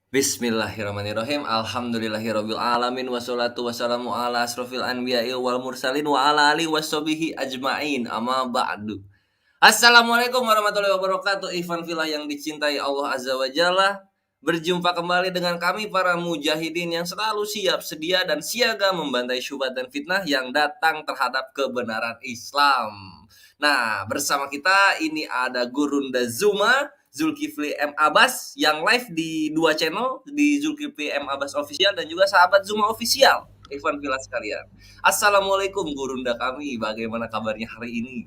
Bismillahirrahmanirrahim. Alhamdulillahirabbil alamin wassalatu wassalamu ala asrofil anbiya'i wal mursalin wa ala alihi washabihi ajmain. Amma ba'du. Assalamualaikum warahmatullahi wabarakatuh. Ikhwan fillah yang dicintai Allah Azza wa Jalla. Berjumpa kembali dengan kami para mujahidin yang selalu siap, sedia dan siaga membantai syubhat dan fitnah yang datang terhadap kebenaran Islam. Nah, bersama kita ini ada Gurunda Zuma, Zulkifli M. Abbas yang live di dua channel, di Zulkifli M. Abbas Official dan juga Sahabat Zuma Official. Ikhwan fillah sekalian. Assalamualaikum Gurunda kami, bagaimana kabarnya hari ini?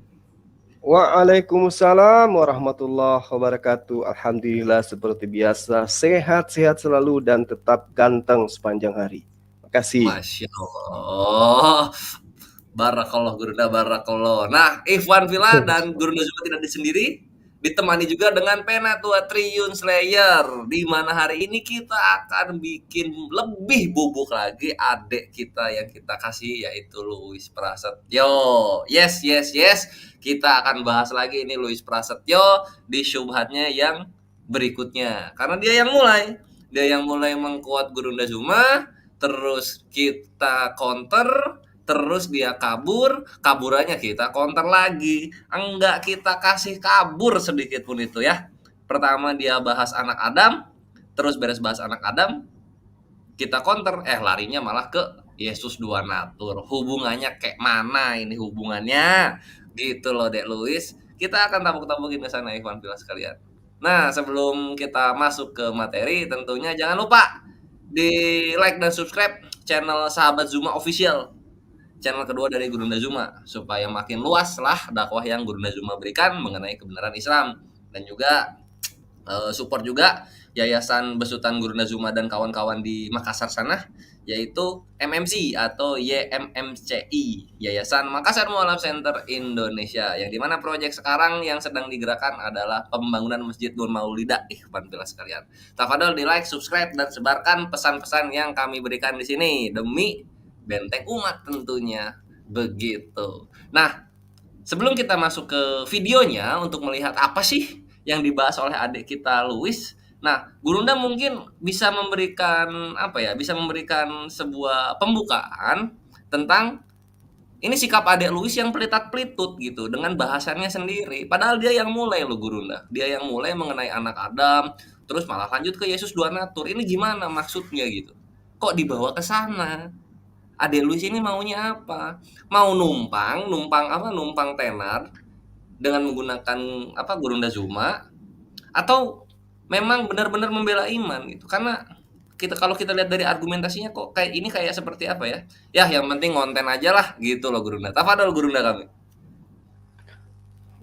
Waalaikumsalam warahmatullahi wabarakatuh. Alhamdulillah seperti biasa, sehat-sehat selalu dan tetap ganteng sepanjang hari. Makasih. Masya Allah. Barakallah Gurunda, barakallah. Nah, Ikhwan Villa dan Gurunda juga tidak sendiri, ditemani juga dengan Penatua Triyun Slayer, di mana hari ini kita akan bikin lebih bubuk lagi adik kita yang kita kasih, yaitu Luis Prasetyo. Yes, yes, yes. Kita akan bahas lagi ini Luis Prasetyo di syubhatnya yang berikutnya. Karena dia yang mulai. Dia yang mulai mengkuat Gurunda Zuma, terus kita counter, terus dia kabur, kaburannya kita counter lagi. Enggak kita kasih kabur sedikit pun itu ya. Pertama dia bahas anak Adam, terus beres bahas anak Adam, kita counter, larinya malah ke Yesus dua natur. Hubungannya kayak mana ini hubungannya? Gitu loh Dek Luis. Kita akan tabuk-tabukin ke sana Ikhwan Fillah sekalian. Nah, sebelum kita masuk ke materi, tentunya jangan lupa di like dan subscribe channel Sahabat Zuma Official, channel kedua dari Gurunda Zuma, supaya makin luas lah dakwah yang Gurunda Zuma berikan mengenai kebenaran Islam. Dan juga support juga Yayasan Besutan Gurunda Zuma dan kawan-kawan di Makassar sana, yaitu MMC atau YMMCI, Yayasan Makassar Mualaf Center Indonesia, yang dimana proyek sekarang yang sedang digerakkan adalah pembangunan Masjid Nur Maulidah. Ikhwan fillah sekalian, tafadhol di like, subscribe dan sebarkan pesan-pesan yang kami berikan di sini demi benteng umat tentunya, begitu. Nah, sebelum kita masuk ke videonya untuk melihat apa sih yang dibahas oleh adik kita Luis, nah Gurunda mungkin bisa memberikan apa ya? Bisa memberikan sebuah pembukaan tentang ini sikap adik Luis yang pelitat-pelitut gitu dengan bahasannya sendiri. Padahal dia yang mulai loh Gurunda. Dia yang mulai mengenai anak Adam, terus malah lanjut ke Yesus dua natur. Ini gimana maksudnya gitu? Kok dibawa ke sana? Adek Luis ini maunya apa? Mau numpang, numpang apa? Numpang tenar dengan menggunakan apa? Gurunda Zuma, atau memang benar-benar membela iman gitu? Karena kalau kita lihat dari argumentasinya kok kayak ini kayak seperti apa ya? Ya yang penting konten aja lah gitu loh Gurunda. Tafadhol Gurunda kami.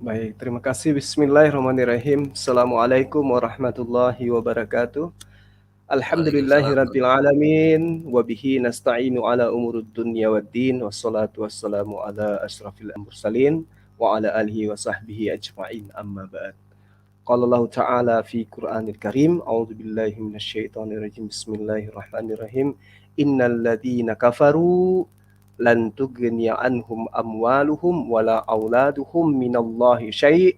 Baik, terima kasih. Bismillahirrahmanirrahim. Assalamualaikum warahmatullahi wabarakatuh. Waalaikumsalam. Alhamdulillahirabbil alamin wa bihi nasta'inu ala umurud dunya waddin wassalatu wassalamu ala asrafil mursalin wa ala alihi wa sahbihi ajma'in amma ba'd. Qala Allah Ta'ala fi Qur'anil Karim, a'udzu billahi minasyaitonir rajim. Bismillahirrahmanirrahim. Innal ladzina kafaru lan tughniya anhum amwaluhum wala auladuhum minallahi syai'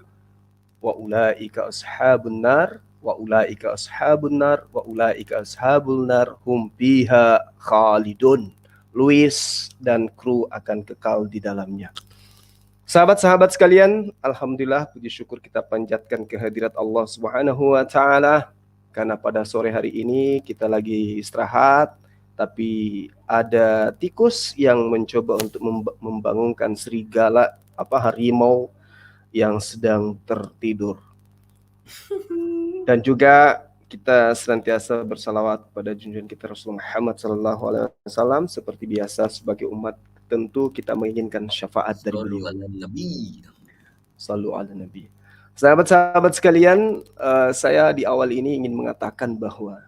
wa ulaika ashabun nar wa ulaika ashabun nar wa ulaika ashabul nar hum fiha khalidun. Luis dan kru akan kekal di dalamnya. Sahabat-sahabat sekalian, alhamdulillah puji syukur kita panjatkan kehadirat Allah Subhanahu wa taala karena pada sore hari ini kita lagi istirahat, tapi ada tikus yang mencoba untuk membangunkan serigala harimau yang sedang tertidur. Dan juga kita senantiasa bersalawat pada junjungan kita Rasulullah Muhammad SAW. Seperti biasa sebagai umat tentu kita menginginkan syafaat dari beliau. Sallu ala Nabi. Sahabat-sahabat sekalian, saya di awal ini ingin mengatakan bahwa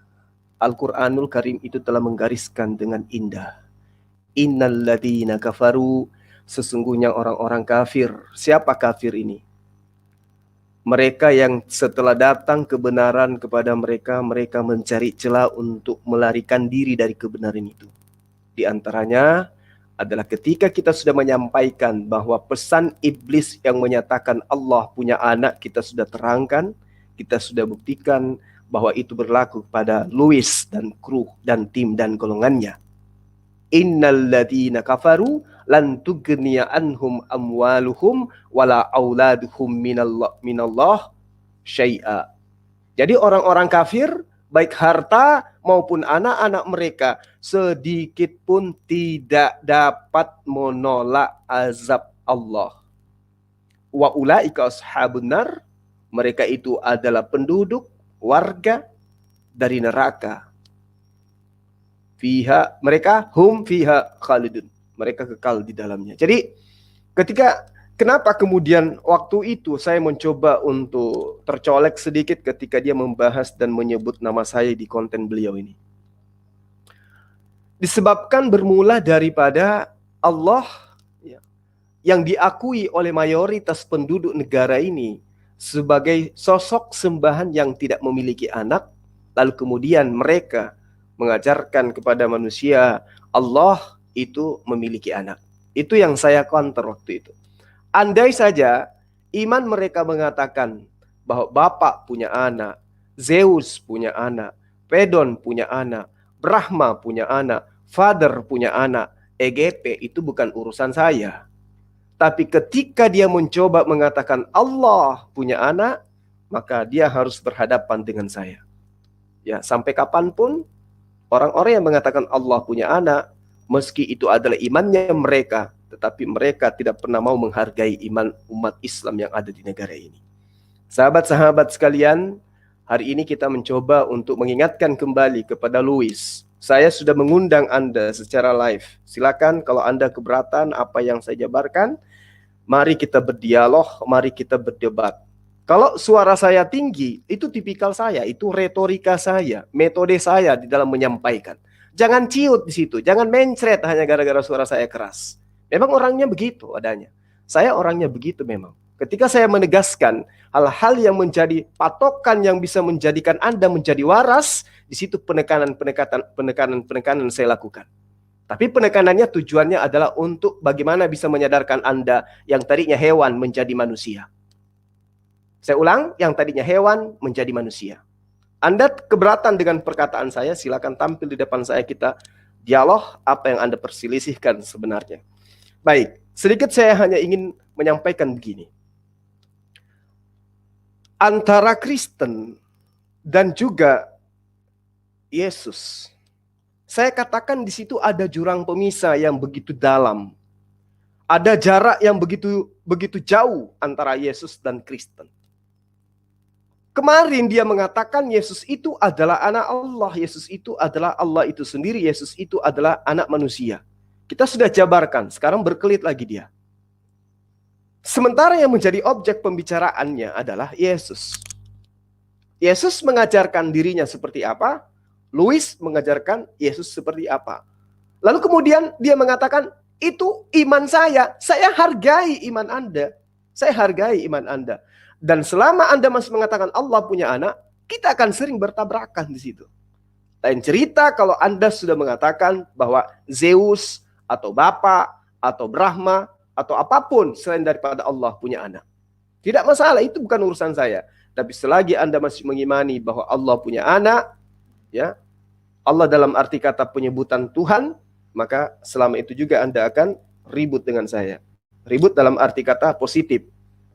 Al-Quranul Karim itu telah menggariskan dengan indah. Innal ladzina kafaru, sesungguhnya orang-orang kafir. Siapa kafir ini? Mereka yang setelah datang kebenaran kepada mereka, mereka mencari celah untuk melarikan diri dari kebenaran itu. Di antaranya adalah ketika kita sudah menyampaikan bahwa pesan iblis yang menyatakan Allah punya anak, kita sudah terangkan, kita sudah buktikan bahwa itu berlaku pada Louis dan kru dan tim dan golongannya. Innal ladzina kafaru lan tughniya anhum amwaluhum wala auladuhum minallah syai'a. Jadi orang-orang kafir, baik harta maupun anak-anak mereka, sedikit pun tidak dapat menolak azab Allah. Wa ulaika ashabun nar, mereka itu adalah penduduk, warga dari neraka. Fiha, mereka hum fiha khalidun, mereka kekal di dalamnya. Jadi kenapa kemudian waktu itu saya mencoba untuk tercolek sedikit ketika dia membahas dan menyebut nama saya di konten beliau ini? Disebabkan bermula daripada Allah yang diakui oleh mayoritas penduduk negara ini sebagai sosok sembahan yang tidak memiliki anak, lalu kemudian mereka mengajarkan kepada manusia Allah itu memiliki anak. Itu yang saya counter waktu itu. Andai saja iman mereka mengatakan bahwa Bapak punya anak, Zeus punya anak, Pedon punya anak, Brahma punya anak, Father punya anak, EGP itu bukan urusan saya. Tapi ketika dia mencoba mengatakan Allah punya anak, maka dia harus berhadapan dengan saya. Ya, sampai kapanpun orang-orang yang mengatakan Allah punya anak, meski itu adalah imannya mereka, tetapi mereka tidak pernah mau menghargai iman umat Islam yang ada di negara ini. Sahabat-sahabat sekalian, hari ini kita mencoba untuk mengingatkan kembali kepada Louis. Saya sudah mengundang Anda secara live. Silakan kalau Anda keberatan apa yang saya jabarkan, mari kita berdialog, mari kita berdebat. Kalau suara saya tinggi, itu tipikal saya, itu retorika saya, metode saya di dalam menyampaikan. Jangan ciut di situ, jangan mencret hanya gara-gara suara saya keras. Memang orangnya begitu adanya. Saya orangnya begitu memang. Ketika saya menegaskan hal-hal yang menjadi patokan yang bisa menjadikan Anda menjadi waras, di situ penekanan saya lakukan. Tapi penekanannya tujuannya adalah untuk bagaimana bisa menyadarkan Anda yang tadinya hewan menjadi manusia. Saya ulang, yang tadinya hewan menjadi manusia. Anda keberatan dengan perkataan saya, silakan tampil di depan saya, kita dialog apa yang Anda perselisihkan sebenarnya. Baik, sedikit saya hanya ingin menyampaikan begini. Antara Kristen dan juga Yesus, saya katakan di situ ada jurang pemisah yang begitu dalam. Ada jarak yang begitu jauh antara Yesus dan Kristen. Kemarin dia mengatakan Yesus itu adalah anak Allah, Yesus itu adalah Allah itu sendiri, Yesus itu adalah anak manusia. Kita sudah jabarkan, sekarang berkelit lagi dia. Sementara yang menjadi objek pembicaraannya adalah Yesus. Yesus mengajarkan dirinya seperti apa? Louis mengajarkan Yesus seperti apa? Lalu kemudian dia mengatakan, itu iman saya hargai iman Anda. Saya hargai iman Anda. Dan selama Anda masih mengatakan Allah punya anak, kita akan sering bertabrakan di situ. Lain cerita kalau Anda sudah mengatakan bahwa Zeus atau Bapa atau Brahma atau apapun selain daripada Allah punya anak. Tidak masalah, itu bukan urusan saya. Tapi selagi Anda masih mengimani bahwa Allah punya anak, ya, Allah dalam arti kata penyebutan Tuhan, maka selama itu juga Anda akan ribut dengan saya. Ribut dalam arti kata positif.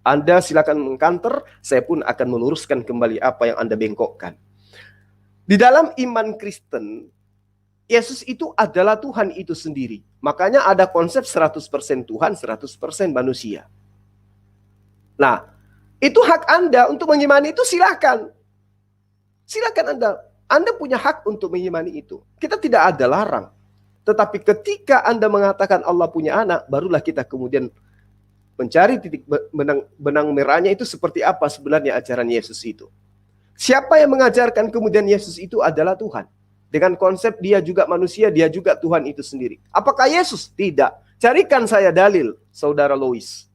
Anda silakan mengkanter, saya pun akan meluruskan kembali apa yang Anda bengkokkan. Di dalam iman Kristen, Yesus itu adalah Tuhan itu sendiri. Makanya ada konsep 100% Tuhan, 100% manusia. Nah, itu hak Anda untuk mengimani itu, silakan. Silakan Anda punya hak untuk mengimani itu. Kita tidak ada larang. Tetapi ketika Anda mengatakan Allah punya anak, barulah kita kemudian mencari titik benang merahnya itu seperti apa sebenarnya ajaran Yesus itu. Siapa yang mengajarkan kemudian Yesus itu adalah Tuhan? Dengan konsep dia juga manusia, dia juga Tuhan itu sendiri. Apakah Yesus? Tidak. Carikan saya dalil, saudara Louis.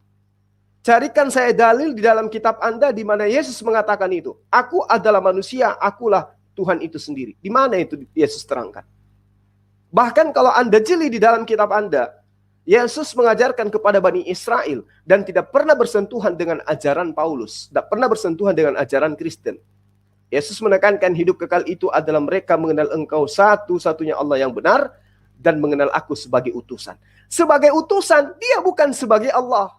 Carikan saya dalil di dalam kitab Anda di mana Yesus mengatakan itu. Aku adalah manusia, akulah Tuhan itu sendiri. Di mana itu Yesus terangkan? Bahkan kalau Anda jeli di dalam kitab Anda, Yesus mengajarkan kepada Bani Israel dan tidak pernah bersentuhan dengan ajaran Paulus, tidak pernah bersentuhan dengan ajaran Kristen. Yesus menekankan hidup kekal itu adalah mereka mengenal Engkau satu-satunya Allah yang benar dan mengenal Aku sebagai utusan. Sebagai utusan, dia bukan sebagai Allah.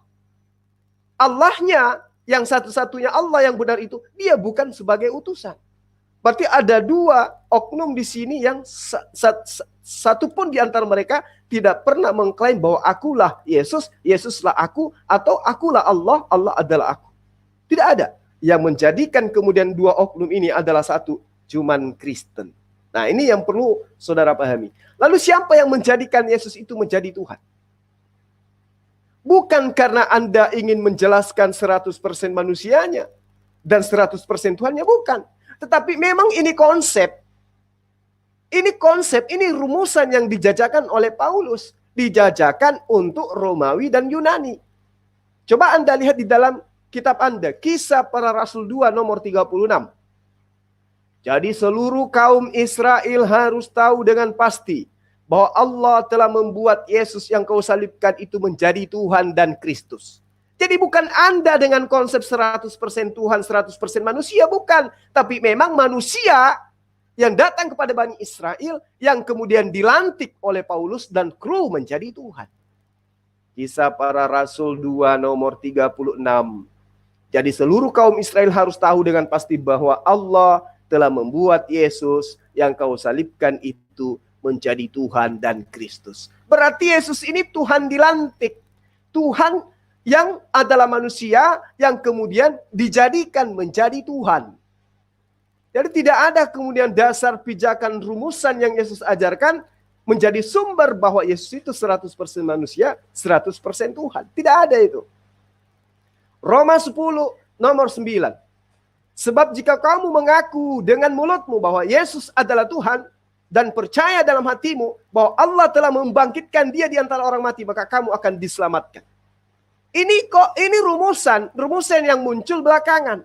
Allahnya yang satu-satunya Allah yang benar itu, dia bukan sebagai utusan. Berarti ada dua oknum di sini yang satu pun di antara mereka tidak pernah mengklaim bahwa akulah Yesus, Yesuslah aku, atau akulah Allah, Allah adalah aku. Tidak ada. Yang menjadikan kemudian dua oknum ini adalah satu, cuman Kristen. Nah, ini yang perlu saudara pahami. Lalu siapa yang menjadikan Yesus itu menjadi Tuhan? Bukan karena Anda ingin menjelaskan 100% manusianya dan 100% Tuhannya, bukan. Tetapi memang ini konsep. Ini rumusan yang dijajakan oleh Paulus. Dijajakan untuk Romawi dan Yunani. Coba Anda lihat di dalam kitab Anda, Kisah Para Rasul 2 nomor 36. Jadi seluruh kaum Israel harus tahu dengan pasti bahwa Allah telah membuat Yesus yang kau salibkan itu menjadi Tuhan dan Kristus. Jadi bukan Anda dengan konsep 100% Tuhan, 100% manusia, bukan. Tapi memang manusia yang datang kepada Bani Israel yang kemudian dilantik oleh Paulus dan kru menjadi Tuhan. Kisah Para Rasul 2 nomor 36. Jadi seluruh kaum Israel harus tahu dengan pasti bahwa Allah telah membuat Yesus yang kau salibkan itu menjadi Tuhan dan Kristus. Berarti Yesus ini Tuhan dilantik. Tuhan yang adalah manusia yang kemudian dijadikan menjadi Tuhan. Jadi tidak ada kemudian dasar pijakan rumusan yang Yesus ajarkan menjadi sumber bahwa Yesus itu 100% manusia, 100% Tuhan. Tidak ada itu. Roma 10 nomor 9. Sebab jika kamu mengaku dengan mulutmu bahwa Yesus adalah Tuhan dan percaya dalam hatimu bahwa Allah telah membangkitkan dia di antara orang mati, maka kamu akan diselamatkan. Ini rumusan yang muncul belakangan.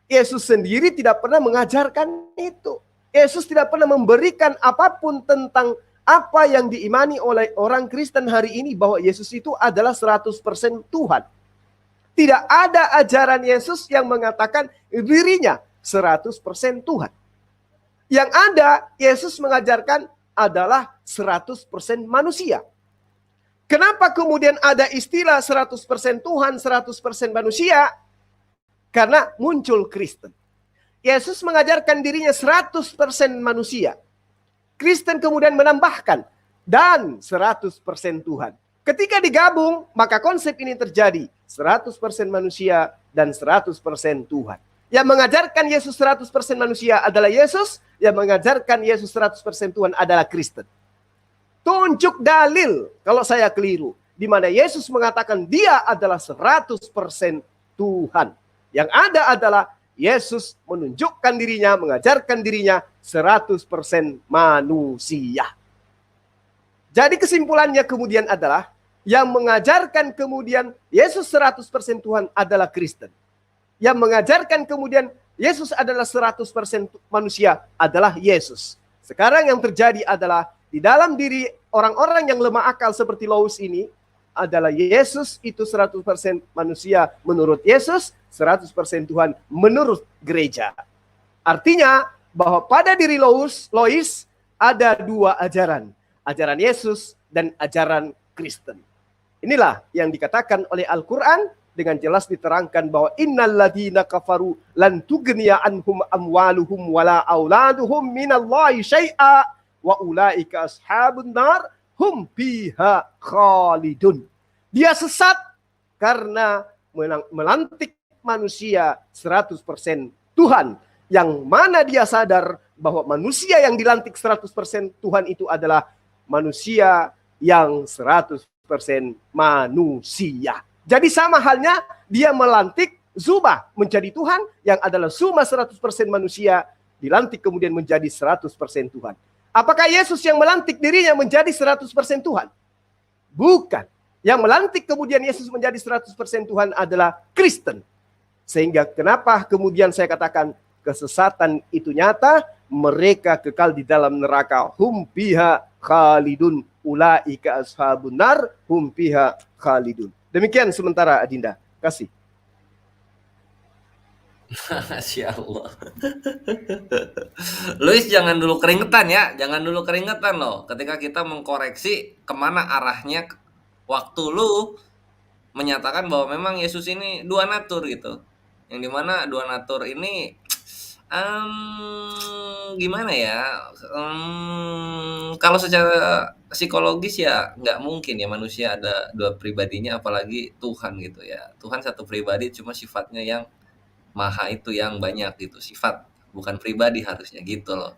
Yesus sendiri tidak pernah mengajarkan itu. Yesus tidak pernah memberikan apapun tentang apa yang diimani oleh orang Kristen hari ini bahwa Yesus itu adalah 100% Tuhan. Tidak ada ajaran Yesus yang mengatakan dirinya 100% Tuhan. Yang ada, Yesus mengajarkan adalah 100% manusia. Kenapa kemudian ada istilah 100% Tuhan, 100% manusia? Karena muncul Kristen. Yesus mengajarkan dirinya 100% manusia. Kristen kemudian menambahkan, dan 100% Tuhan. Ketika digabung, maka konsep ini terjadi. 100% manusia dan 100% Tuhan. Yang mengajarkan Yesus 100% manusia adalah Yesus. Yang mengajarkan Yesus 100% Tuhan adalah Kristen. Tunjuk dalil kalau saya keliru. Di mana Yesus mengatakan dia adalah 100% Tuhan. Yang ada adalah Yesus menunjukkan dirinya, mengajarkan dirinya 100% manusia. Jadi kesimpulannya kemudian adalah yang mengajarkan kemudian Yesus 100% Tuhan adalah Kristen. Yang mengajarkan kemudian Yesus adalah 100% manusia adalah Yesus. Sekarang yang terjadi adalah di dalam diri orang-orang yang lemah akal seperti Lois ini adalah Yesus itu 100% manusia menurut Yesus, 100% Tuhan menurut gereja. Artinya bahwa pada diri Lois ada dua ajaran. Ajaran Yesus dan ajaran Kristen. Inilah yang dikatakan oleh Al-Quran dengan jelas diterangkan bahwa innal ladzina kafaru lan tughniya anhum amwaluhum wala auladuhum minallahi syai'a wa ulaika ashabun nar hum fiha khalidun. Dia sesat karena melantik manusia 100% Tuhan, yang mana dia sadar bahwa manusia yang dilantik 100% Tuhan itu adalah manusia yang 100% manusia. Jadi sama halnya dia melantik Zuba menjadi Tuhan yang adalah Zuma 100% manusia, dilantik kemudian menjadi 100% Tuhan. Apakah Yesus yang melantik dirinya menjadi 100% Tuhan? Bukan. Yang melantik kemudian Yesus menjadi 100% Tuhan adalah Kristen. Sehingga kenapa kemudian saya katakan kesesatan itu nyata, mereka kekal di dalam neraka. Hum fiha khalidun, ulaika ashabun nar, hum fiha khalidun. Demikian sementara Adinda. Kasih. Masya Allah. Luis jangan dulu keringetan ya, jangan dulu keringetan loh. Ketika kita mengkoreksi kemana arahnya waktu lu menyatakan bahwa memang Yesus ini dua natur gitu. Yang dimana dua natur ini gimana ya? Kalau secara psikologis ya nggak mungkin ya manusia ada dua pribadinya, apalagi Tuhan gitu ya. Tuhan satu pribadi, cuma sifatnya yang maha itu yang banyak gitu, sifat bukan pribadi harusnya gitu loh.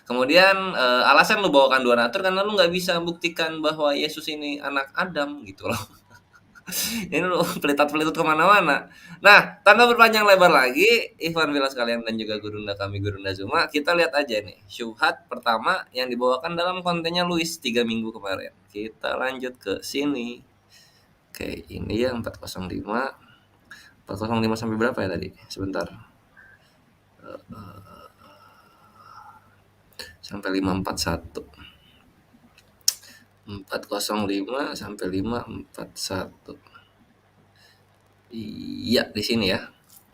Kemudian alasan lu bawakan dua natur karena lu nggak bisa buktikan bahwa Yesus ini anak Adam gitu loh. Ini lu pelitat-pelitat kemana-mana. Nah, tanpa berpanjang lebar lagi, Ikhwan Fillah sekalian dan juga gurunda kami, Gurunda Zuma, kita lihat aja nih, syubhat pertama yang dibawakan dalam kontennya Luis 3 minggu kemarin. Kita lanjut ke sini. Oke, ini ya 405. 405 sampai berapa ya tadi? Sebentar. Sampai 541. 405 sampai 541. Iya, di sini ya.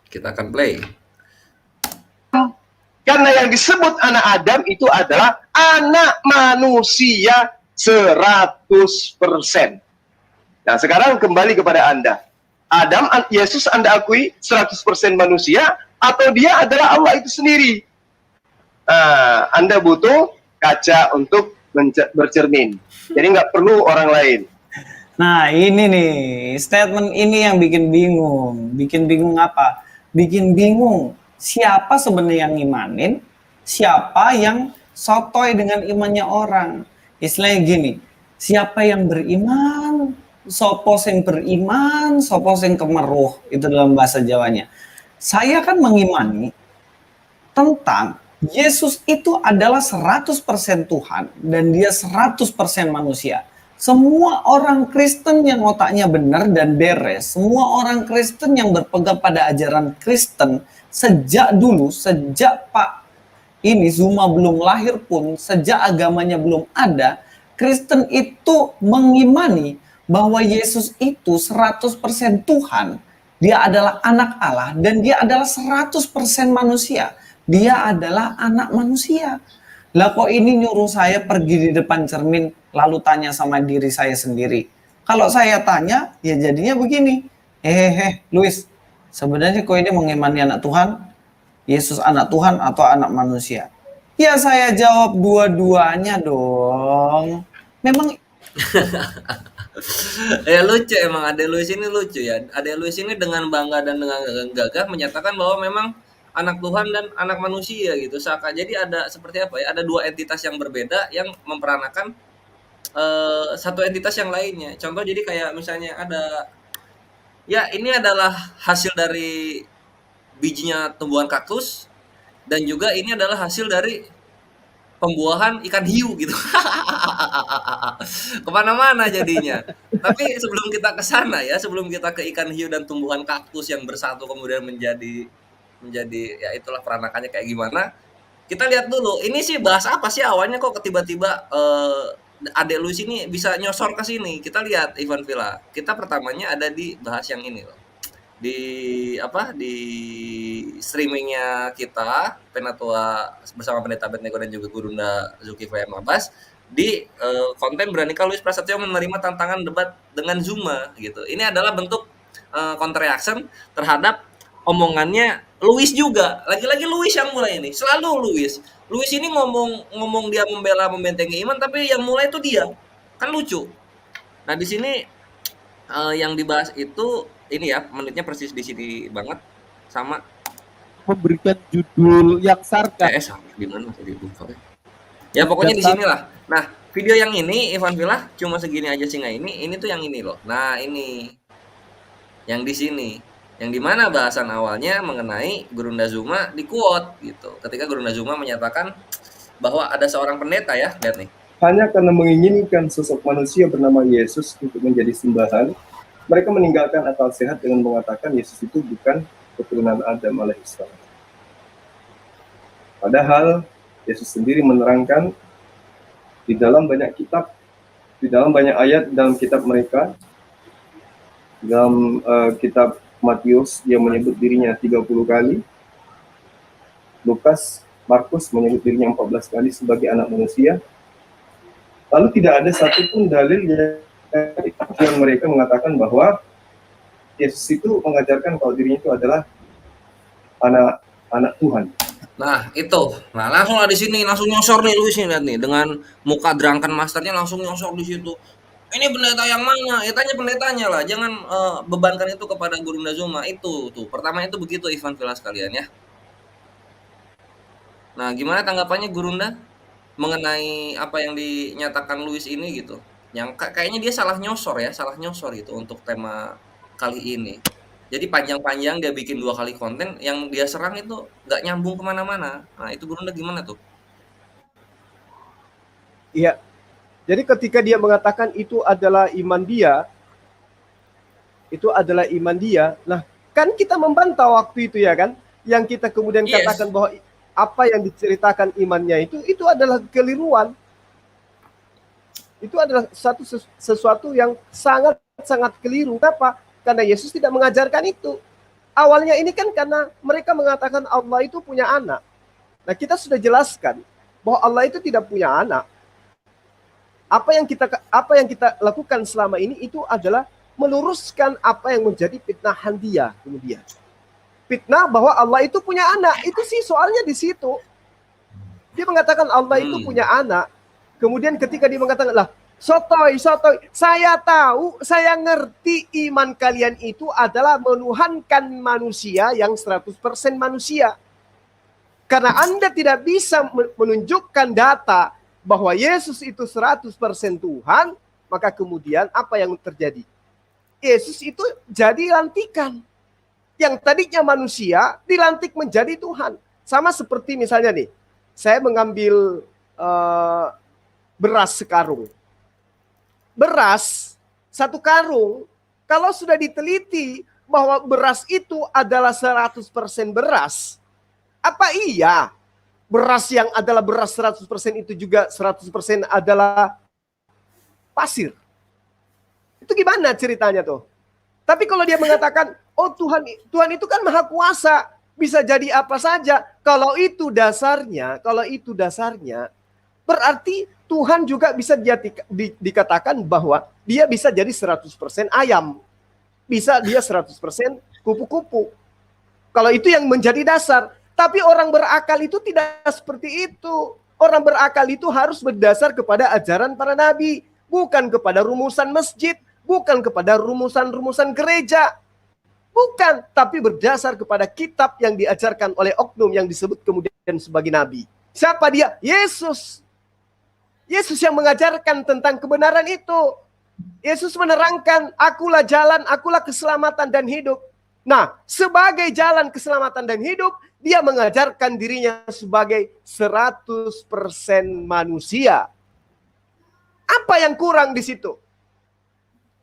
Kita akan play. Karena yang disebut anak Adam itu adalah anak manusia 100%. Nah, sekarang kembali kepada Anda. Adam, Yesus Anda akui 100% manusia atau dia adalah Allah itu sendiri? Nah, Anda butuh kaca untuk bercermin. Jadi nggak perlu orang lain. Nah, ini nih, statement ini yang bikin bingung. Bikin bingung apa? Bikin bingung siapa sebenarnya yang ngimanin, siapa yang sotoy dengan imannya orang. Istilahnya gini, siapa yang beriman, sopo sing beriman, sopo sing kemeruh, itu dalam bahasa Jawanya. Saya kan mengimani tentang Yesus itu adalah 100% Tuhan dan dia 100% manusia. Semua orang Kristen yang otaknya benar dan beres, semua orang Kristen yang berpegang pada ajaran Kristen sejak dulu, sejak Pak ini Zuma belum lahir pun, sejak agamanya belum ada, Kristen itu mengimani bahwa Yesus itu 100% Tuhan, dia adalah anak Allah dan dia adalah 100% manusia. Dia adalah anak manusia. Lah kok ini nyuruh saya pergi di depan cermin lalu tanya sama diri saya sendiri. Kalau saya tanya, ya jadinya begini. Luis, sebenarnya kok ini mengimani anak Tuhan? Yesus anak Tuhan atau anak manusia? Ya saya jawab dua-duanya dong. Memang Ya lucu emang, Ade Luis ini lucu ya. Ade Luis ini dengan bangga dan dengan gagah menyatakan bahwa memang anak Tuhan dan anak manusia gitu. Jadi ada seperti apa ya? Ada dua entitas yang berbeda yang memperanakan satu entitas yang lainnya. Contoh jadi kayak misalnya ada, ya ini adalah hasil dari bijinya tumbuhan kaktus dan juga ini adalah hasil dari pembuahan ikan hiu gitu. Kemana-mana jadinya. Tapi sebelum kita ke sana ya, sebelum kita ke ikan hiu dan tumbuhan kaktus yang bersatu kemudian menjadi ya itulah peranakannya kayak gimana. Kita lihat dulu, ini sih bahas apa sih awalnya kok tiba-tiba Adek Luis ini bisa nyosor ke sini. Kita lihat Ikhwan Fillah. Kita pertamanya ada di bahas yang ini loh. Di streamingnya kita Penatua bersama Pendeta Abednego dan juga Gurunda Zulkifli Mabas di konten Beranikah Luis Prasetyo menerima tantangan debat dengan Zuma gitu. Ini adalah bentuk counter reaction terhadap omongannya Luis juga. Lagi-lagi Luis yang mulai ini. Selalu Luis. Luis ini ngomong dia membela membentengi iman tapi yang mulai itu dia. Kan lucu. Nah, di sini yang dibahas itu ini ya, menitnya persis di sini banget sama memberikan judul yang sarkas. gimana tadi lupa. Ya pokoknya di sinilah. Nah, video yang ini Ikhwan Fillah cuma segini aja sih nggak ini tuh yang ini loh. Nah, ini yang di sini. Yang dimana bahasan awalnya mengenai Gurunda Zuma di quote gitu. Ketika Gurunda Zuma menyatakan bahwa ada seorang pendeta ya, lihat nih. Hanya karena menginginkan sosok manusia bernama Yesus untuk menjadi sembahan, mereka meninggalkan akal sehat dengan mengatakan Yesus itu bukan keturunan Adam alaihissalam. Padahal Yesus sendiri menerangkan di dalam banyak kitab, di dalam banyak ayat dalam kitab mereka, dalam kitab Matius dia menyebut dirinya 30 kali, Lukas, Markus menyebut dirinya 14 kali sebagai anak manusia. Lalu tidak ada satupun dalil yang mereka mengatakan bahwa Yesus itu mengajarkan kalau dirinya itu adalah anak Tuhan. Nah, itu. Nah, langsung lah di sini langsung nyosor nih Luis nih, lihat nih dengan muka drunken masternya langsung nyosor di situ. Ini pendeta yang mana? Ya tanya pendetanya lah, jangan bebankan itu kepada Gurunda Zuma. Itu tuh. Pertama itu begitu Ivan Villa sekalian ya. Nah, gimana tanggapannya Gurunda mengenai apa yang dinyatakan Luis ini gitu? Yang kayaknya dia salah nyosor gitu untuk tema kali ini. Jadi panjang-panjang dia bikin 2 kali konten, yang dia serang itu nggak nyambung kemana-mana. Nah, itu Gurunda gimana tuh? Iya. Jadi ketika dia mengatakan itu adalah iman dia, nah kan kita membantah waktu itu ya kan, yang kita kemudian Yes. katakan bahwa apa yang diceritakan imannya itu adalah keliruan. Itu adalah sesuatu yang sangat keliru. Kenapa? Karena Yesus tidak mengajarkan itu. Awalnya ini kan karena mereka mengatakan Allah itu punya anak. Nah, kita sudah jelaskan bahwa Allah itu tidak punya anak. Apa yang kita lakukan selama ini itu adalah meluruskan apa yang menjadi fitnahan dia kemudian. Fitnah bahwa Allah itu punya anak. Itu sih soalnya di situ. Dia mengatakan Allah itu punya anak. Kemudian ketika dia mengatakan, lah, sotoy, saya tahu, saya ngerti iman kalian itu adalah menuhankan manusia yang 100% manusia. Karena Anda tidak bisa menunjukkan data bahwa Yesus itu 100% Tuhan, maka kemudian apa yang terjadi? Yesus itu jadi lantikan. Yang tadinya manusia dilantik menjadi Tuhan. Sama seperti misalnya nih, saya mengambil beras sekarung. Beras satu karung, kalau sudah diteliti bahwa beras itu adalah 100% beras, apa iya beras yang adalah beras 100% itu juga 100% adalah pasir? Itu gimana ceritanya tuh? Tapi kalau dia mengatakan, oh Tuhan itu kan maha kuasa, bisa jadi apa saja. Kalau itu dasarnya, berarti Tuhan juga bisa dikatakan bahwa dia bisa jadi 100% ayam. Bisa dia 100% kupu-kupu. Kalau itu yang menjadi dasar. Tapi orang berakal itu tidak seperti itu. Orang berakal itu harus berdasar kepada ajaran para nabi. Bukan kepada rumusan masjid. Bukan kepada rumusan-rumusan gereja. Bukan. Tapi berdasar kepada kitab yang diajarkan oleh oknum yang disebut kemudian sebagai nabi. Siapa dia? Yesus. Yesus yang mengajarkan tentang kebenaran itu. Yesus menerangkan, akulah jalan, akulah keselamatan dan hidup. Nah, sebagai jalan keselamatan dan hidup, dia mengajarkan dirinya sebagai 100% manusia. Apa yang kurang di situ?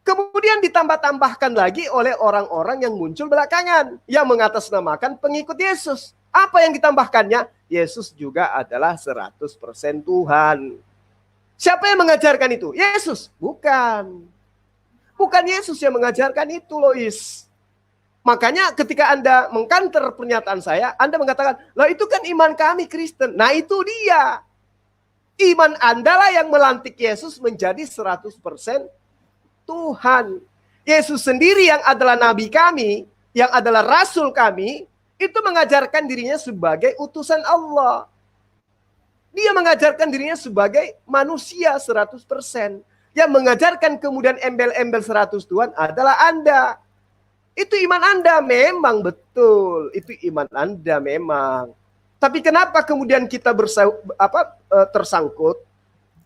Kemudian ditambah-tambahkan lagi oleh orang-orang yang muncul belakangan, yang mengatasnamakan pengikut Yesus. Apa yang ditambahkannya? Yesus juga adalah 100% Tuhan. Siapa yang mengajarkan itu? Yesus? Bukan. Bukan Yesus yang mengajarkan itu, Lois. Makanya ketika Anda mengkanter pernyataan saya, Anda mengatakan, lah itu kan iman kami Kristen. Nah itu dia. Iman Anda lah yang melantik Yesus menjadi 100% Tuhan. Yesus sendiri yang adalah nabi kami, yang adalah rasul kami, itu mengajarkan dirinya sebagai utusan Allah. Dia mengajarkan dirinya sebagai manusia 100%. Yang mengajarkan kemudian embel-embel 100 Tuhan adalah Anda. Itu iman Anda memang betul. Itu iman Anda memang. Tapi kenapa kemudian kita tersangkut?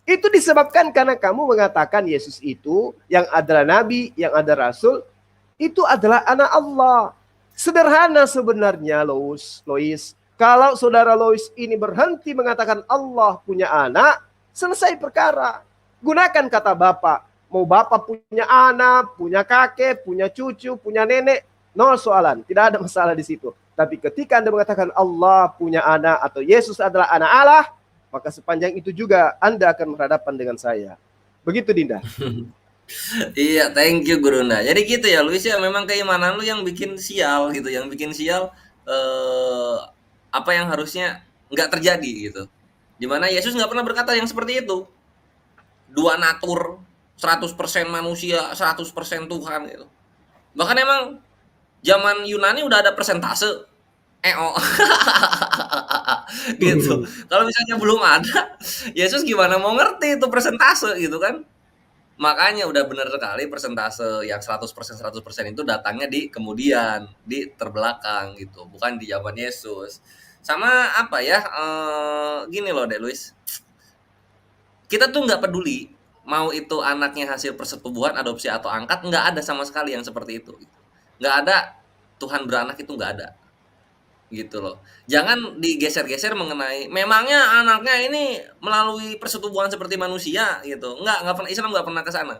Itu disebabkan karena kamu mengatakan Yesus itu yang adalah nabi, yang ada rasul, itu adalah anak Allah. Sederhana sebenarnya, Lois. Kalau saudara Lois ini berhenti mengatakan Allah punya anak, selesai perkara. Gunakan kata Bapak. Mau Bapak punya anak, punya kakek, punya cucu, punya nenek, no soalan. Tidak ada masalah di situ. Tapi ketika Anda mengatakan Allah punya anak atau Yesus adalah anak Allah, maka sepanjang itu juga Anda akan berhadapan dengan saya. Begitu, Dinda. Iya, thank you Gurunda. Jadi gitu ya, Luis ya, memang keimanan lu yang bikin sial gitu, yang bikin sial apa yang harusnya nggak terjadi gitu. Dimana Yesus nggak pernah berkata yang seperti itu. Dua natur, 100% manusia, 100% Tuhan gitu. Bahkan emang zaman Yunani udah ada persentase EO gitu. Kalau misalnya belum ada, Yesus gimana mau ngerti itu persentase gitu kan? Makanya udah benar sekali persentase yang 100% itu datangnya di kemudian, di terbelakang gitu, bukan di zaman Yesus. Sama apa ya, gini loh deh Luis, kita tuh nggak peduli mau itu anaknya hasil persetubuhan, adopsi atau angkat, nggak ada sama sekali yang seperti itu. Nggak ada Tuhan beranak itu nggak ada gitu loh. Jangan digeser-geser mengenai memangnya anaknya ini melalui persetubuhan seperti manusia gitu. Nggak pernah, Islam nggak pernah ke sana.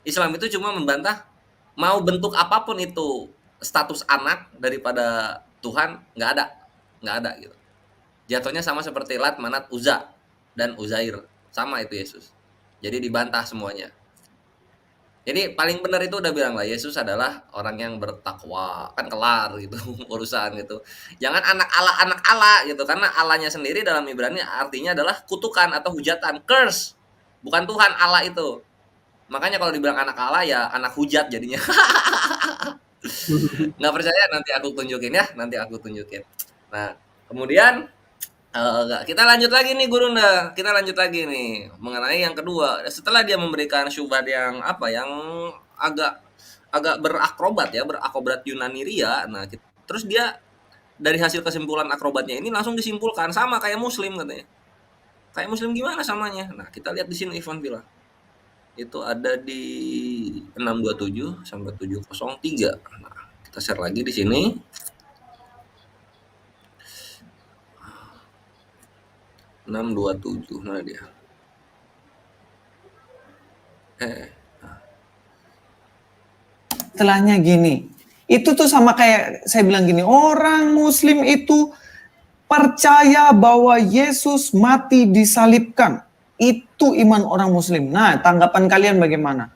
Islam itu cuma membantah mau bentuk apapun itu status anak daripada Tuhan, nggak ada gitu. Jatuhnya sama seperti Lat, Manat, Uzza dan Uzair, sama itu Yesus. Jadi dibantah semuanya. Jadi paling benar itu udah bilang lah, Yesus adalah orang yang bertakwa, kan kelar gitu urusan gitu. Jangan anak Allah gitu, karena Allahnya sendiri dalam Ibrani artinya adalah kutukan atau hujatan, curse. Bukan Tuhan Allah itu. Makanya kalau dibilang anak Allah ya anak hujat jadinya. Nggak percaya nanti aku tunjukin ya, nanti aku tunjukin. Nah, kemudian kita lanjut lagi nih Gurunda, kita lanjut lagi nih mengenai yang kedua. Setelah dia memberikan syubhat yang apa, yang agak agak berakrobat Yunani Ria. Nah, terus dia dari hasil kesimpulan akrobatnya ini langsung disimpulkan sama kayak Muslim katanya. Kayak Muslim gimana samanya? Nah, kita lihat di sini Ivan Villa. Itu ada di 627 sampai 703. Nah, kita share lagi di sini. 627 mana dia? Setelahnya gini, itu tuh sama kayak saya bilang gini, orang Muslim itu percaya bahwa Yesus mati disalibkan. Itu iman orang Muslim. Nah, tanggapan kalian bagaimana?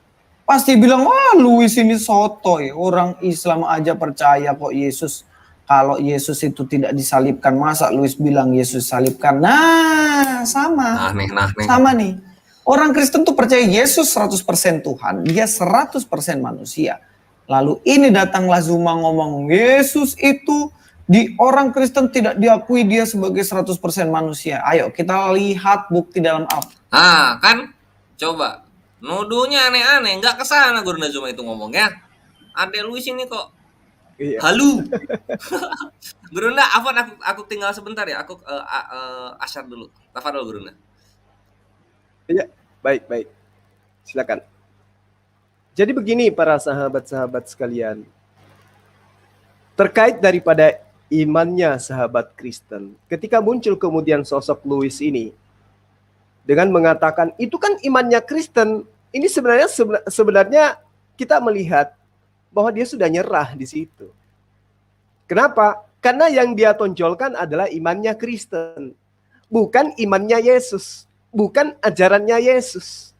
Pasti bilang, wah Luis ini sotoy. Orang Islam aja percaya kok Yesus. Kalau Yesus itu tidak disalibkan, masa Luis bilang Yesus salibkan? Nah, sama. Nah, Sama nih. Orang Kristen tuh percaya Yesus 100% Tuhan. Dia 100% manusia. Lalu ini datanglah Zuma ngomong, Yesus itu di orang Kristen tidak diakui dia sebagai 100% manusia. Ayo kita lihat bukti dalam Alkitab. Nah, kan coba nuduhnya aneh-aneh, nggak kesana Guru Zuma itu ngomongnya. Ade Luis ini kok halu. Gurunda, aku tinggal sebentar ya. Aku asyar dulu. Tafadhol Gurunda. Iya, baik. Silakan. Jadi begini para sahabat-sahabat sekalian. Terkait daripada imannya sahabat Kristen. Ketika muncul kemudian sosok Louis ini dengan mengatakan itu kan imannya Kristen. Ini sebenarnya kita melihat bahwa dia sudah nyerah di situ. Kenapa? Karena yang dia tonjolkan adalah imannya Kristen, bukan imannya Yesus, bukan ajarannya Yesus.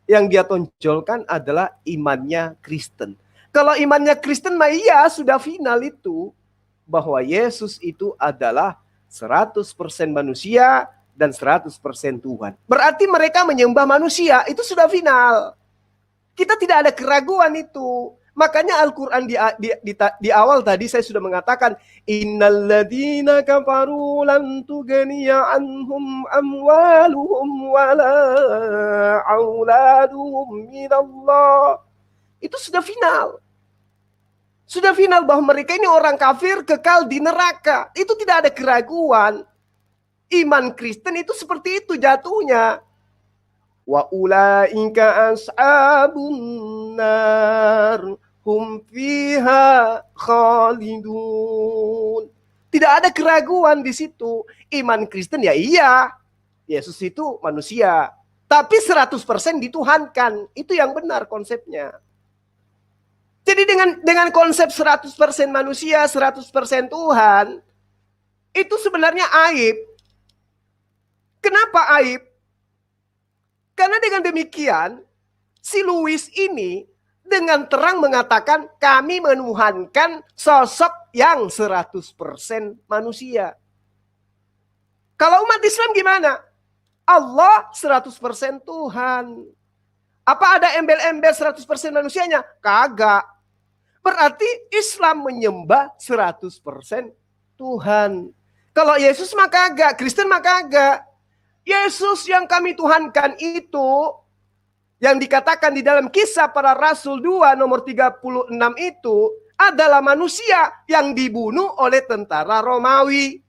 Yang dia tonjolkan adalah imannya Kristen. Kalau imannya Kristen, mah iya sudah final itu. Bahwa Yesus itu adalah 100% manusia dan 100% Tuhan. Berarti mereka menyembah manusia, itu sudah final. Kita tidak ada keraguan itu. Makanya Al-Quran di awal tadi saya sudah mengatakan innalladzina kafaru lan tughniya anhum amwaluhum wala auladuhum minallah. Itu sudah final. Sudah final bahwa mereka ini orang kafir kekal di neraka. Itu tidak ada keraguan. Iman Kristen itu seperti itu jatuhnya. Wa ulaika ashabun nar hum fiha khalidun. Tidak ada keraguan di situ. Iman Kristen ya iya. Yesus itu manusia. Tapi 100% dituhankan. Itu yang benar konsepnya. Jadi dengan konsep 100% manusia, 100% Tuhan, itu sebenarnya aib. Kenapa aib? Karena dengan demikian, si Louis ini dengan terang mengatakan kami menuhankan sosok yang 100% manusia. Kalau umat Islam gimana? Allah 100% Tuhan. Apa ada embel-embel 100% manusianya? Kagak. Berarti Islam menyembah 100% Tuhan. Kalau Yesus mah kagak, Kristen mah kagak. Yesus yang kami tuhankan itu, yang dikatakan di dalam Kisah Para Rasul 2 nomor 36 itu, adalah manusia yang dibunuh oleh tentara Romawi.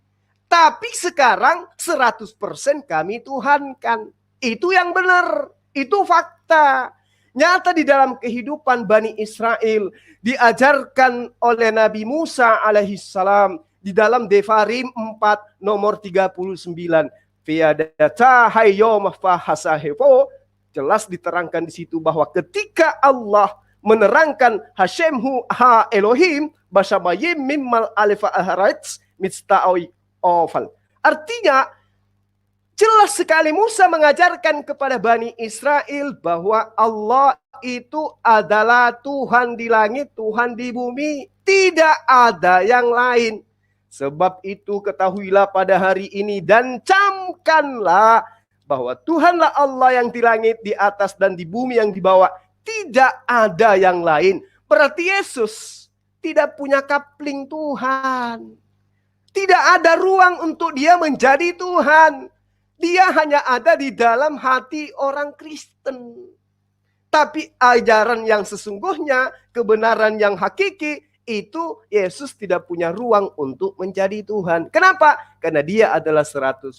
Tapi sekarang 100% kami tuhankan. Itu yang benar. Itu fakta. Nyata di dalam kehidupan Bani Israel. Diajarkan oleh Nabi Musa alaihissalam. Di dalam Devarim 4 nomor 39. Jelas diterangkan di situ bahwa ketika Allah menerangkan Hashemhu ha Elohim bashabayim mimmal alifa aharats mitsta'oi oval. Artinya jelas sekali Musa mengajarkan kepada Bani Israel bahwa Allah itu adalah Tuhan di langit, Tuhan di bumi. Tidak ada yang lain. Sebab itu ketahuilah pada hari ini dan camkanlah bahwa Tuhanlah Allah yang di langit, di atas dan di bumi yang di bawah. Tidak ada yang lain. Berarti Yesus tidak punya kapling Tuhan. Tidak ada ruang untuk dia menjadi Tuhan. Dia hanya ada di dalam hati orang Kristen. Tapi ajaran yang sesungguhnya, kebenaran yang hakiki, itu Yesus tidak punya ruang untuk menjadi Tuhan. Kenapa? Karena dia adalah 100%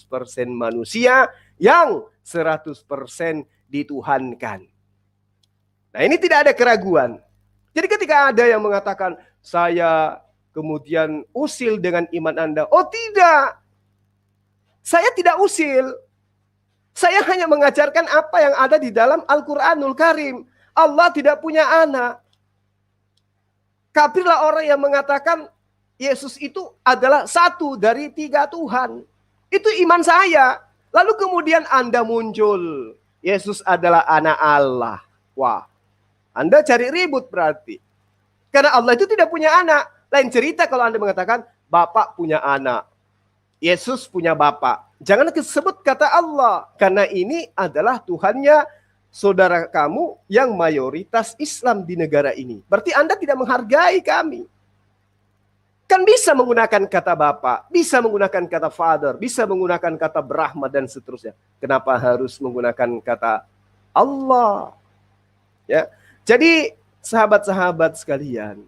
manusia yang 100% dituhankan. Nah, ini tidak ada keraguan. Jadi ketika ada yang mengatakan, saya kemudian usil dengan iman Anda. Oh tidak. Saya tidak usil. Saya hanya mengajarkan apa yang ada di dalam Al-Quranul Karim. Allah tidak punya anak. Kafirlah orang yang mengatakan Yesus itu adalah satu dari 3 Tuhan. Itu iman saya. Lalu kemudian Anda muncul. Yesus adalah anak Allah. Wah, Anda cari ribut berarti. Karena Allah itu tidak punya anak. Lain cerita kalau Anda mengatakan Bapak punya anak. Yesus punya Bapak. Jangan sebut kata Allah. Karena ini adalah Tuhannya saudara kamu yang mayoritas Islam di negara ini. Berarti Anda tidak menghargai kami. Kan bisa menggunakan kata Bapak, bisa menggunakan kata Father, bisa menggunakan kata Brahma dan seterusnya. Kenapa harus menggunakan kata Allah? Ya. Jadi sahabat-sahabat sekalian,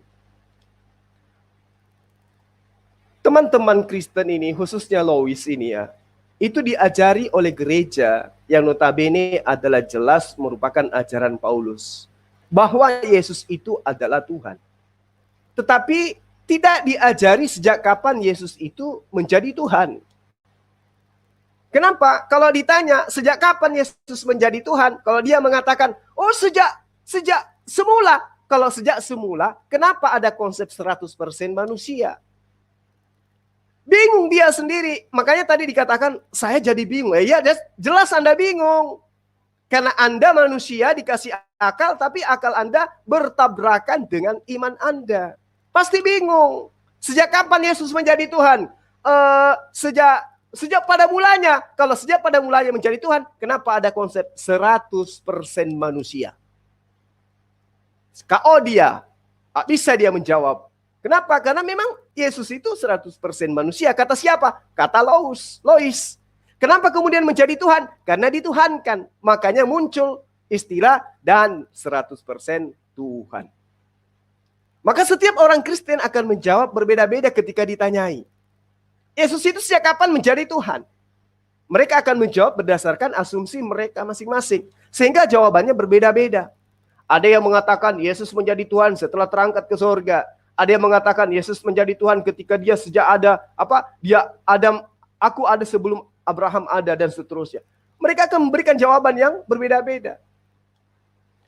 teman-teman Kristen ini, khususnya Lois ini ya, itu diajari oleh gereja yang notabene adalah jelas merupakan ajaran Paulus. Bahwa Yesus itu adalah Tuhan. Tetapi tidak diajari sejak kapan Yesus itu menjadi Tuhan. Kenapa? Kalau ditanya sejak kapan Yesus menjadi Tuhan, kalau dia mengatakan, oh sejak semula. Kalau sejak semula, kenapa ada konsep 100% manusia? Bingung dia sendiri. Makanya tadi dikatakan, saya jadi bingung. Ya jelas Anda bingung. Karena Anda manusia dikasih akal, tapi akal Anda bertabrakan dengan iman Anda. Pasti bingung. Sejak kapan Yesus menjadi Tuhan? Sejak pada mulanya. Kalau sejak pada mulanya menjadi Tuhan, kenapa ada konsep 100% manusia? Kalau dia, bisa dia menjawab. Kenapa? Karena memang Yesus itu 100% manusia. Kata siapa? Kata Lois. Kenapa kemudian menjadi Tuhan? Karena dituhankan. Makanya muncul istilah dan 100% Tuhan. Maka setiap orang Kristen akan menjawab berbeda-beda ketika ditanyai. Yesus itu sejak kapan menjadi Tuhan? Mereka akan menjawab berdasarkan asumsi mereka masing-masing. Sehingga jawabannya berbeda-beda. Ada yang mengatakan Yesus menjadi Tuhan setelah terangkat ke surga. Ada yang mengatakan Yesus menjadi Tuhan ketika dia sejak ada aku ada sebelum Abraham ada dan seterusnya. Mereka akan memberikan jawaban yang berbeda-beda.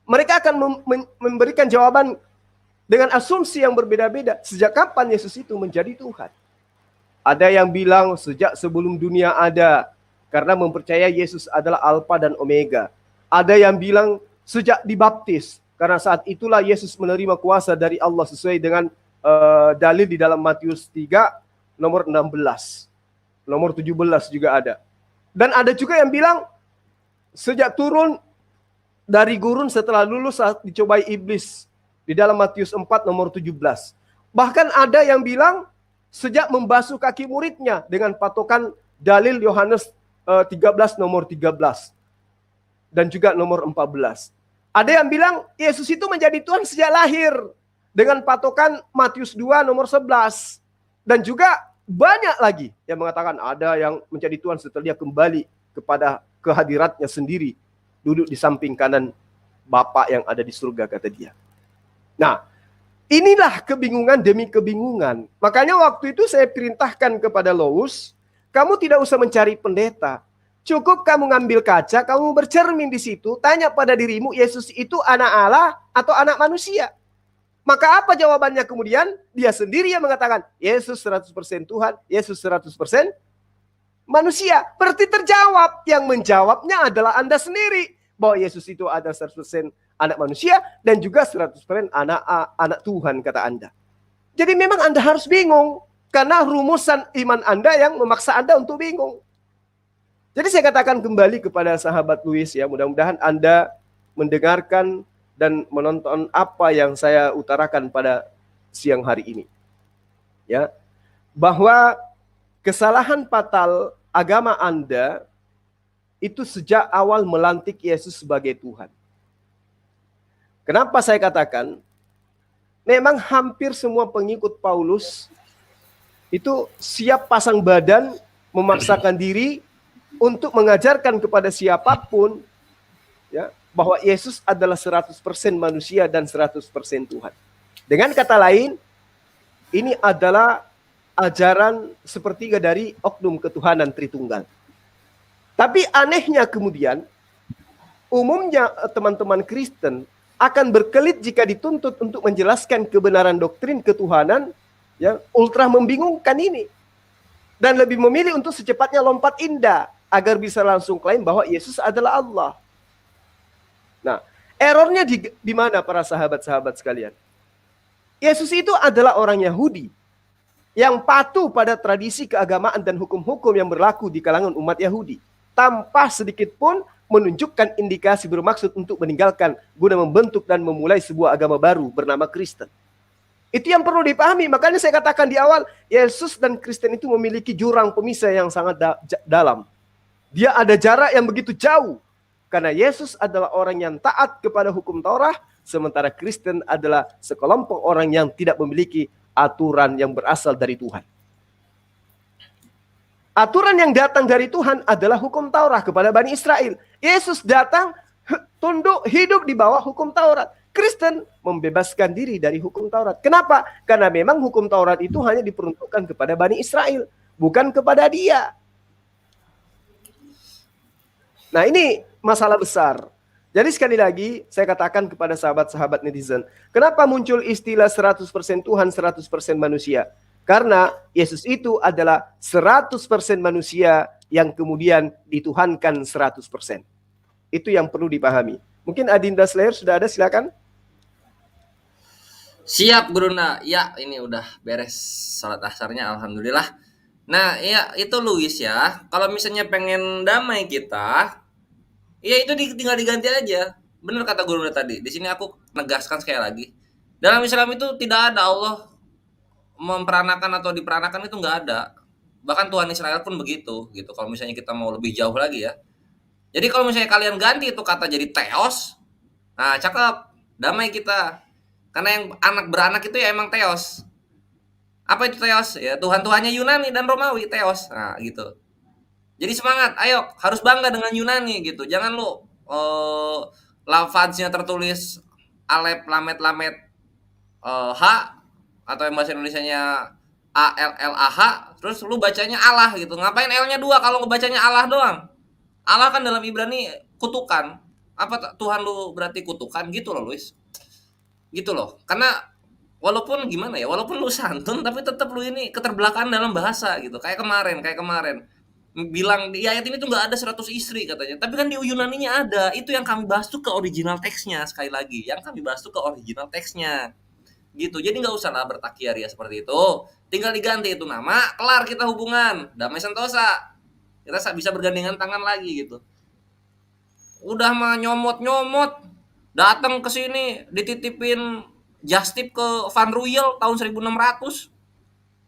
Mereka akan memberikan jawaban dengan asumsi yang berbeda-beda. Sejak kapan Yesus itu menjadi Tuhan? Ada yang bilang sejak sebelum dunia ada, karena mempercayai Yesus adalah Alfa dan Omega. Ada yang bilang sejak dibaptis, Karena saat itulah Yesus menerima kuasa dari Allah sesuai dengan dalil di dalam Matius 3 nomor 16. Nomor 17 juga ada. Dan ada juga yang bilang sejak turun dari gurun setelah lulus saat dicobai iblis di dalam Matius 4 nomor 17. Bahkan ada yang bilang sejak membasuh kaki muridnya dengan patokan dalil Yohanes 13 nomor 13 dan juga nomor 14. Ada yang bilang Yesus itu menjadi Tuhan sejak lahir dengan patokan Matius 2 nomor 11. Dan juga banyak lagi yang mengatakan ada yang menjadi Tuhan setelah dia kembali kepada kehadiratnya sendiri, duduk di samping kanan Bapa yang ada di surga, kata dia. Nah, inilah kebingungan demi kebingungan. Makanya waktu itu saya perintahkan kepada Lois, kamu tidak usah mencari pendeta. Cukup kamu ngambil kaca, kamu bercermin di situ, tanya pada dirimu, Yesus itu anak Allah atau anak manusia? Maka apa jawabannya kemudian? Dia sendiri yang mengatakan, Yesus 100% Tuhan, Yesus 100% manusia. Berarti terjawab. Yang menjawabnya adalah Anda sendiri. Bahwa Yesus itu ada 100% anak manusia dan juga 100% anak Tuhan, kata Anda. Jadi memang Anda harus bingung. Karena rumusan iman Anda yang memaksa Anda untuk bingung. Jadi saya katakan kembali kepada sahabat Louis ya, mudah-mudahan Anda mendengarkan dan menonton apa yang saya utarakan pada siang hari ini. Ya. Bahwa kesalahan fatal agama Anda itu sejak awal melantik Yesus sebagai Tuhan. Kenapa saya katakan? Memang hampir semua pengikut Paulus itu siap pasang badan, memaksakan diri untuk mengajarkan kepada siapapun ya, bahwa Yesus adalah 100% manusia dan 100% Tuhan. Dengan kata lain, ini adalah ajaran sepertiga dari oknum ketuhanan Tritunggal. Tapi anehnya kemudian, umumnya teman-teman Kristen akan berkelit jika dituntut untuk menjelaskan kebenaran doktrin ketuhanan yang ultra membingungkan ini. Dan lebih memilih untuk secepatnya lompat indah agar bisa langsung klaim bahwa Yesus adalah Allah. Nah, errornya di mana para sahabat-sahabat sekalian? Yesus itu adalah orang Yahudi yang patuh pada tradisi keagamaan dan hukum-hukum yang berlaku di kalangan umat Yahudi. Tanpa sedikit pun menunjukkan indikasi bermaksud untuk meninggalkan guna membentuk dan memulai sebuah agama baru bernama Kristen. Itu yang perlu dipahami. Makanya saya katakan di awal, Yesus dan Kristen itu memiliki jurang pemisah yang sangat dalam. Dia ada jarak yang begitu jauh. Karena Yesus adalah orang yang taat kepada hukum Taurat, sementara Kristen adalah sekelompok orang yang tidak memiliki aturan yang berasal dari Tuhan. Aturan yang datang dari Tuhan adalah hukum Taurat kepada Bani Israel. Yesus datang, tunduk, hidup di bawah hukum Taurat. Kristen membebaskan diri dari hukum Taurat. Kenapa? Karena memang hukum Taurat itu hanya diperuntukkan kepada Bani Israel, bukan kepada dia. Nah, ini masalah besar. Jadi sekali lagi saya katakan kepada sahabat-sahabat netizen, kenapa muncul istilah 100% Tuhan, 100% manusia? Karena Yesus itu adalah 100% manusia yang kemudian dituhankan 100%. Itu yang perlu dipahami. Mungkin Adinda Slayer sudah ada, silakan. Siap Guruna. Ya, ini udah beres salat asarnya, alhamdulillah. Nah, ya itu Louis ya. Kalau misalnya pengen damai kita, ya itu tinggal diganti aja. Benar kata Guruna tadi. Di sini aku negaskan sekali lagi. Dalam Islam itu tidak ada Allah memperanakan atau diperanakan, itu nggak ada. Bahkan Tuhan Israel pun begitu gitu. Kalau misalnya kita mau lebih jauh lagi ya. Jadi kalau misalnya kalian ganti itu kata jadi theos, nah cakep, damai kita. Karena yang anak beranak itu ya emang theos. Apa itu theos? Ya Tuhan-Tuhannya Yunani dan Romawi, theos. Nah gitu. Jadi semangat, ayo harus bangga dengan Yunani gitu. Jangan lu lafaznya tertulis alef lamet lamet h, atau yang bahasa Indonesianya ALLAH, terus lu bacanya Allah gitu. Ngapain L-nya 2 kalau ngebacanya Allah doang? Allah kan dalam Ibrani kutukan. Apa Tuhan lu berarti kutukan gitu loh, Luis. Gitu loh. Karena walaupun gimana ya, walaupun lu santun tapi tetap lu ini keterbelakangan dalam bahasa gitu. Kayak kemarin. bilang di ayat ini tuh nggak ada 100 istri katanya. Tapi kan di Yunaninya ada. Itu yang kami bahas tuh ke original teksnya sekali lagi. Yang kami bahas tuh ke original teksnya. Gitu. Jadi nggak usah lah bertakiar ya seperti itu. Tinggal diganti itu nama, kelar kita hubungan. Damai sentosa. Kita bisa bergandengan tangan lagi gitu. Udah mah nyomot-nyomot. Datang ke sini dititipin Justip ke Van Ruyel tahun 1600.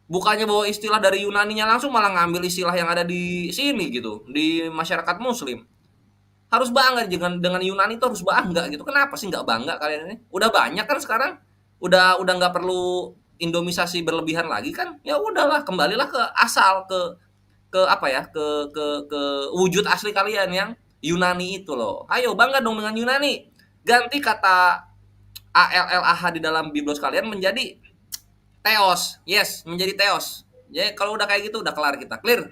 Bukannya bawa istilah dari Yunaninya langsung, malah ngambil istilah yang ada di sini gitu, di masyarakat muslim. Harus bangga dengan Yunani itu, harus bangga gitu. Kenapa sih nggak bangga kalian ini? Udah banyak kan sekarang, udah nggak perlu indomisasi berlebihan lagi kan. Ya udahlah, kembalilah ke asal, ke apa ya, ke wujud asli kalian yang Yunani itu loh. Ayo bangga dong dengan Yunani. Ganti kata ALLAH di dalam biblos kalian menjadi Theos, yes, menjadi Theos. Jadi kalau udah kayak gitu udah kelar kita, clear.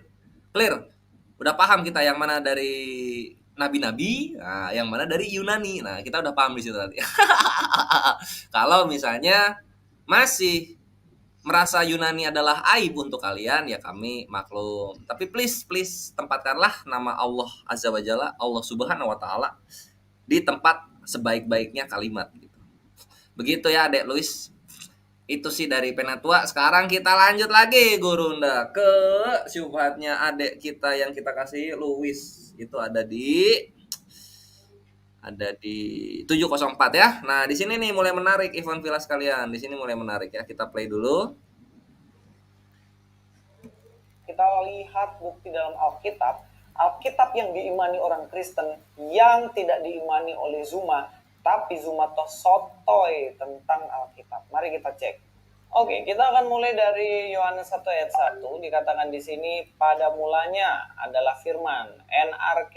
Udah paham kita yang mana dari nabi-nabi, nah, yang mana dari Yunani. Nah, kita udah paham di situ tadi. Kalau misalnya masih merasa Yunani adalah aib untuk kalian, ya kami maklum. Tapi please tempatkanlah nama Allah Azza wa Jalla, Allah Subhanahu wa taala di tempat sebaik-baiknya kalimat gitu. Begitu ya, Adek Luis. Itu sih dari Penatua. Sekarang kita lanjut lagi Gurunda ke syubhatnya adik kita yang kita kasih Luis. Itu ada di 704 ya. Nah, di sini nih mulai menarik Ivan Villa sekalian. Di sini mulai menarik ya. Kita play dulu. Kita lihat bukti dalam Alkitab. Alkitab yang diimani orang Kristen yang tidak diimani oleh Zuma, tapi Zuma toh sotoy tentang Alkitab. Mari kita cek. Oke, kita akan mulai dari Yohanes 1 ayat 1. Dikatakan di sini, pada mulanya adalah firman, NRK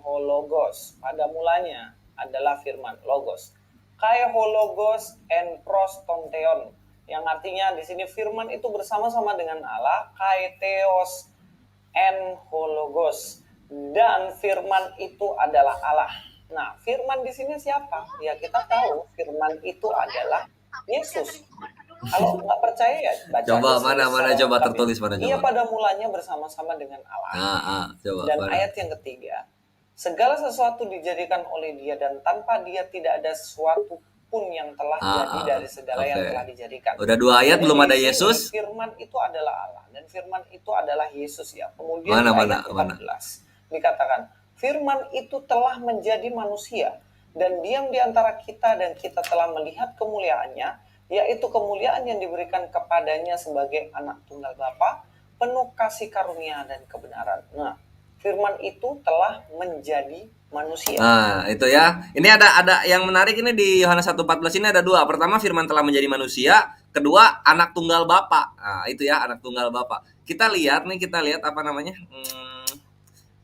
Logos. Pada mulanya adalah firman, Logos. Kai Logos en prostonteon. Yang artinya di sini firman itu bersama-sama dengan Allah, Kai Theos en Logos. Dan firman itu adalah Allah. Nah, firman di sini siapa? Ya, kita tahu firman itu adalah Yesus. Kalau nggak percaya ya baca. Coba mana coba tertulis mana coba. Ia pada mulanya bersama-sama dengan Allah. Coba. Dan ayat yang ketiga, segala sesuatu dijadikan oleh Dia dan tanpa Dia tidak ada sesuatu pun yang telah jadi dari segala yang telah dijadikan. Udah 2 ayat belum ada Yesus. Firman itu adalah Allah dan firman itu adalah Yesus ya. Kemudian ayat 14 dikatakan, firman itu telah menjadi manusia dan diam di antara kita dan kita telah melihat kemuliaannya, yaitu kemuliaan yang diberikan kepadanya sebagai anak tunggal Bapa, penuh kasih karunia dan kebenaran. Nah, firman itu telah menjadi manusia. Nah, itu ya. Ini ada yang menarik ini di Yohanes 1:14 ini ada 2. Pertama, firman telah menjadi manusia. Kedua, anak tunggal Bapa. Nah, itu ya, anak tunggal Bapa. Kita lihat apa namanya?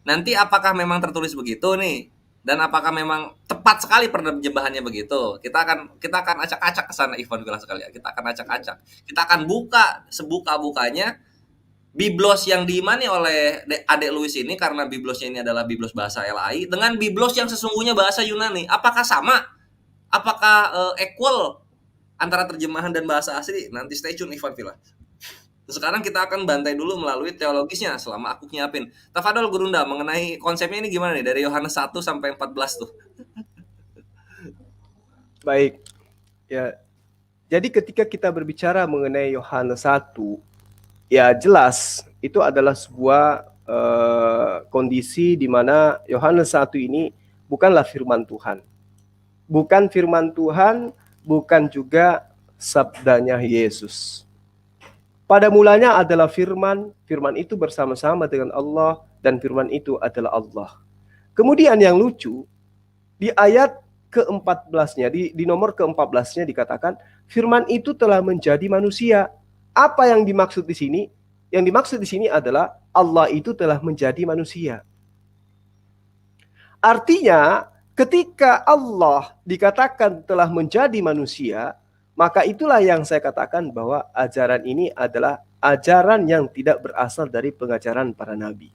Nanti apakah memang tertulis begitu nih? Dan apakah memang tepat sekali penerjemahannya begitu? Kita akan acak-acak ke sana Ivan Villa sekalian. Kita akan acak-acak. Kita akan buka sebuka-bukanya biblos yang diimani oleh Adek Luis ini, karena biblosnya ini adalah biblos bahasa LAI dengan biblos yang sesungguhnya bahasa Yunani. Apakah sama? Apakah equal antara terjemahan dan bahasa asli? Nanti stay tune Ivan Villa. Sekarang kita akan bantai dulu melalui teologisnya selama aku nyiapin. Tafadol Gurunda, mengenai konsepnya ini gimana nih dari Yohanes 1 sampai 14 tuh? Baik. Ya. Jadi ketika kita berbicara mengenai Yohanes 1, ya jelas itu adalah sebuah kondisi di mana Yohanes 1 ini bukanlah firman Tuhan. Bukan firman Tuhan, bukan juga sabdanya Yesus. Pada mulanya adalah firman, firman itu bersama-sama dengan Allah, dan firman itu adalah Allah. Kemudian yang lucu, di ayat ke-14-nya, di nomor ke-14-nya dikatakan, firman itu telah menjadi manusia. Apa yang dimaksud di sini? Yang dimaksud di sini adalah Allah itu telah menjadi manusia. Artinya, ketika Allah dikatakan telah menjadi manusia, maka itulah yang saya katakan bahwa ajaran ini adalah ajaran yang tidak berasal dari pengajaran para nabi.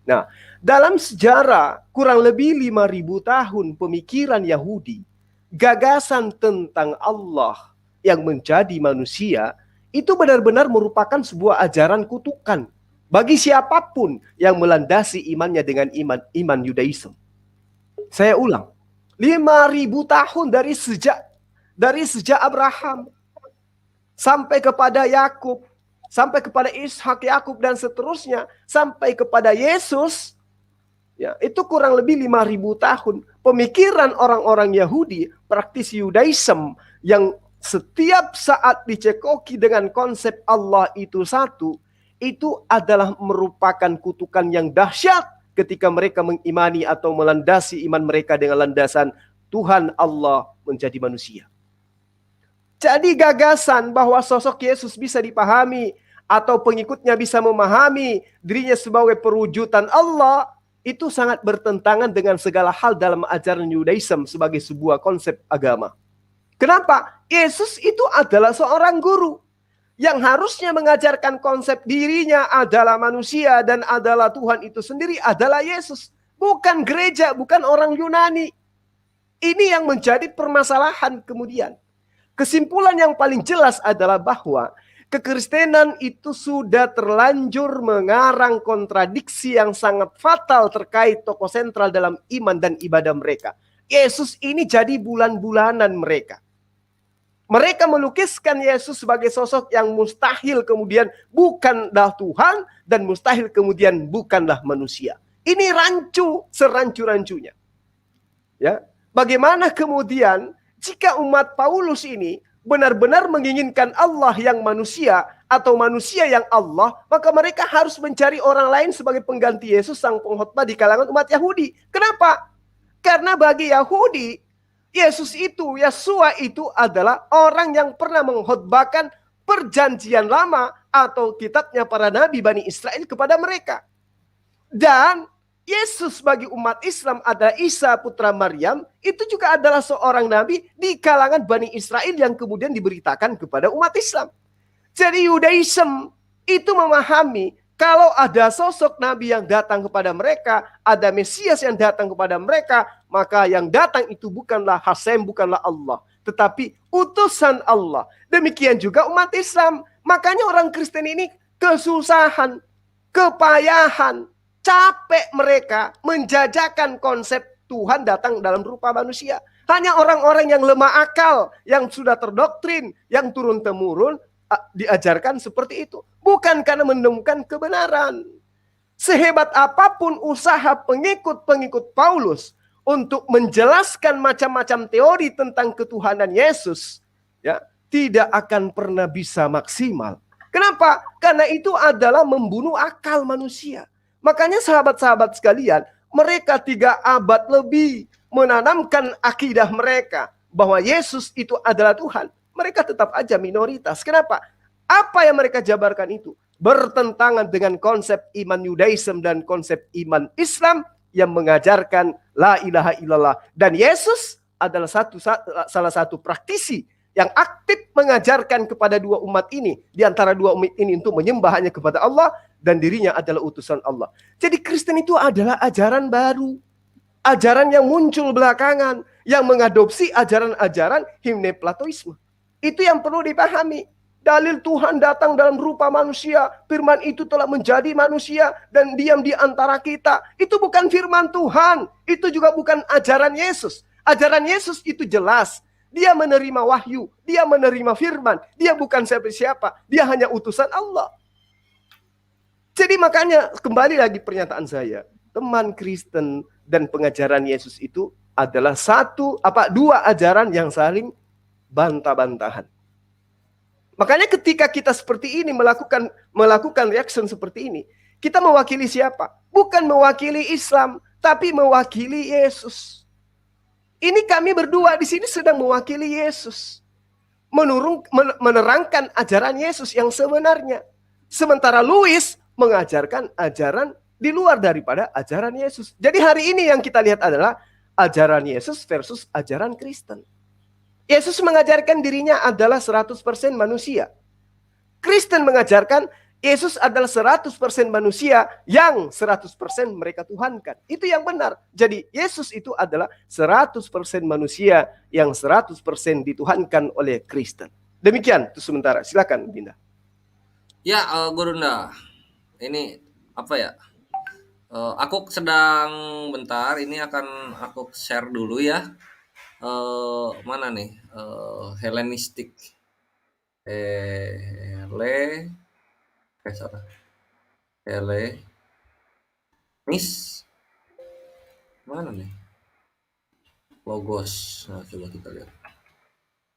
Nah, dalam sejarah kurang lebih 5.000 tahun pemikiran Yahudi, gagasan tentang Allah yang menjadi manusia, itu benar-benar merupakan sebuah ajaran kutukan. bagi siapapun yang melandasi imannya dengan iman Yudaism. Saya ulang, 5.000 tahun dari sejak Abraham sampai kepada Yakub, sampai kepada Ishak, Yakub dan seterusnya, sampai kepada Yesus, ya, itu kurang lebih 5.000 tahun. Pemikiran orang-orang Yahudi, praktisi Yudaism, yang setiap saat dicekoki dengan konsep Allah itu satu, itu adalah merupakan kutukan yang dahsyat ketika mereka mengimani atau melandasi iman mereka dengan landasan Tuhan Allah menjadi manusia. Jadi gagasan bahwa sosok Yesus bisa dipahami atau pengikutnya bisa memahami dirinya sebagai perwujudan Allah, itu sangat bertentangan dengan segala hal dalam ajaran Yudaism sebagai sebuah konsep agama. Kenapa? Yesus itu adalah seorang guru yang harusnya mengajarkan konsep dirinya adalah manusia dan adalah Tuhan itu sendiri adalah Yesus. Bukan gereja, bukan orang Yunani. Ini yang menjadi permasalahan kemudian. Kesimpulan yang paling jelas adalah bahwa kekristenan itu sudah terlanjur mengarang kontradiksi yang sangat fatal terkait tokoh sentral dalam iman dan ibadah mereka. Yesus ini jadi bulan-bulanan mereka. Mereka melukiskan Yesus sebagai sosok yang mustahil kemudian bukanlah Tuhan dan mustahil kemudian bukanlah manusia. Ini rancu serancu-rancunya. Ya, bagaimana kemudian jika umat Paulus ini benar-benar menginginkan Allah yang manusia atau manusia yang Allah, maka mereka harus mencari orang lain sebagai pengganti Yesus sang pengkhotbah di kalangan umat Yahudi. Kenapa? Karena bagi Yahudi, Yesus itu, Yesua itu adalah orang yang pernah mengkhotbahkan perjanjian lama atau kitabnya para nabi Bani Israel kepada mereka. Dan Yesus bagi umat Islam adalah Isa putra Maryam, itu juga adalah seorang nabi di kalangan Bani Israel yang kemudian diberitakan kepada umat Islam. Jadi Yudaism itu memahami kalau ada sosok nabi yang datang kepada mereka, ada Mesias yang datang kepada mereka, maka yang datang itu bukanlah Hasem, bukanlah Allah, tetapi utusan Allah. Demikian juga umat Islam. Makanya orang Kristen ini kesusahan, kepayahan, capek mereka menjajakan konsep Tuhan datang dalam rupa manusia. Hanya orang-orang yang lemah akal, yang sudah terdoktrin, yang turun-temurun diajarkan seperti itu. Bukan karena menemukan kebenaran. Sehebat apapun usaha pengikut-pengikut Paulus untuk menjelaskan macam-macam teori tentang ketuhanan Yesus, ya, tidak akan pernah bisa maksimal. Kenapa? Karena itu adalah membunuh akal manusia. Makanya sahabat-sahabat sekalian, mereka 3 abad lebih menanamkan akidah mereka bahwa Yesus itu adalah Tuhan. Mereka tetap aja minoritas. Kenapa? Apa yang mereka jabarkan itu bertentangan dengan konsep iman Yudaism dan konsep iman Islam yang mengajarkan la ilaha illallah. Dan Yesus adalah salah satu praktisi yang aktif mengajarkan kepada 2 umat ini. Di antara 2 umat ini untuk menyembah hanya kepada Allah dan dirinya adalah utusan Allah. Jadi Kristen itu adalah ajaran baru. Ajaran yang muncul belakangan. Yang mengadopsi ajaran-ajaran himneplatoisme. Itu yang perlu dipahami. Dalil Tuhan datang dalam rupa manusia. Firman itu telah menjadi manusia dan diam di antara kita. Itu bukan firman Tuhan. Itu juga bukan ajaran Yesus. Ajaran Yesus itu jelas. Dia menerima wahyu. Dia menerima firman. Dia bukan siapa-siapa. Dia hanya utusan Allah. Jadi makanya kembali lagi pernyataan saya. Teman Kristen dan pengajaran Yesus itu adalah 2 ajaran yang saling bantah-bantahan. Makanya ketika kita seperti ini melakukan reaction seperti ini, kita mewakili siapa? Bukan mewakili Islam, tapi mewakili Yesus. Ini kami berdua di sini sedang mewakili Yesus. Menerangkan ajaran Yesus yang sebenarnya. Sementara Louis mengajarkan ajaran di luar daripada ajaran Yesus. Jadi hari ini yang kita lihat adalah ajaran Yesus versus ajaran Kristen. Yesus mengajarkan dirinya adalah 100% manusia. Kristen mengajarkan Yesus adalah 100% manusia yang 100% mereka tuhankan. Itu yang benar. Jadi Yesus itu adalah 100% manusia yang 100% dituhankan oleh Kristen. Demikian itu sementara. Silakan Dinda. Ya, Gurunda. Ini apa ya? Aku sedang bentar ini akan aku share dulu ya. Mana nih? Hellenistic. Hele salah. Hellenis mana nih? Logos. Nah, coba kita lihat.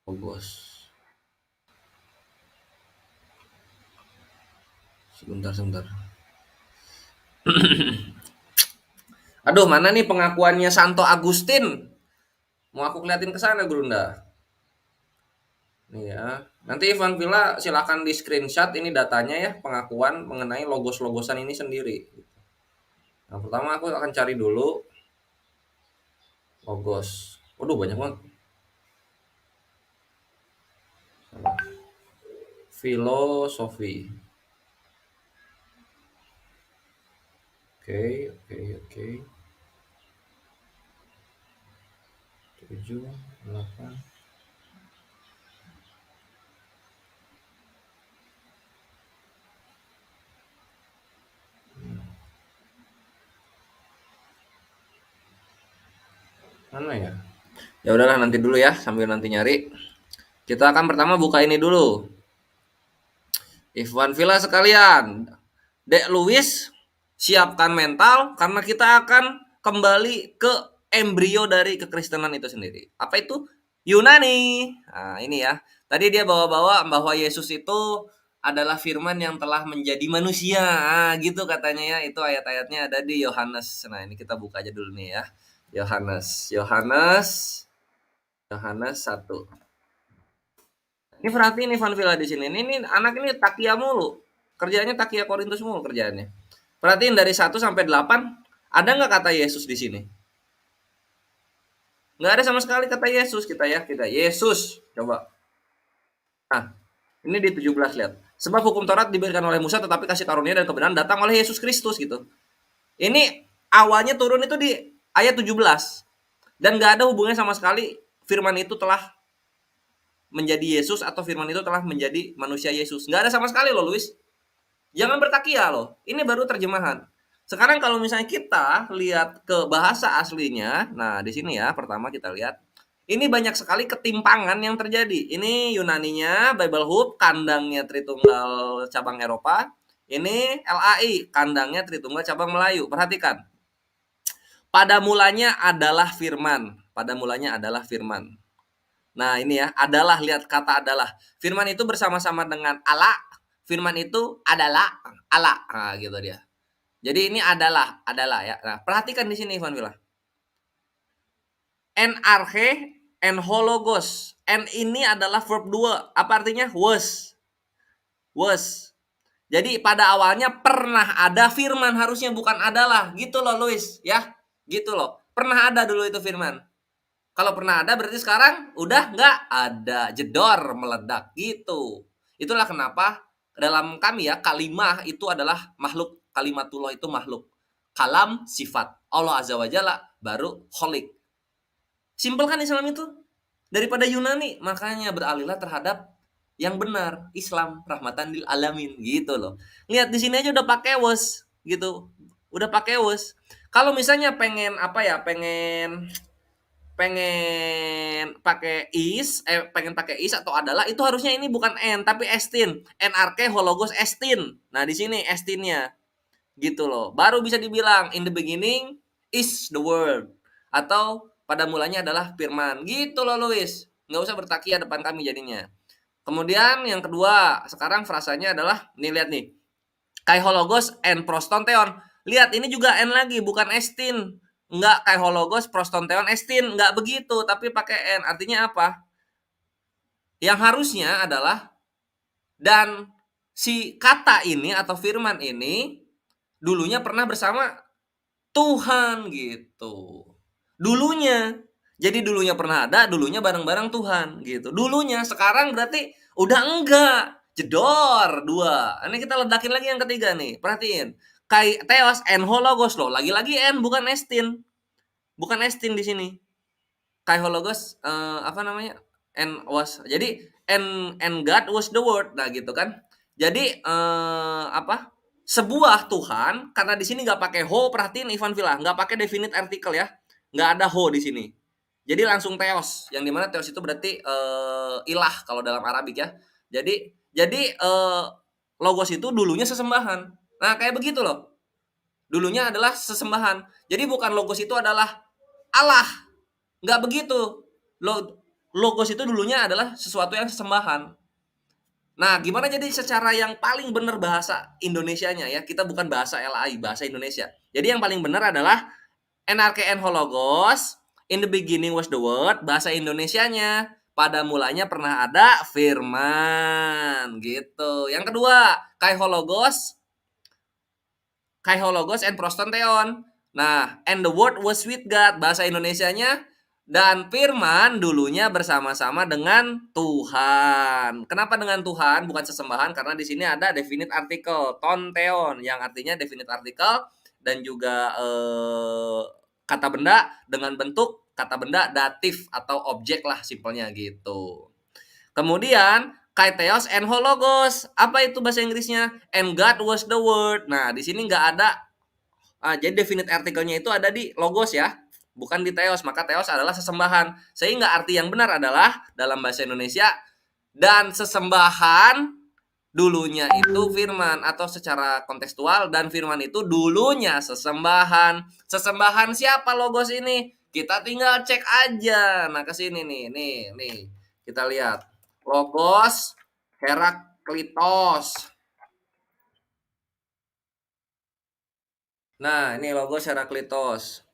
Logos. Sebentar. Aduh, mana nih pengakuannya Santo Agustin? Mau aku keliatin ke sana, Brunda. Nih ya. Nanti Ivan Villa silakan di screenshot ini datanya ya, pengakuan mengenai logos-logosan ini sendiri. Nah, pertama aku akan cari dulu logos. Waduh, banyak banget. Filosofi. Oke. 7, 8. Mana ya? Ya udahlah nanti dulu ya, sambil nanti nyari. Kita akan pertama buka ini dulu. Ivan Villa sekalian, Dek Luis, siapkan mental karena kita akan kembali ke embrio dari kekristenan itu sendiri. Apa itu? Yunani. Nah, ini ya. Tadi dia bawa-bawa bahwa Yesus itu adalah firman yang telah menjadi manusia. Nah, gitu katanya ya. Itu ayat-ayatnya ada di Yohanes. Nah, ini kita buka aja dulu nih ya. Yohanes 1. Ini perhatiin nih Van Villa di sini. Ini anak ini takia mulu. Kerjanya takia Korintus mulu kerjaannya. Perhatiin dari 1 sampai 8, ada nggak kata Yesus di sini? Nggak ada sama sekali kata Yesus kita Yesus. Coba. Nah, ini di 17 lihat. Sebab hukum Taurat diberikan oleh Musa tetapi kasih karunia dan kebenaran datang oleh Yesus Kristus gitu. Ini awalnya turun itu di ayat 17. Dan nggak ada hubungannya sama sekali firman itu telah menjadi Yesus atau firman itu telah menjadi manusia Yesus. Nggak ada sama sekali loh, Luis. Jangan bertakia loh. Ini baru terjemahan. Sekarang kalau misalnya kita lihat ke bahasa aslinya, nah di sini ya pertama kita lihat. Ini banyak sekali ketimpangan yang terjadi. Ini Yunaninya, Bible Hub, kandangnya Tritunggal cabang Eropa. Ini LAI, kandangnya Tritunggal cabang Melayu. Perhatikan. Pada mulanya adalah firman. Nah ini ya, adalah, lihat kata adalah. Firman itu bersama-sama dengan Allah. Firman itu adalah Allah. Nah gitu dia. Jadi ini adalah ya. Nah perhatikan di sini Ivan Villa. En arche, en hologos. En ini adalah verb 2. Apa artinya? Was. Jadi pada awalnya pernah ada firman, harusnya bukan adalah. Gitu loh Luis ya. Gitu loh. Pernah ada dulu itu firman. Kalau pernah ada berarti sekarang udah nggak ada, jedor, meledak gitu. Itulah kenapa dalam kami ya kalimah itu adalah makhluk, kalimatullah itu makhluk. Kalam sifat Allah Azza wa Jalla baru kholik. Simpel kan Islam itu? Daripada Yunani, makanya beralihlah terhadap yang benar, Islam rahmatan lil alamin gitu loh. Lihat di sini aja udah pakai was gitu. Udah pakai was. Kalau misalnya pengen apa ya? Pengen pakai is atau adalah, itu harusnya ini bukan n tapi estin, nrk hologos estin. Nah di sini estinnya gitu loh, baru bisa dibilang in the beginning is the word atau pada mulanya adalah firman gitu loh Luis. Nggak usah bertakia depan kami jadinya. Kemudian yang kedua, sekarang frasanya adalah nih, lihat nih, kai hologos en prostonteon. Lihat ini juga n lagi, bukan estin. Enggak kayak hologos, prostonteon, estin. Enggak begitu, tapi pakai N. Artinya apa? Yang harusnya adalah, dan si kata ini atau firman ini dulunya pernah bersama Tuhan gitu. Dulunya. Jadi dulunya pernah ada, dulunya bareng-bareng Tuhan gitu. Dulunya, sekarang berarti udah enggak. Jedor, 2. Ini kita ledakin lagi yang ketiga nih. Perhatiin. Kai theos en hologos loh. Lagi-lagi n bukan estin. Bukan estin di sini. Kai hologos apa namanya? And was. Jadi and God was the word. Nah, gitu kan. Jadi apa? sebuah Tuhan, karena di sini nggak pakai ho, perhatiin Ivan Villa, nggak pakai definite article ya, nggak ada ho di sini. Jadi langsung theos, yang dimana theos itu berarti ilah kalau dalam Arabik ya. Jadi logos itu dulunya sesembahan. Nah kayak begitu loh, dulunya adalah sesembahan. Jadi bukan logos itu adalah Allah, nggak begitu. Logos itu dulunya adalah sesuatu yang sesembahan. Nah, gimana jadi secara yang paling benar bahasa Indonesianya ya? Kita bukan bahasa LAI, bahasa Indonesia. Jadi yang paling benar adalah NRK hologos, in the beginning was the word, bahasa Indonesianya. Pada mulanya pernah ada firman, gitu. Yang kedua, kai hologos and proston theon. Nah, and the word was with God, bahasa Indonesianya, dan firman dulunya bersama-sama dengan Tuhan. Kenapa dengan Tuhan bukan sesembahan? Karena di sini ada definite article ton theon yang artinya definite article dan juga kata benda dengan bentuk kata benda datif atau objek lah simpelnya gitu. Kemudian kaitheos and hologos. Apa itu bahasa Inggrisnya? And God was the word. Nah, di sini nggak ada. Jadi definite artikelnya itu ada di logos ya, bukan di theos. Maka theos adalah sesembahan. Sehingga arti yang benar adalah dalam bahasa Indonesia, dan sesembahan dulunya itu firman, atau secara kontekstual, dan firman itu dulunya sesembahan. Sesembahan siapa logos ini? Kita tinggal cek aja. Nah, ke sini nih. Kita lihat. Logos Heraklitos. Nah, ini logos Heraklitos.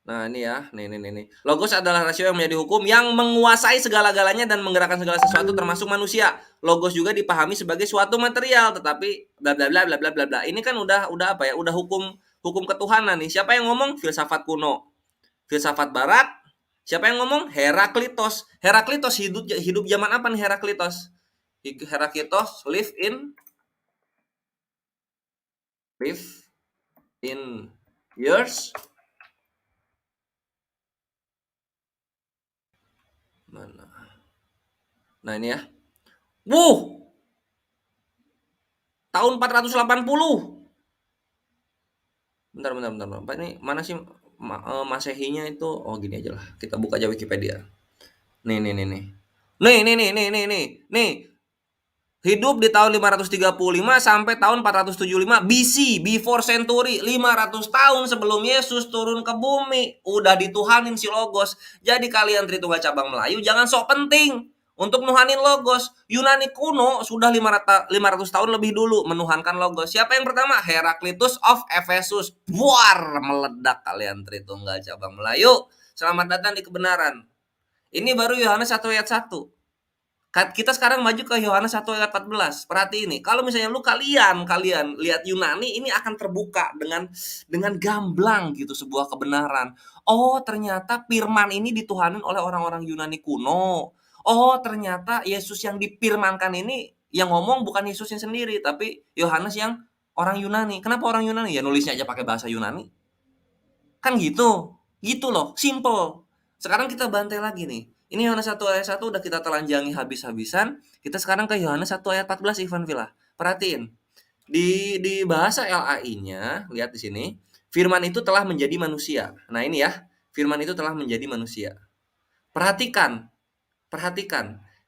Nah, ini ya. Nih. Logos adalah rasio yang menjadi hukum yang menguasai segala-galanya dan menggerakkan segala sesuatu termasuk manusia. Logos juga dipahami sebagai suatu material, tetapi bla bla bla bla bla bla bla. Ini kan udah apa ya? Udah hukum ketuhanan nih. Siapa yang ngomong? Filsafat kuno. Filsafat barat. Siapa yang ngomong? Heraklitos. Heraklitos hidup zaman apa nih Heraklitos? Heraklitos live in years mana? Nah, ini ya. Tahun 480. Bentar. Ini mana sih Masehinya itu? Oh, gini aja lah. Kita buka aja Wikipedia. Nih. Nih. Hidup di tahun 535 sampai tahun 475 BC, before century, 500 tahun sebelum Yesus turun ke bumi. Udah dituhanin si logos. Jadi kalian Tritunggal cabang Melayu jangan sok penting untuk nuhanin logos. Yunani kuno sudah 500 tahun lebih dulu menuhankan logos. Siapa yang pertama? Heraklitus of Ephesus. Buar, meledak kalian Tritunggal cabang Melayu. Selamat datang di kebenaran. Ini baru Yohanes 1 ayat 1. Kita sekarang maju ke Yohanes 1 ayat 14. Perhati ini. Kalau misalnya kalian lihat Yunani, ini akan terbuka dengan gamblang gitu sebuah kebenaran. Oh, ternyata firman ini dituhanin oleh orang-orang Yunani kuno. Oh, ternyata Yesus yang difirmankan ini yang ngomong bukan Yesusnya sendiri, tapi Yohanes yang orang Yunani. Kenapa orang Yunani? Ya nulisnya aja pakai bahasa Yunani. Kan gitu. Gitu loh, simple. Sekarang kita bantai lagi nih. Ini Yohanes 1 ayat 1 udah kita telanjangi habis-habisan. Kita sekarang ke Yohanes 1 ayat 14 Ivan Villa. Perhatiin. Di bahasa LAI-nya, lihat di sini. Firman itu telah menjadi manusia. Nah, ini ya. Firman itu telah menjadi manusia. Perhatikan.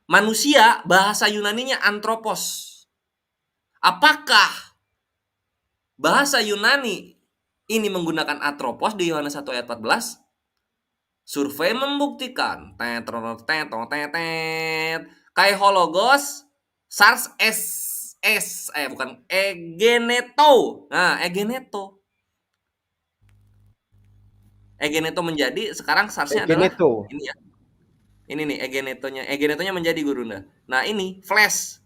Manusia bahasa Yunaninya anthropos. Apakah bahasa Yunani ini menggunakan anthropos di Yohanes 1 ayat 14? Survei membuktikan kai hologos sars egeneto. Nah, egeneto menjadi, sekarang sarsnya adalah ini ya. Ini nih egenetonya menjadi Gurunda. Nah, ini flash.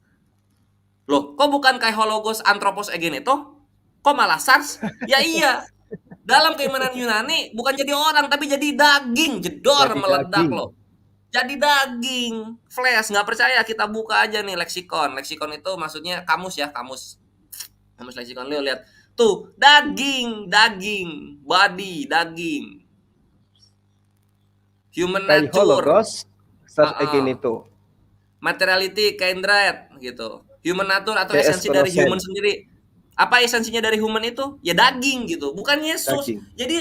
Loh, kok bukan kai hologos anthropos egeneto? Kok malah sars? Ya iya. Dalam keimanan Yunani bukan jadi orang tapi jadi daging, jedor, meledak loh. Jadi daging, flash. Nggak percaya kita buka aja nih leksikon. Leksikon itu maksudnya kamus ya, kamus leksikon. Lihat tuh, daging, body, daging. Human nature, materiality, kindred gitu. Human nature atau esensi dari human sendiri. Apa esensinya dari human itu? Ya daging gitu, bukan Yesus. Daging. Jadi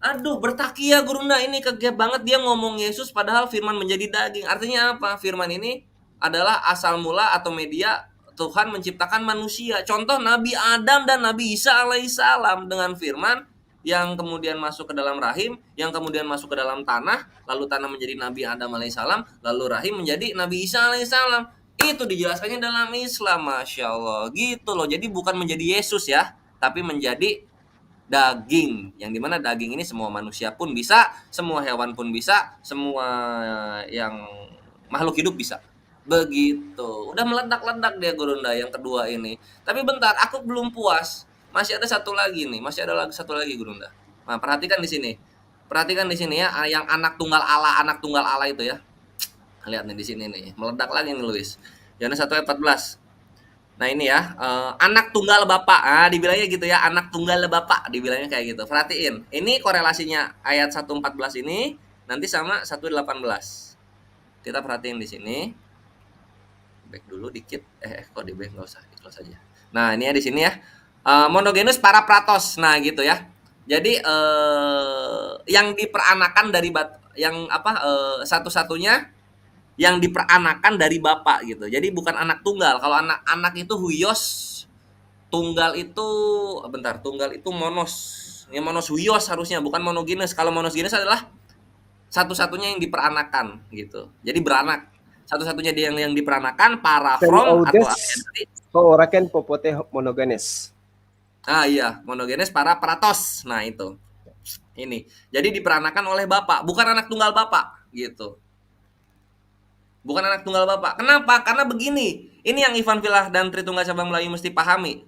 aduh, bertakia Gurunda ini kegep banget dia ngomong Yesus padahal firman menjadi daging. Artinya apa? Firman ini adalah asal mula atau media Tuhan menciptakan manusia. Contoh Nabi Adam dan Nabi Isa alaihissalam dengan firman yang kemudian masuk ke dalam rahim, yang kemudian masuk ke dalam tanah, lalu tanah menjadi Nabi Adam alaihissalam, lalu rahim menjadi Nabi Isa alaihissalam. Itu dijelaskannya dalam Islam, Masya Allah. Gitu loh, jadi bukan menjadi Yesus ya, tapi menjadi daging, yang dimana daging ini semua manusia pun bisa, semua hewan pun bisa, semua yang makhluk hidup bisa. Begitu. Udah meledak-ledak dia Gurunda yang kedua ini. Tapi bentar, aku belum puas. Masih ada satu lagi nih, masih ada lagi satu lagi Gurunda. Nah, perhatikan di sini. Perhatikan di sini ya, yang anak tunggal Allah itu ya. Lihat nih di sini nih, meledak lagi nih Luis. Yohanes 1 ayat 14. Nah ini ya, anak tunggal Bapak, dibilangnya gitu ya, anak tunggal Bapak, dibilangnya kayak gitu. Perhatiin, ini korelasinya ayat 1:14 ini nanti sama 1:18. Kita perhatiin di sini. Back dulu dikit. Kok di back nggak usah, di close aja. Nah ini ya di sini ya, monogenus para pratos. Nah gitu ya. Jadi yang diperanakan dari satu-satunya yang diperanakan dari bapak gitu. Jadi bukan anak tunggal. Kalau anak itu huios, tunggal itu tunggal itu monos. Ini monos huios harusnya, bukan monogenes. Kalau monogenes adalah satu-satunya yang diperanakan gitu. Jadi beranak. Satu-satunya dia yang diperanakan para from atau oraken popote monogenes. Iya, monogenes para pratos. Nah, itu. Ini. Jadi diperanakan oleh bapak, bukan anak tunggal bapak gitu. Bukan anak tunggal bapak. Kenapa? Karena begini. Ini yang Ivan Filah dan Tritunggal Cabang Melayu mesti pahami.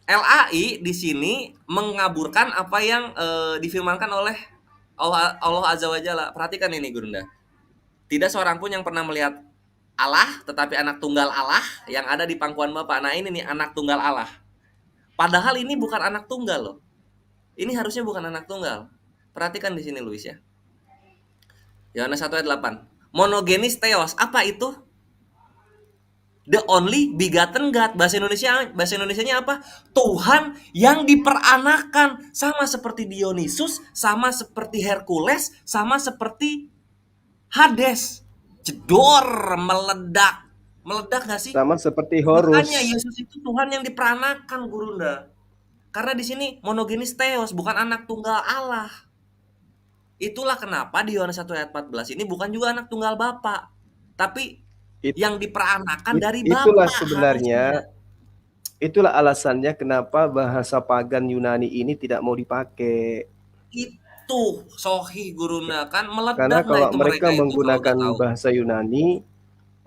LAI di sini mengaburkan apa yang difirmankan oleh Allah Azza wa Jalla. Perhatikan ini Gurunda. Tidak seorang pun yang pernah melihat Allah, tetapi anak tunggal Allah yang ada di pangkuan Bapa. Nah ini nih anak tunggal Allah. Padahal ini bukan anak tunggal loh. Ini harusnya bukan anak tunggal. Perhatikan di sini Luis ya. Yohanes 1 ayat 8. Monogenes theos, apa itu? The only begotten God. Bahasa Indonesianya apa? Tuhan yang diperanakan, sama seperti Dionysus, sama seperti Hercules, sama seperti Hades. Jedor, meledak. Meledak gak sih? Sama seperti Horus. Makanya Yesus itu Tuhan yang diperanakan, Gurunda. Karena di sini monogenes theos, bukan anak tunggal Allah. Itulah kenapa di Yohanes 1 ayat 14 ini bukan juga anak tunggal Bapa, tapi yang diperanakan dari Bapa. Itulah sebenarnya, itulah alasannya kenapa bahasa pagan Yunani ini tidak mau dipakai. Itu sohih Gurunda kan meledak. Karena kalau itu mereka itu menggunakan bahasa Yunani,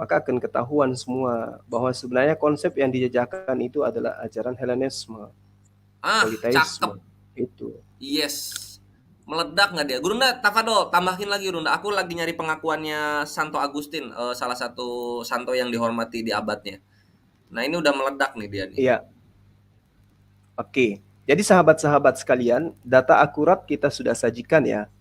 maka akan ketahuan semua bahwa sebenarnya konsep yang dijajakan itu adalah ajaran Helenisme, politeisme. Itu. Yes. Meledak nggak dia? Gurunda, Tafadol, tambahin lagi Gurunda. Aku lagi nyari pengakuannya Santo Agustin, salah satu santo yang dihormati di abadnya. Nah ini udah meledak nih dia nih. Iya. Oke. Jadi sahabat-sahabat sekalian, data akurat kita sudah sajikan ya.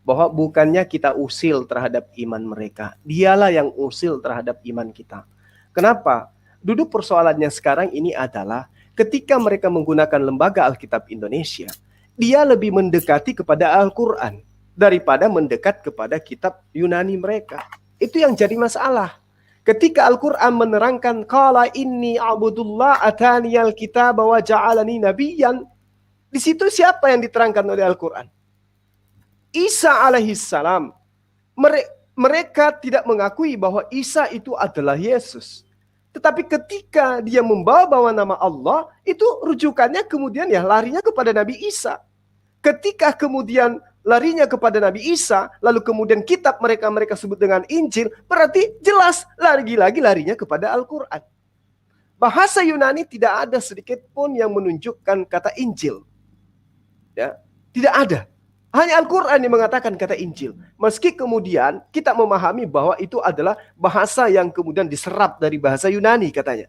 Bahwa bukannya kita usil terhadap iman mereka. Dialah yang usil terhadap iman kita. Kenapa? Duduk persoalannya sekarang ini adalah ketika mereka menggunakan lembaga Alkitab Indonesia, dia lebih mendekati kepada Al-Quran daripada mendekat kepada kitab Yunani mereka. Itu yang jadi masalah. Ketika Al-Quran menerangkan qala inni abudullah ataniyal kitab wa ja'alani nabiyyan, di situ siapa yang diterangkan oleh Al-Quran? Isa alaihissalam. Mereka tidak mengakui bahwa Isa itu adalah Yesus. Tetapi ketika dia membawa nama Allah, itu rujukannya kemudian ya larinya kepada Nabi Isa. Ketika kemudian larinya kepada Nabi Isa, lalu kemudian kitab mereka sebut dengan Injil, berarti jelas lagi-lagi larinya kepada Al-Quran. Bahasa Yunani tidak ada sedikit pun yang menunjukkan kata Injil. Ya, tidak ada. Hanya Al-Quran yang mengatakan kata Injil. Meski kemudian kita memahami bahwa itu adalah bahasa yang kemudian diserap dari bahasa Yunani katanya.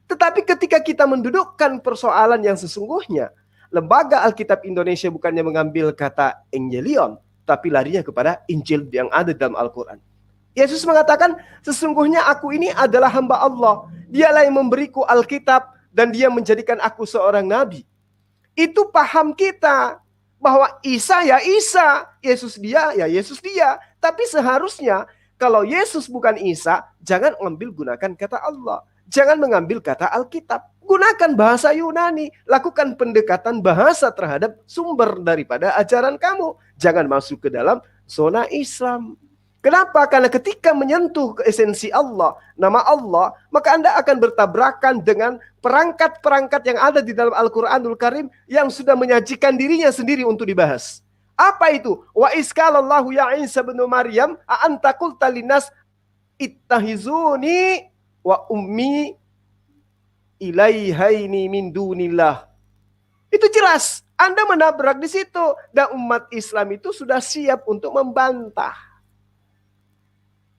Tetapi ketika kita mendudukkan persoalan yang sesungguhnya, lembaga Alkitab Indonesia bukannya mengambil kata Evangelion, tapi larinya kepada Injil yang ada dalam Al-Quran. Yesus mengatakan, sesungguhnya aku ini adalah hamba Allah. Dialah yang memberiku Alkitab dan dia menjadikan aku seorang nabi. Itu paham kita bahwa Isa ya Isa, Yesus dia ya Yesus dia. Tapi seharusnya kalau Yesus bukan Isa, jangan gunakan kata Allah. Jangan mengambil kata Alkitab. Gunakan bahasa Yunani. Lakukan pendekatan bahasa terhadap sumber daripada ajaran kamu. Jangan masuk ke dalam zona Islam. Kenapa? Karena ketika menyentuh ke esensi Allah, nama Allah, maka Anda akan bertabrakan dengan perangkat-perangkat yang ada di dalam Al-Quranul Karim yang sudah menyajikan dirinya sendiri untuk dibahas. Apa itu? Wa iskalallahu ya Isa bin Maryam a'anta qulta linnas ittahizuni wa ummi ilaihaini min dunillah. Itu jelas. Anda menabrak di situ. Dan umat Islam itu sudah siap untuk membantah.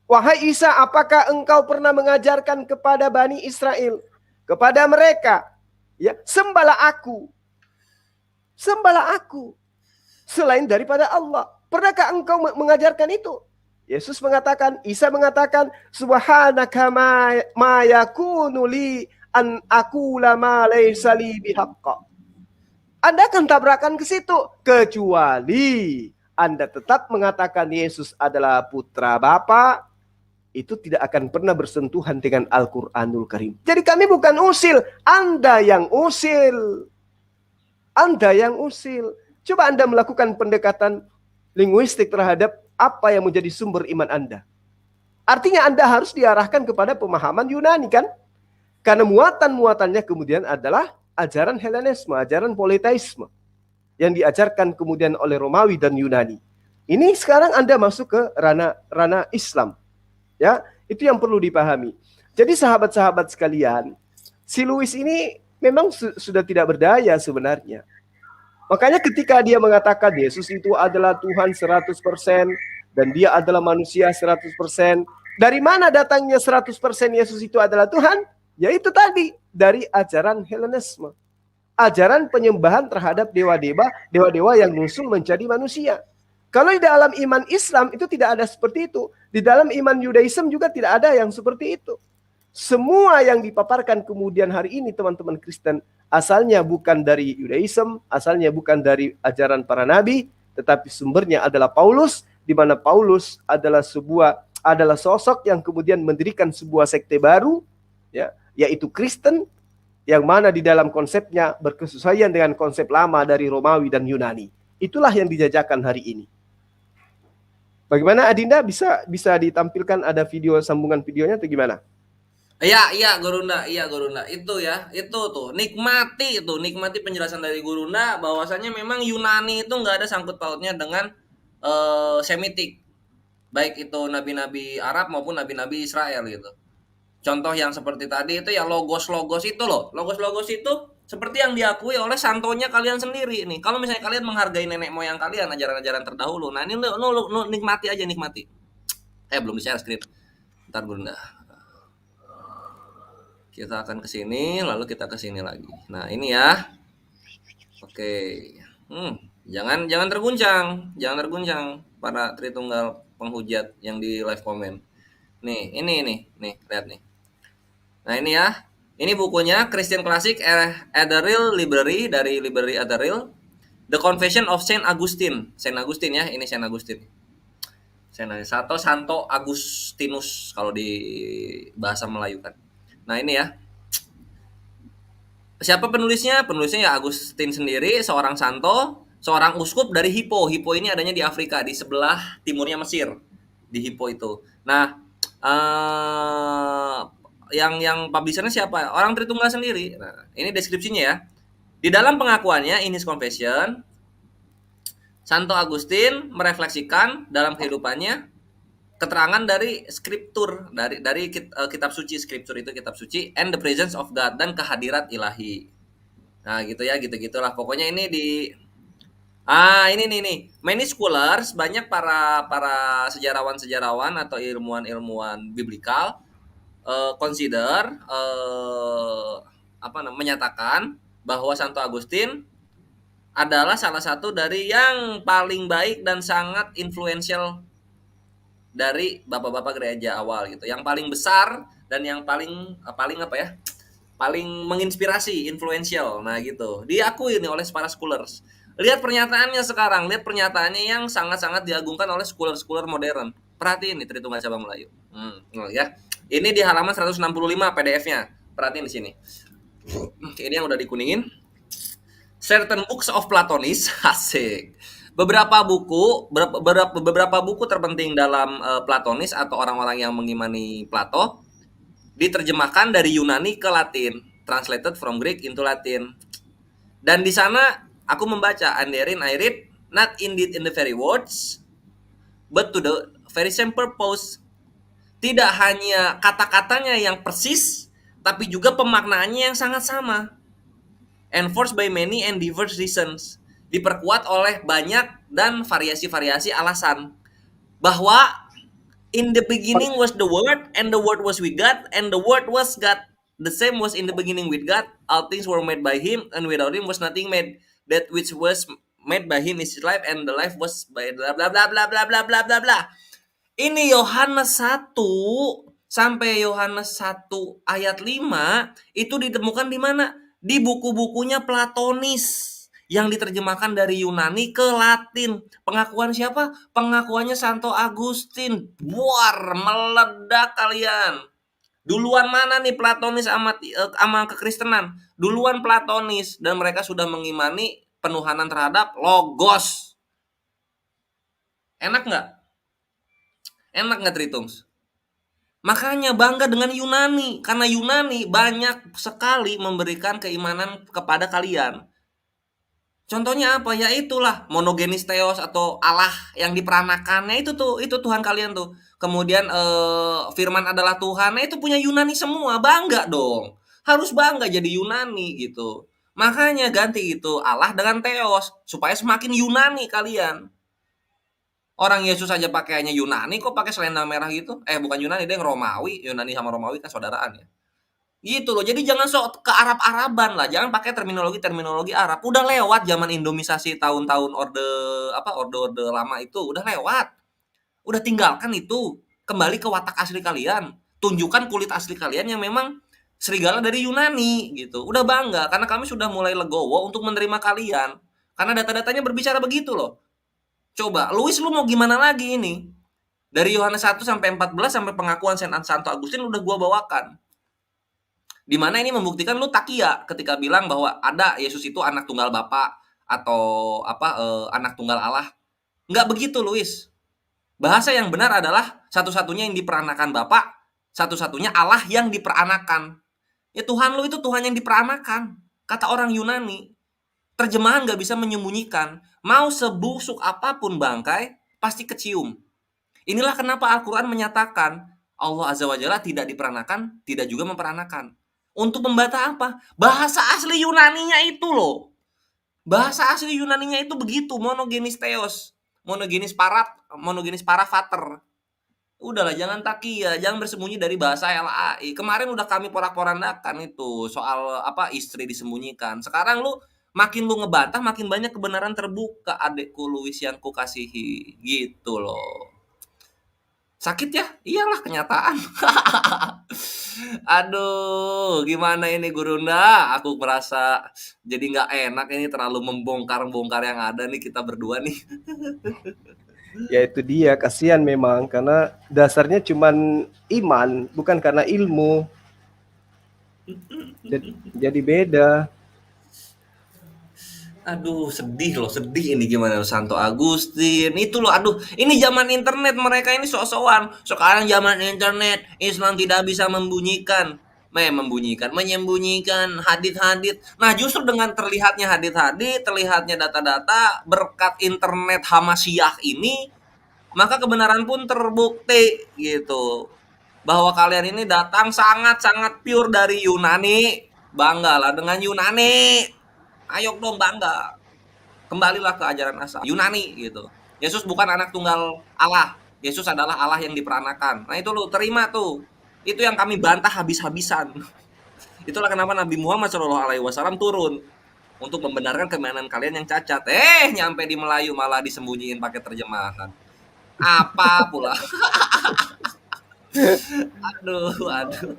Wahai Isa, apakah engkau pernah mengajarkan kepada Bani Israel, kepada mereka, ya, sembahlah aku, selain daripada Allah. Pernahkah engkau mengajarkan itu? Yesus mengatakan, Isa mengatakan, subhanaka ma yakunu li an aqula ma laysa li bihaqqa. Anda akan tabrakan ke situ, kecuali Anda tetap mengatakan Yesus adalah putra Bapa. Itu tidak akan pernah bersentuhan dengan Al-Quranul Karim. Jadi kami bukan usil, Anda yang usil. Anda yang usil. Coba Anda melakukan pendekatan linguistik terhadap apa yang menjadi sumber iman Anda. Artinya Anda harus diarahkan kepada pemahaman Yunani kan? Karena muatan-muatannya kemudian adalah ajaran Helenisme, ajaran politeisme. Yang diajarkan kemudian oleh Romawi dan Yunani. Ini sekarang Anda masuk ke ranah Islam. Ya, itu yang perlu dipahami. Jadi sahabat-sahabat sekalian, si Louis ini memang sudah tidak berdaya sebenarnya. Makanya ketika dia mengatakan Yesus itu adalah Tuhan 100% dan dia adalah manusia 100%, dari mana datangnya 100% Yesus itu adalah Tuhan? Yaitu tadi, dari ajaran Helenisme. Ajaran penyembahan terhadap dewa-dewa yang nusul menjadi manusia. Kalau di dalam iman Islam itu tidak ada seperti itu. Di dalam iman Yudaism juga tidak ada yang seperti itu. Semua yang dipaparkan kemudian hari ini teman-teman Kristen asalnya bukan dari Yudaism, asalnya bukan dari ajaran para nabi, tetapi sumbernya adalah Paulus, di mana Paulus adalah sosok yang kemudian mendirikan sebuah sekte baru, ya, yaitu Kristen, yang mana di dalam konsepnya berkesesuaian dengan konsep lama dari Romawi dan Yunani. Itulah yang dijajakan hari ini. Bagaimana Adinda, bisa ditampilkan ada video sambungan videonya atau gimana? Iya Gurunda. Itu ya, itu tuh nikmati penjelasan dari Gurunda bahwasanya memang Yunani itu nggak ada sangkut pautnya dengan Semitik, baik itu nabi-nabi Arab maupun nabi-nabi Israel gitu. Contoh yang seperti tadi itu ya logos itu loh, logos itu seperti yang diakui oleh santonya kalian sendiri nih. Kalau misalnya kalian menghargai nenek moyang kalian, ajaran-ajaran terdahulu, nah ini lu nikmati aja. Belum di-share screen. Ntar Bunda. Kita akan ke sini, lalu kita ke sini lagi. Nah, ini ya. Oke. Jangan terguncang para Tritunggal penghujat yang di live comment. Nih, ini lihat nih. Nah, ini ya. Ini bukunya Christian Classic Adderall Library dari Library Adderall. The Confession of Saint Augustine. Saint Augustine ya, ini Saint Augustine. Santo Agustinus kalau di bahasa Melayu kan. Nah, ini ya. Siapa penulisnya? Penulisnya ya Agustin sendiri, seorang santo, seorang uskup dari Hippo. Hippo ini adanya di Afrika, di sebelah timurnya Mesir. Di Hippo itu. Nah, yang publishernya siapa? Orang Tritunggal sendiri. Nah, ini deskripsinya ya. Di dalam pengakuannya, in his confession, Santo Agustin merefleksikan dalam kehidupannya keterangan dari skriptur, dari kitab suci. Skriptur itu kitab suci, and the presence of God, dan kehadirat ilahi. Nah, gitu ya, gitu-gitulah. Pokoknya ini ini nih. Many scholars, banyak para sejarawan atau ilmuwan biblikal consider menyatakan bahwa Santo Agustin adalah salah satu dari yang paling baik dan sangat influential dari bapak-bapak gereja awal gitu. Yang paling besar dan yang paling paling menginspirasi, influential. Nah gitu. Diakui nih oleh para scholars. Lihat pernyataannya sekarang, lihat pernyataannya yang sangat-sangat diagungkan oleh scholar-scholar modern. Perhatiin nih Tritunggal Cabang Melayu. Ya. Ini di halaman 165 PDF-nya. Perhatiin di sini. Ini yang udah dikuningin. Certain books of Platonis, asik. Beberapa buku terpenting dalam Platonis atau orang-orang yang mengimani Plato diterjemahkan dari Yunani ke Latin, translated from Greek into Latin. Dan di sana aku membaca, and therein I read, not indeed in the very words, but to the very same purpose. Tidak hanya kata-katanya yang persis, tapi juga pemaknaannya yang sangat sama. Enforced by many and diverse reasons. Diperkuat oleh banyak dan variasi-variasi alasan. Bahwa in the beginning was the word, and the word was with God, and the word was God. The same was in the beginning with God. All things were made by him, and without him was nothing made. That which was made by him is life, and the life was by bla bla bla bla bla bla bla bla bla. Ini Yohanes 1 sampai Yohanes 1 ayat 5 itu ditemukan di mana? Di buku-bukunya Platonis yang diterjemahkan dari Yunani ke Latin. Pengakuan siapa? Pengakuannya Santo Agustin. Buar, meledak kalian. Duluan mana nih Platonis sama kekristenan? Duluan Platonis, dan mereka sudah mengimani penuhanan terhadap logos. Enak nggak? Enak nggak Tritungs? Makanya bangga dengan Yunani, karena Yunani banyak sekali memberikan keimanan kepada kalian. Contohnya apa? Ya itulah monogenis theos atau Allah yang diperanakannya itu Tuhan kalian tuh. Kemudian firman adalah Tuhan. Nah, itu punya Yunani semua. Bangga dong. Harus bangga jadi Yunani gitu. Makanya ganti itu Allah dengan theos supaya semakin Yunani kalian. Orang Yesus aja pakaiannya Yunani, kok pakai selendang merah gitu? Bukan Yunani, dia yang Romawi. Yunani sama Romawi kan saudaraan ya. Gitu loh. Jadi jangan sok ke Arab-Araban lah. Jangan pakai terminologi Arab. Udah lewat zaman Indomisasi tahun-tahun orde lama itu. Udah lewat. Udah tinggalkan itu. Kembali ke watak asli kalian. Tunjukkan kulit asli kalian yang memang serigala dari Yunani gitu. Udah bangga karena kami sudah mulai legowo untuk menerima kalian. Karena data-datanya berbicara begitu loh. Coba, Louis lu mau gimana lagi ini? Dari Yohanes 1 sampai 14 sampai pengakuan Santo Agustin udah gua bawakan. Di mana ini membuktikan lu takia ketika bilang bahwa ada Yesus itu anak tunggal Bapa atau anak tunggal Allah. Enggak begitu, Louis. Bahasa yang benar adalah satu-satunya yang diperanakan Bapa, satu-satunya Allah yang diperanakan. Ya Tuhan lu itu Tuhan yang diperanakan. Kata orang Yunani. Terjemahan nggak bisa menyembunyikan. Mau sebusuk apapun bangkai, pasti kecium. Inilah kenapa Al-Quran menyatakan Allah Azza wa Jalla tidak diperanakan, tidak juga memperanakan. Untuk membantah apa? Bahasa asli Yunaninya itu loh. Bahasa asli Yunaninya itu begitu, monogenis theos, monogenis para fater. Udahlah, jangan takia, jangan bersembunyi dari bahasa LAI. Kemarin udah kami porak-porandakan itu soal istri disembunyikan. Sekarang makin lu ngebantah, makin banyak kebenaran terbuka, adekku Louis yang ku kasihi. Gitu loh. Sakit ya? Iyalah kenyataan. Aduh, gimana ini Gurunda? Aku merasa jadi nggak enak ini, terlalu membongkar-bongkar yang ada nih kita berdua nih. Ya itu dia, kasihan memang karena dasarnya cuman iman, bukan karena ilmu. Jadi beda. Aduh, sedih ini gimana Santo Agustin. Itu loh, aduh, ini zaman internet mereka ini sok-sokan. Sekarang zaman internet, Islam tidak bisa menyembunyikan hadith-hadith. Nah, justru dengan terlihatnya hadith-hadith, terlihatnya data-data berkat internet Hamasiyah ini, maka kebenaran pun terbukti gitu. Bahwa kalian ini datang sangat-sangat pure dari Yunani. Banggalah dengan Yunani. Ayo dong bangga. Kembalilah ke ajaran asal Yunani gitu. Yesus bukan anak tunggal Allah. Yesus adalah Allah yang diperanakan. Nah itu lu terima tuh. Itu yang kami bantah habis-habisan. Itulah kenapa Nabi Muhammad SAW turun untuk membenarkan keimanan kalian yang cacat. Nyampe di Melayu malah disembunyiin pakai terjemahan. Apa pula? aduh.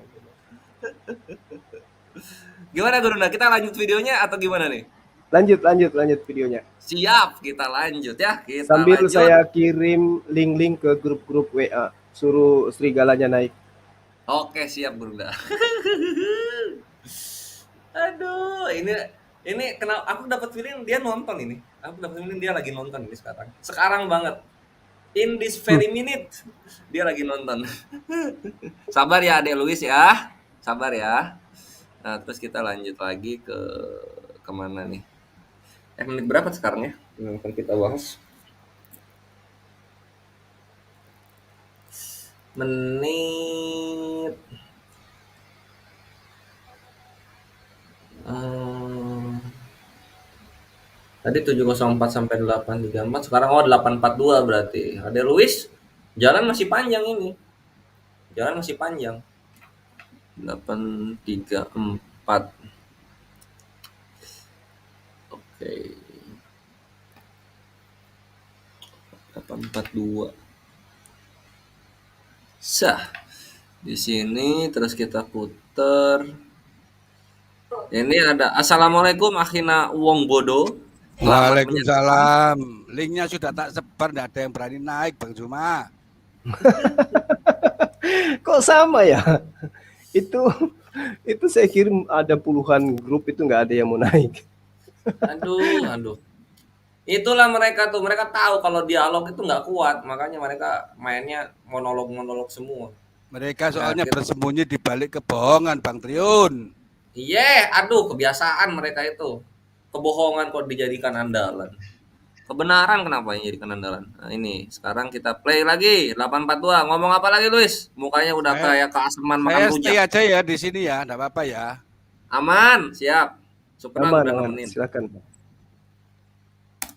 Gimana Gurunda? Kita lanjut videonya atau gimana nih? Lanjut videonya. Siap, kita lanjut ya. Kita Sambil lanjut. saya kirim link-link ke grup-grup WA. Suruh serigalanya naik. Oke, siap Gurunda. Aduh, ini kenapa aku dapat feeling dia nonton ini. Aku dapat feeling dia lagi nonton ini sekarang. Sekarang banget. In this very minute dia lagi nonton. Sabar ya Adek Luis ya. Sabar ya. Nah, terus kita lanjut lagi ke kemana nih? Menit berapa sekarang ya? Yang akan kita bahas. Menit tadi 7.04 sampai 8.34, sekarang 8.42 berarti. Ada Luis, jalan masih panjang ini. Jalan masih panjang. 8.34. Oke. 8.42. Sah. Di sini terus kita putar. Ini ada Assalamualaikum akhina wong bodoh. Waalaikumsalam. Linknya sudah tak sebar, tidak ada yang berani naik, Bang Juma. Kok sama ya? Itu saya kirim ada puluhan grup itu nggak ada yang mau naik. Aduh. Itulah mereka tuh, mereka tahu kalau dialog itu nggak kuat, makanya mereka mainnya monolog semua. Mereka soalnya bersembunyi di balik kebohongan, Bang Triun. Iya, aduh kebiasaan mereka itu. Kebohongan kok dijadikan andalan. Kebenaran kenapa yang dijadikan andalan? Nah ini, sekarang kita play lagi 842. Ngomong apa lagi Luis? Mukanya udah kayak keaseman makan rujak. Saya stay aja ya di sini ya, enggak apa-apa ya. Aman, siap. Syukuran udah nemenin. Silakan.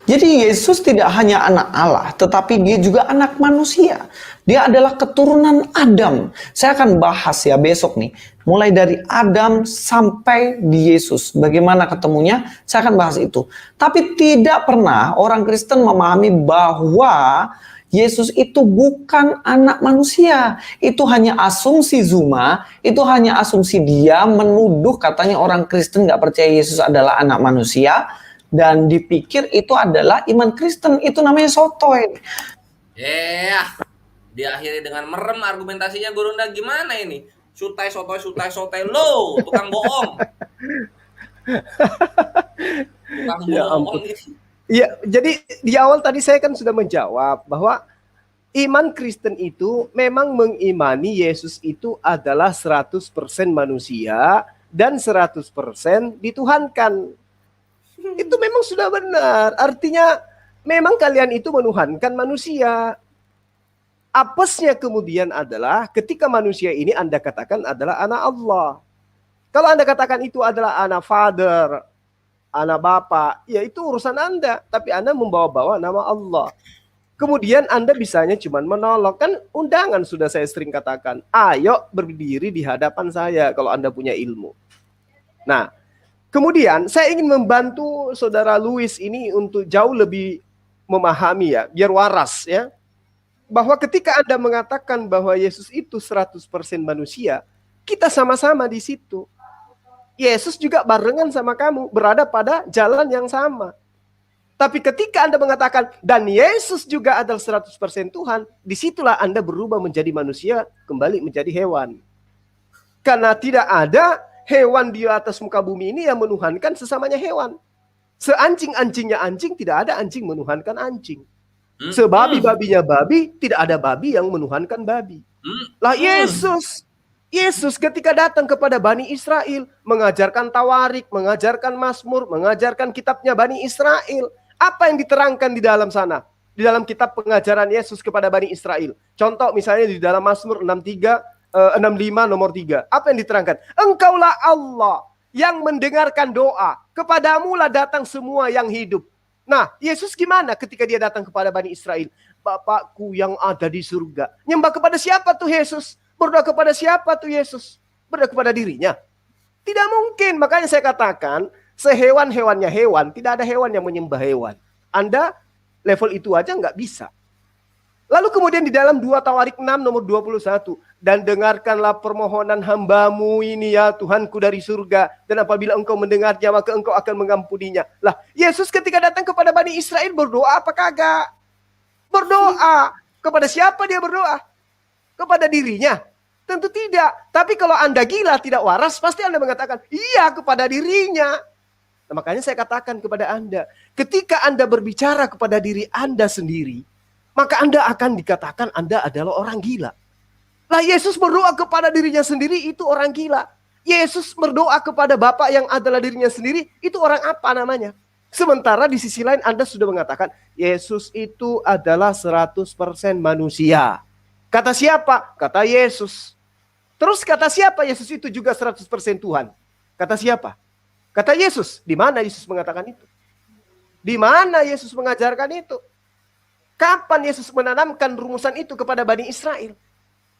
Jadi Yesus tidak hanya anak Allah, tetapi dia juga anak manusia. Dia adalah keturunan Adam. Saya akan bahas ya besok nih. Mulai dari Adam sampai di Yesus. Bagaimana ketemunya? Saya akan bahas itu. Tapi tidak pernah orang Kristen memahami bahwa Yesus itu bukan anak manusia. Itu hanya asumsi Zuma. Itu hanya asumsi dia menuduh katanya orang Kristen gak percaya Yesus adalah anak manusia. Dan dipikir itu adalah iman Kristen. Itu namanya sotoy. Diakhiri dengan merem argumentasinya Gurunda. Gimana ini? Sutai lo, tukang bohong. Tukang bohong ini. Iya, jadi di awal tadi saya kan sudah menjawab bahwa iman Kristen itu memang mengimani Yesus itu adalah 100% manusia dan 100% dituhankan. Itu memang sudah benar. Artinya memang kalian itu menuhankan manusia. Apesnya kemudian adalah ketika manusia ini Anda katakan adalah anak Allah. Kalau Anda katakan itu adalah anak father, anak bapak, ya itu urusan Anda. Tapi Anda membawa-bawa nama Allah. Kemudian Anda bisanya cuma menolak. Kan undangan sudah saya sering katakan. Ayo berdiri di hadapan saya kalau Anda punya ilmu. Nah, kemudian saya ingin membantu saudara Luis ini untuk jauh lebih memahami ya, biar waras ya. Bahwa ketika Anda mengatakan bahwa Yesus itu 100% manusia, kita sama-sama di situ. Yesus juga barengan sama kamu, berada pada jalan yang sama. Tapi ketika Anda mengatakan, dan Yesus juga adalah 100% Tuhan, disitulah Anda berubah menjadi manusia, kembali menjadi hewan. Karena tidak ada hewan di atas muka bumi ini yang menuhankan sesamanya hewan. Seanjing-anjingnya anjing, tidak ada anjing menuhankan anjing. Sebabi-babinya babi, tidak ada babi yang menuhankan babi. Lah Yesus ketika datang kepada Bani Israel, mengajarkan Tawarik, mengajarkan Mazmur, mengajarkan kitabnya Bani Israel. Apa yang diterangkan di dalam sana? Di dalam kitab pengajaran Yesus kepada Bani Israel. Contoh misalnya di dalam Mazmur 65 nomor 3. Apa yang diterangkan? Engkaulah Allah yang mendengarkan doa. Kepadamulah datang semua yang hidup. Nah, Yesus gimana ketika dia datang kepada Bani Israel? Bapakku yang ada di surga. Nyembah kepada siapa tuh Yesus? Berdoa kepada siapa tuh Yesus? Berdoa kepada dirinya? Tidak mungkin. Makanya saya katakan, sehewan-hewannya hewan, tidak ada hewan yang menyembah hewan. Anda level itu aja nggak bisa. Lalu kemudian di dalam 2 Tawarik 6 nomor 21, dan dengarkanlah permohonan hambamu ini ya Tuhanku dari surga, dan apabila engkau mendengarnya maka engkau akan mengampuninya. Lah, Yesus ketika datang kepada Bani Israel berdoa apa kagak? Berdoa. Kepada siapa dia berdoa? Kepada dirinya? Tentu tidak. Tapi kalau Anda gila, tidak waras, pasti Anda mengatakan, iya kepada dirinya. Nah, makanya saya katakan kepada Anda, ketika Anda berbicara kepada diri Anda sendiri, maka Anda akan dikatakan Anda adalah orang gila. Lah, Yesus berdoa kepada dirinya sendiri, itu orang gila. Yesus berdoa kepada Bapa yang adalah dirinya sendiri, itu orang apa namanya? Sementara di sisi lain Anda sudah mengatakan, Yesus itu adalah 100% manusia. Kata siapa? Kata Yesus. Terus kata siapa Yesus itu juga 100% Tuhan? Kata siapa? Kata Yesus. Di mana Yesus mengatakan itu? Di mana Yesus mengajarkan itu? Kapan Yesus menanamkan rumusan itu kepada Bani Israel?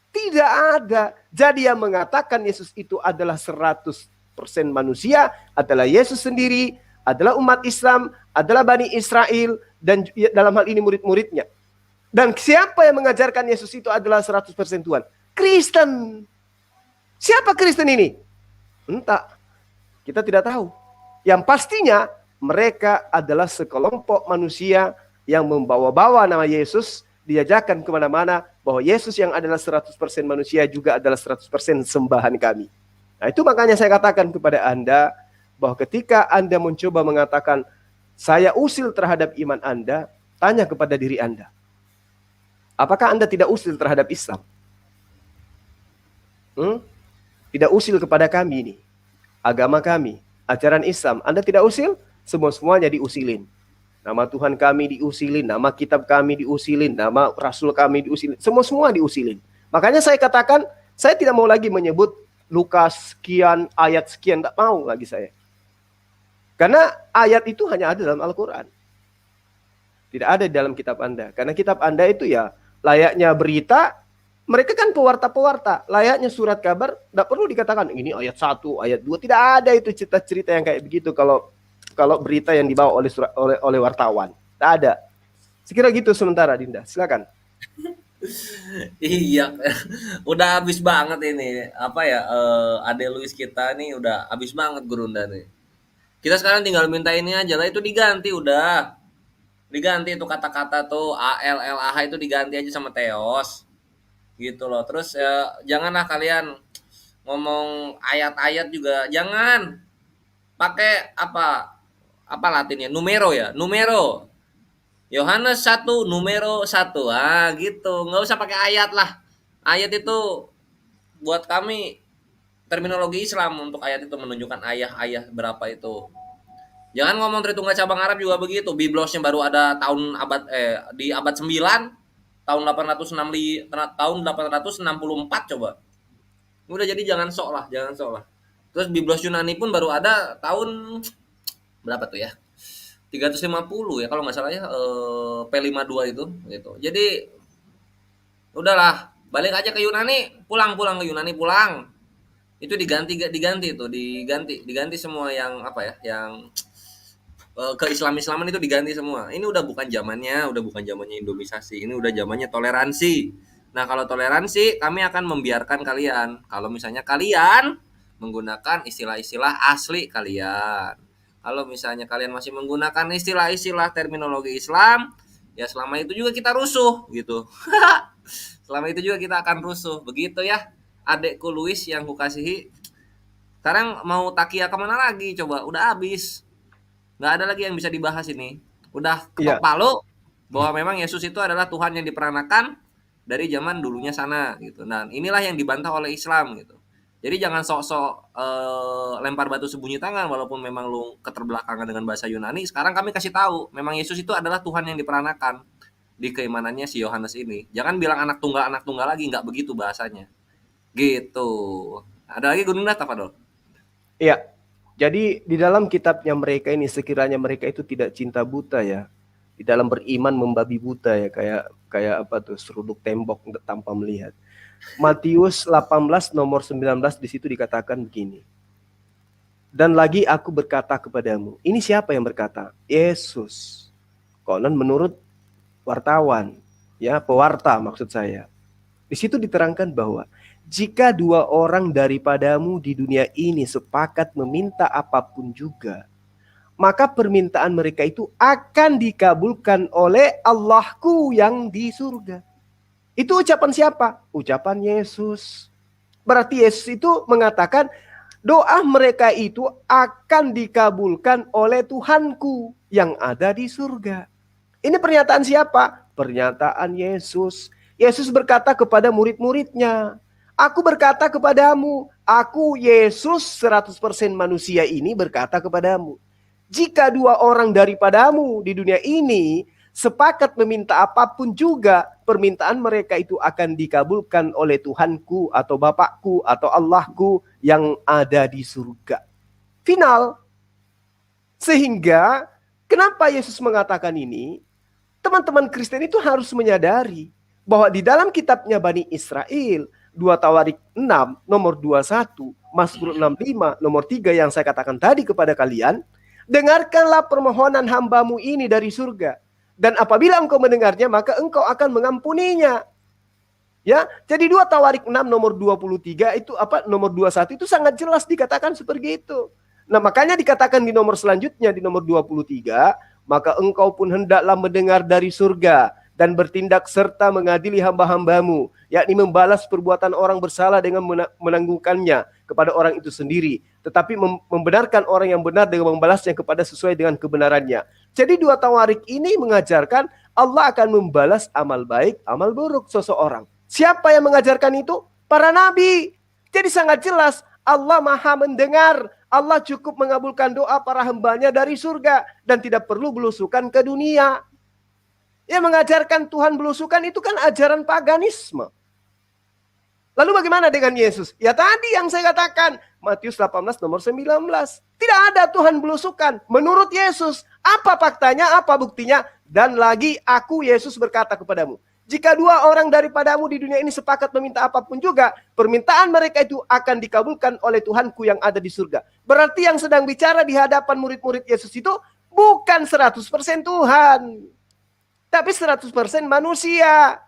Tidak ada. Jadi yang mengatakan Yesus itu adalah 100% manusia, adalah Yesus sendiri, adalah umat Islam, adalah Bani Israel, dan dalam hal ini murid-muridnya. Dan siapa yang mengajarkan Yesus itu adalah 100% Tuhan? Kristen. Siapa Kristen ini? Entah. Kita tidak tahu. Yang pastinya mereka adalah sekelompok manusia yang membawa-bawa nama Yesus, diajarkan kemana-mana bahwa Yesus yang adalah 100% manusia juga adalah 100% sembahan kami. Nah, itu makanya saya katakan kepada Anda bahwa ketika Anda mencoba mengatakan saya usil terhadap iman Anda, tanya kepada diri Anda. Apakah Anda tidak usil terhadap Islam? Tidak usil kepada kami ini, agama kami, ajaran Islam. Anda tidak usil, semuanya diusilin. Nama Tuhan kami diusilin, nama kitab kami diusilin, nama Rasul kami diusilin, semua diusilin. Makanya saya katakan, saya tidak mau lagi menyebut Lukas sekian, ayat sekian, tak mau lagi saya. Karena ayat itu hanya ada dalam Al-Quran. Tidak ada di dalam kitab Anda. Karena kitab Anda itu ya layaknya berita. Mereka kan pewarta-pewarta, layaknya surat kabar, tidak perlu dikatakan ini ayat 1, ayat 2, tidak ada itu cerita-cerita yang kayak begitu kalau berita yang dibawa oleh wartawan. Tidak ada. Sekira gitu sementara, Dinda. Silakan. Iya, udah habis banget ini. Apa ya, Ade Luis kita nih udah habis banget Gurunda nih. Kita sekarang tinggal minta ini aja lah, itu diganti udah. Diganti itu kata-kata tuh ALLAH itu diganti aja sama Theos. Gitu loh. Terus janganlah kalian ngomong ayat-ayat juga, jangan pakai apa Latinnya, numero ya, numero. Yohanes 1 numero 1. Ah, gitu. Nggak usah pakai ayat lah. Ayat itu buat kami terminologi Islam, untuk ayat itu menunjukkan ayah berapa itu. Jangan ngomong Tritunggal cabang Arab juga begitu. Biblosnya baru ada di abad 9, tahun 864 coba. Udah, jadi jangan sok lah. Terus Biblos Yunani pun baru ada tahun berapa tuh ya? 350 ya kalau nggak salah ya, P52 itu gitu. Jadi udahlah, balik aja ke Yunani, pulang ke Yunani, pulang. Itu diganti semua yang apa ya, yang keislaman itu diganti semua. Ini udah bukan zamannya Indomisasi. Ini udah zamannya toleransi. Nah, kalau toleransi, kami akan membiarkan kalian. Kalau misalnya kalian menggunakan istilah-istilah asli kalian. Kalau misalnya kalian masih menggunakan istilah-istilah terminologi Islam, ya selama itu juga kita rusuh gitu. Selama itu juga kita akan rusuh. Begitu ya, adekku Luis yang kukasihi. Sekarang mau takia kemana lagi coba? Udah habis. Nggak ada lagi yang bisa dibahas ini. Udah ketok palu bahwa memang Yesus itu adalah Tuhan yang diperanakan dari zaman dulunya sana gitu. Nah, inilah yang dibantah oleh Islam gitu. Jadi jangan sok-sok lempar batu sembunyi tangan walaupun memang lu keterbelakangan dengan bahasa Yunani. Sekarang kami kasih tahu, memang Yesus itu adalah Tuhan yang diperanakan di keimanannya si Yohanes ini. Jangan bilang anak tunggal lagi, nggak begitu bahasanya. Gitu. Ada lagi Gunung Data, Fadol? Iya. Jadi di dalam kitabnya mereka ini, sekiranya mereka itu tidak cinta buta ya, di dalam beriman membabi buta ya, kayak apa tuh, seruduk tembok tanpa melihat. Matius 18 nomor 19 di situ dikatakan begini. Dan lagi aku berkata kepadamu. Ini siapa yang berkata? Yesus. Konon menurut wartawan. Ya, pewarta maksud saya. Di situ diterangkan bahwa jika dua orang daripadamu di dunia ini sepakat meminta apapun juga, maka permintaan mereka itu akan dikabulkan oleh Allahku yang di surga. Itu ucapan siapa? Ucapan Yesus. Berarti Yesus itu mengatakan doa mereka itu akan dikabulkan oleh Tuhanku yang ada di surga. Ini pernyataan siapa? Pernyataan Yesus. Yesus berkata kepada murid-muridnya, aku berkata kepadamu, aku Yesus 100% manusia ini berkata kepadamu, jika dua orang daripadamu di dunia ini sepakat meminta apapun juga, permintaan mereka itu akan dikabulkan oleh Tuhanku atau Bapakku atau Allahku yang ada di surga. Final. Sehingga kenapa Yesus mengatakan ini? Teman-teman Kristen itu harus menyadari bahwa di dalam kitabnya Bani Israel, 2 Tawarik 6, nomor 21, Mazmur 65, nomor 3 yang saya katakan tadi kepada kalian, dengarkanlah permohonan hambamu ini dari surga. Dan apabila engkau mendengarnya, maka engkau akan mengampuninya. Ya, jadi 2 Tawarik 6 nomor 23 itu nomor 21 itu sangat jelas dikatakan seperti itu. Nah, makanya dikatakan di nomor selanjutnya di nomor 23, maka engkau pun hendaklah mendengar dari surga dan bertindak serta mengadili hamba-hambamu, yakni membalas perbuatan orang bersalah dengan menanggungkannya kepada orang itu sendiri, tetapi membenarkan orang yang benar dengan membalasnya kepada sesuai dengan kebenarannya. Jadi 2 Tawarik ini mengajarkan Allah akan membalas amal baik, amal buruk seseorang. Siapa yang mengajarkan itu? Para nabi. Jadi sangat jelas Allah maha mendengar. Allah cukup mengabulkan doa para hambanya dari surga dan tidak perlu belusukan ke dunia. Yang mengajarkan Tuhan belusukan itu kan ajaran paganisme. Lalu bagaimana dengan Yesus? Ya tadi yang saya katakan, Matius 18 nomor 19. Tidak ada Tuhan belusukan. Menurut Yesus, apa faktanya, apa buktinya? Dan lagi aku Yesus berkata kepadamu, jika dua orang daripadamu di dunia ini sepakat meminta apapun juga, permintaan mereka itu akan dikabulkan oleh Tuhanku yang ada di surga. Berarti yang sedang bicara di hadapan murid-murid Yesus itu bukan 100% Tuhan, tapi 100% manusia.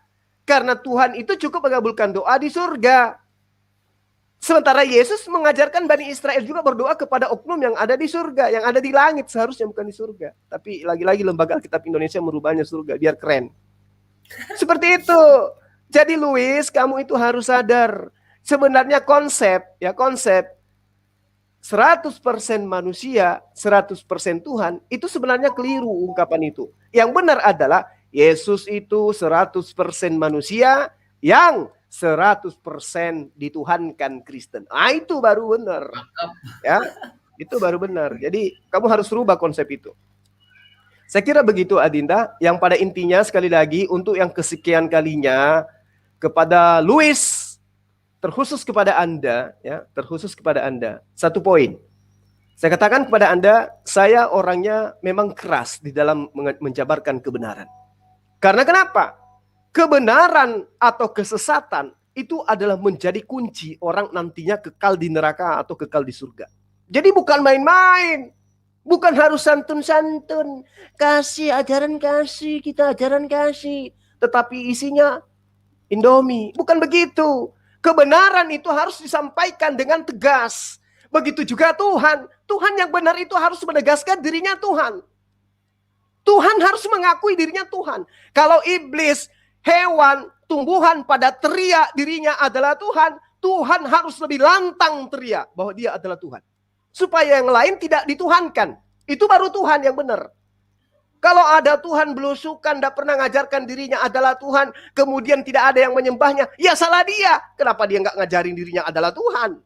Karena Tuhan itu cukup mengabulkan doa di surga. Sementara Yesus mengajarkan Bani Israel juga berdoa kepada oknum yang ada di surga, yang ada di langit, seharusnya bukan di surga. Tapi lagi-lagi lembaga Alkitab Indonesia merubahnya surga, biar keren. Seperti itu. Jadi Louis, kamu itu harus sadar. Sebenarnya konsep 100% manusia, 100% Tuhan, itu sebenarnya keliru ungkapan itu. Yang benar adalah Yesus itu 100% manusia yang 100% dituhankan Kristen. Ah, itu baru benar. Ya, itu baru benar. Jadi kamu harus rubah konsep itu. Saya kira begitu Adinda, yang pada intinya sekali lagi untuk yang kesekian kalinya kepada Louis, terkhusus kepada Anda, ya, terkhusus kepada Anda. Satu poin. Saya katakan kepada Anda, saya orangnya memang keras di dalam menjabarkan kebenaran. Karena kenapa? Kebenaran atau kesesatan itu adalah menjadi kunci orang nantinya kekal di neraka atau kekal di surga. Jadi bukan main-main. Bukan harus santun-santun, kasih ajaran kasih, kita ajaran kasih. Tetapi isinya Indomie. Bukan begitu. Kebenaran itu harus disampaikan dengan tegas. Begitu juga Tuhan. Tuhan yang benar itu harus menegaskan dirinya Tuhan. Tuhan harus mengakui dirinya Tuhan. Kalau iblis, hewan, tumbuhan pada teriak dirinya adalah Tuhan, Tuhan harus lebih lantang teriak bahwa dia adalah Tuhan. Supaya yang lain tidak dituhankan. Itu baru Tuhan yang benar. Kalau ada Tuhan belusukan, tidak pernah ngajarkan dirinya adalah Tuhan, kemudian tidak ada yang menyembahnya, ya salah dia. Kenapa dia nggak ngajarin dirinya adalah Tuhan?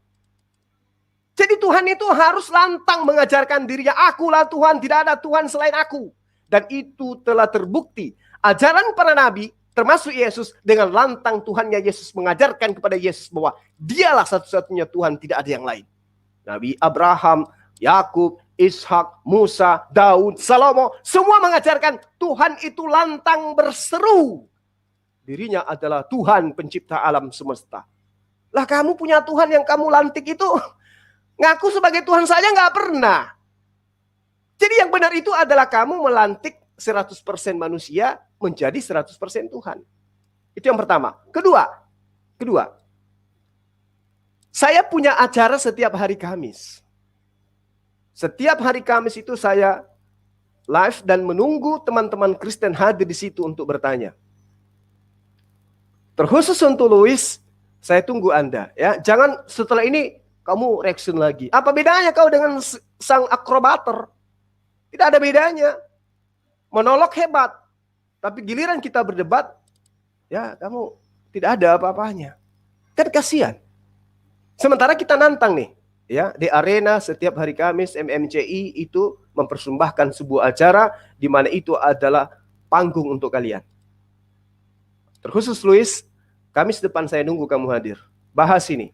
Jadi Tuhan itu harus lantang mengajarkan dirinya, akulah Tuhan, tidak ada Tuhan selain aku. Dan itu telah terbukti. Ajaran para nabi, termasuk Yesus, dengan lantang Tuhannya Yesus mengajarkan kepada Yesus bahwa dialah satu-satunya Tuhan, tidak ada yang lain. Nabi Abraham, Yakub, Ishak, Musa, Daud, Salomo, semua mengajarkan Tuhan itu lantang berseru. Dirinya adalah Tuhan pencipta alam semesta. Lah kamu punya Tuhan yang kamu lantik itu, ngaku sebagai Tuhan saja nggak pernah. Jadi yang benar itu adalah kamu melantik 100% manusia menjadi 100% Tuhan. Itu yang pertama. Kedua, saya punya acara setiap hari Kamis. Setiap hari Kamis itu saya live dan menunggu teman-teman Kristen hadir di situ untuk bertanya. Terkhusus untuk Louis, saya tunggu Anda. Ya, jangan setelah ini kamu reaction lagi. Apa bedanya kau dengan sang akrobater? Tidak ada bedanya. Monolog hebat, tapi giliran kita berdebat, ya kamu tidak ada apa-apanya. Kan kasihan. Sementara kita nantang nih, ya di arena setiap hari Kamis MMCI itu mempersembahkan sebuah acara di mana itu adalah panggung untuk kalian. Terkhusus Louis, Kamis depan saya nunggu kamu hadir. Bahas ini.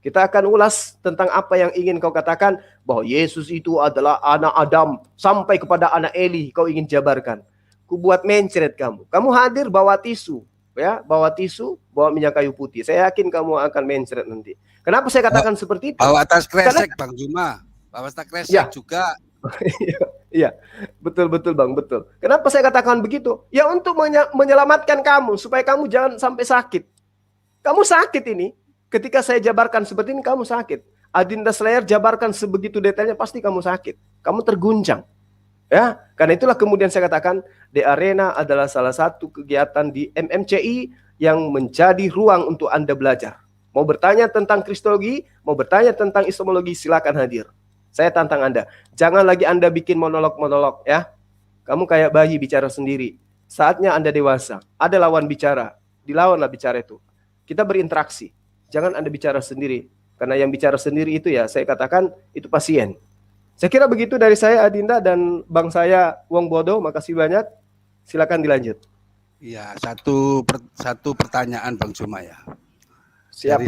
Kita akan ulas tentang apa yang ingin kau katakan, bahwa Yesus itu adalah anak Adam sampai kepada anak Eli kau ingin jabarkan. Ku buat mencret kamu. Kamu hadir bawa tisu, ya, bawa tisu, bawa minyak kayu putih. Saya yakin kamu akan mencret nanti. Kenapa saya katakan seperti itu? Bawa tas kresek Bang Juma. Bawa tas kresek Ya. juga. Iya, betul Bang, betul. Kenapa saya katakan begitu? Ya untuk menyelamatkan kamu, supaya kamu jangan sampai sakit. Kamu sakit ini, ketika saya jabarkan seperti ini, kamu sakit. Adinda Slayer jabarkan sebegitu detailnya, pasti kamu sakit. Kamu terguncang. Ya, karena itulah kemudian saya katakan, The Arena adalah salah satu kegiatan di MMCI yang menjadi ruang untuk Anda belajar. Mau bertanya tentang Kristologi, mau bertanya tentang Islamologi, silakan hadir. Saya tantang Anda. Jangan lagi Anda bikin monolog-monolog, ya. Kamu kayak bayi bicara sendiri. Saatnya Anda dewasa. Ada lawan bicara. Dilawanlah bicara itu. Kita berinteraksi. Jangan Anda bicara sendiri. Karena yang bicara sendiri itu ya, saya katakan itu pasien. Saya kira begitu dari saya, Adinda, dan Bang saya, Wong Bodo. Makasih banyak. Silakan dilanjut. Iya, satu pertanyaan Bang Juma ya. Siap.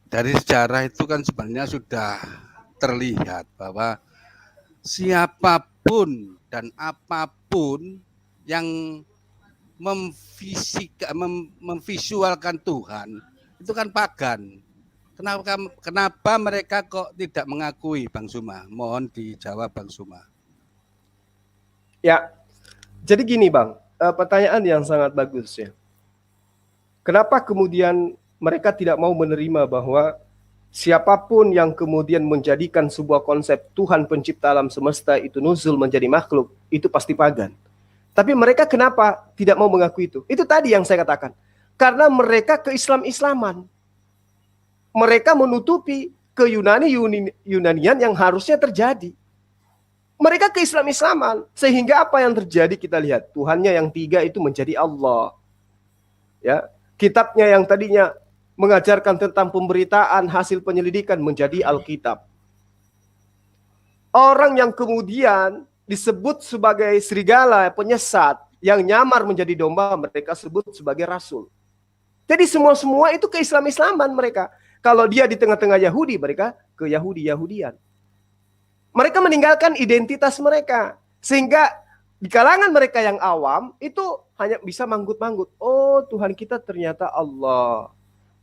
Dari sejarah itu kan sebenarnya sudah terlihat bahwa siapapun dan apapun yang memvisualkan Tuhan itu kan pagan. Kenapa mereka kok tidak mengakui, Bang Juma? Mohon dijawab Bang Juma. Ya, jadi gini Bang, pertanyaan yang sangat bagus ya. Kenapa kemudian mereka tidak mau menerima bahwa siapapun yang kemudian menjadikan sebuah konsep Tuhan pencipta alam semesta itu nuzul menjadi makhluk, itu pasti pagan. Tapi mereka kenapa tidak mau mengakui itu? Itu tadi yang saya katakan. Karena mereka ke-Islam-Islaman. Mereka menutupi ke-Yunanian yang harusnya terjadi. Mereka ke-Islam-Islaman. Sehingga apa yang terjadi kita lihat. Tuhannya yang 3 itu menjadi Allah. Ya, kitabnya yang tadinya mengajarkan tentang pemberitaan hasil penyelidikan menjadi Alkitab. Orang yang kemudian disebut sebagai serigala, penyesat, yang nyamar menjadi domba, mereka sebut sebagai rasul. Jadi semua itu ke-Islam-Islaman mereka. Kalau dia di tengah-tengah Yahudi, mereka ke Yahudi-Yahudian. Mereka meninggalkan identitas mereka. Sehingga di kalangan mereka yang awam, itu hanya bisa manggut-manggut. Oh, Tuhan kita ternyata Allah.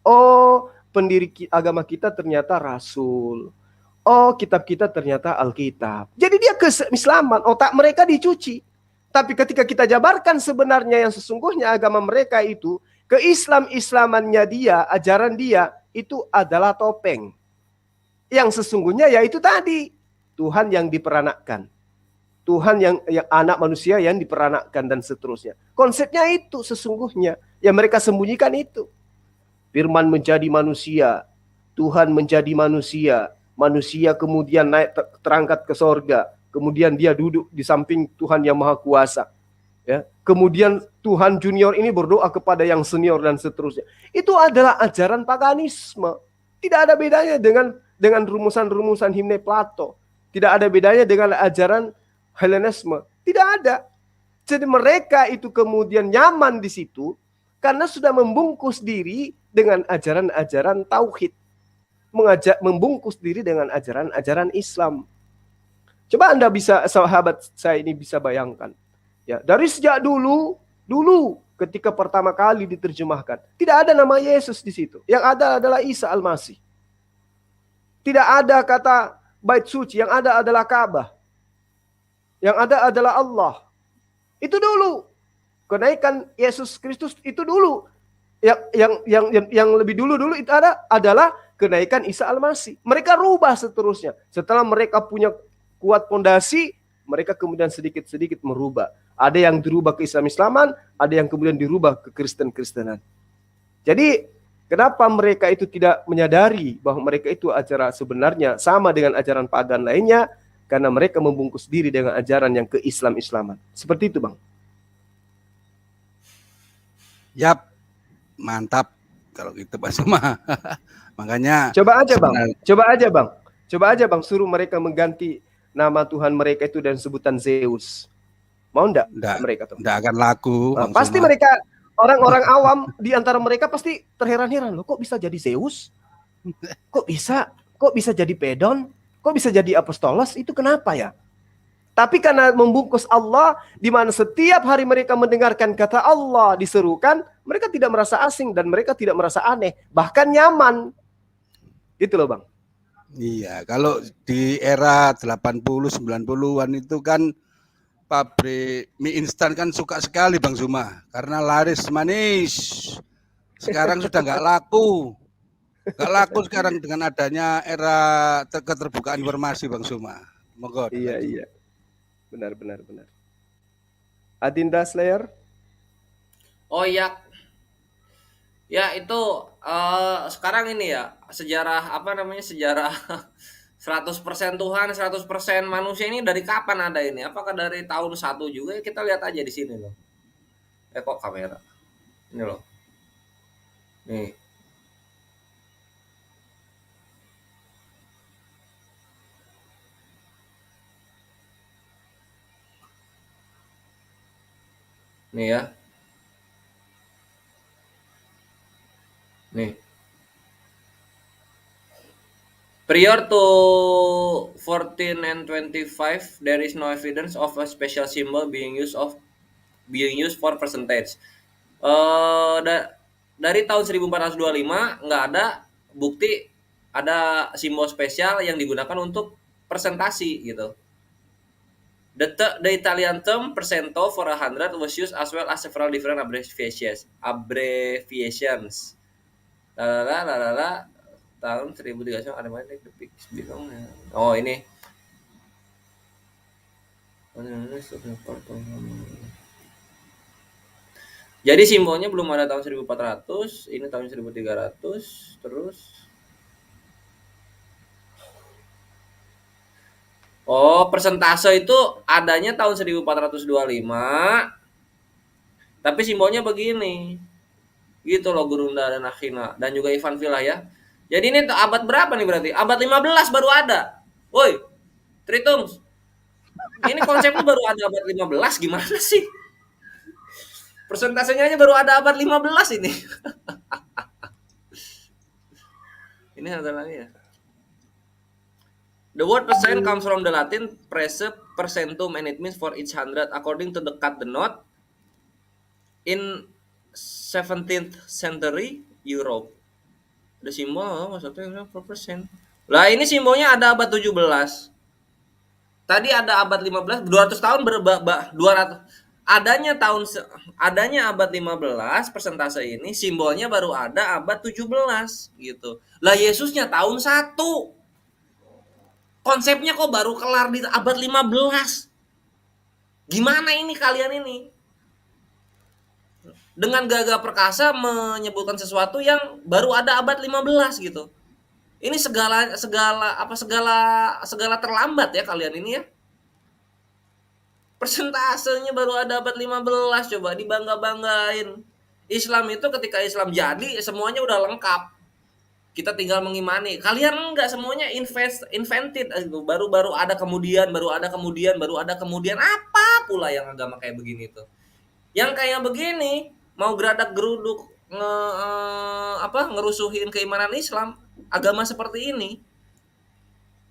Oh, pendiri agama kita ternyata Rasul. Oh, kitab kita ternyata Alkitab. Jadi dia keislaman, otak mereka dicuci. Tapi ketika kita jabarkan sebenarnya yang sesungguhnya agama mereka itu, keislam-islamannya dia, ajaran dia, itu adalah topeng. Yang sesungguhnya yaitu tadi, Tuhan yang diperanakkan. Tuhan yang anak manusia yang diperanakkan dan seterusnya. Konsepnya itu sesungguhnya. Yang mereka sembunyikan itu. Firman menjadi manusia, Tuhan menjadi manusia, manusia kemudian naik terangkat ke sorga, kemudian dia duduk di samping Tuhan yang Maha Kuasa. Ya, kemudian Tuhan junior ini berdoa kepada yang senior dan seterusnya. Itu adalah ajaran paganisme. Tidak ada bedanya dengan rumusan-rumusan himne Plato. Tidak ada bedanya dengan ajaran Helenisme. Tidak ada. Jadi mereka itu kemudian nyaman di situ karena sudah membungkus diri dengan ajaran-ajaran tauhid. Membungkus diri dengan ajaran-ajaran Islam. Coba Anda bisa, sahabat saya ini bisa bayangkan. Ya, dari sejak dulu ketika pertama kali diterjemahkan, tidak ada nama Yesus di situ. Yang ada adalah Isa Al-Masih. Tidak ada kata bait suci, yang ada adalah Ka'bah. Yang ada adalah Allah. Itu dulu. Kenaikan Yesus Kristus itu dulu. yang lebih dulu itu adalah kenaikan Isa Al-Masih. Mereka rubah seterusnya. Setelah mereka punya kuat fondasi, mereka kemudian sedikit-sedikit merubah. Ada yang dirubah ke Islam-Islaman, ada yang kemudian dirubah ke Kristen-Kristenan. Jadi kenapa mereka itu tidak menyadari bahwa mereka itu ajaran sebenarnya sama dengan ajaran pagan lainnya? Karena mereka membungkus diri dengan ajaran yang ke Islam-Islaman. Seperti itu, Bang. Yap, mantap kalau gitu Pak Suma. Makanya Coba aja Bang, sebenarnya- coba aja Bang suruh mereka mengganti nama Tuhan mereka itu dan sebutan Zeus. Mau enggak mereka tuh? Enggak akan laku, Bang Pasti Suma. mereka orang-orang awam di antara mereka pasti terheran-heran, loh kok bisa jadi Zeus? Kok bisa jadi Pedon? Kok bisa jadi Apostolos? Itu kenapa ya? Tapi karena membungkus Allah, di mana setiap hari mereka mendengarkan kata Allah diserukan, mereka tidak merasa asing dan mereka tidak merasa aneh, bahkan nyaman. Gitu loh Bang. Iya, kalau di era 80 90-an itu kan pabrik mie instan kan suka sekali Bang Suma karena laris manis. Sekarang sudah nggak laku. Nggak laku sekarang dengan adanya era keterbukaan informasi Bang Suma. Monggo. Iya. Benar. Adinda Slayer? Oh iya. Ya itu sekarang ini ya sejarah 100% Tuhan, 100% manusia ini dari kapan ada ini? Apakah dari tahun 1 juga? Kita lihat aja di sini loh. Kok kamera? Ini loh. Nih. Nih ya. Nih. Prior to 14 and 25, there is no evidence of a special symbol being used for percentage. Dari tahun 1425 nggak ada bukti ada simbol spesial yang digunakan untuk persentasi gitu. The Italian term percento for 100 was used as well as several different abbreviations. Tahun 1300 ada mana detik bingung. Oh ini. Jadi simbolnya belum ada tahun 1400, ini tahun 1300, terus persentase itu adanya tahun 1425. Tapi simbolnya begini. Gitu loh Gurunda dan Akhina dan juga Ivan Villa ya. Jadi ini abad berapa nih berarti? Abad 15 baru ada. Woi, Tritums. Ini konsepnya baru ada abad 15 gimana sih? Persentasenya aja baru ada abad 15 ini. Ini ada lagi ya. The word percent comes from the Latin precept percentum and it means for each 100 according to the cut the knot in 17th century Europe. The simbol maksudnya per persen. Lah ini simbolnya ada abad 17. Tadi ada abad 15, 200 tahun 200. Adanya abad 15 persentase ini simbolnya baru ada abad 17 gitu. Lah Yesusnya tahun 1. Konsepnya kok baru kelar di abad 15. Gimana ini kalian ini? Dengan gagah perkasa menyebutkan sesuatu yang baru ada abad 15 gitu. Ini segala terlambat ya kalian ini ya. Persentasenya baru ada abad 15, coba dibangga-banggain. Islam itu ketika Islam jadi semuanya udah lengkap. Kita tinggal mengimani. Kalian enggak, semuanya invented itu. Baru ada kemudian apa pula yang agama kayak begini tuh. Yang kayak begini mau geradak geruduk ngerusuhin keimanan Islam, agama seperti ini.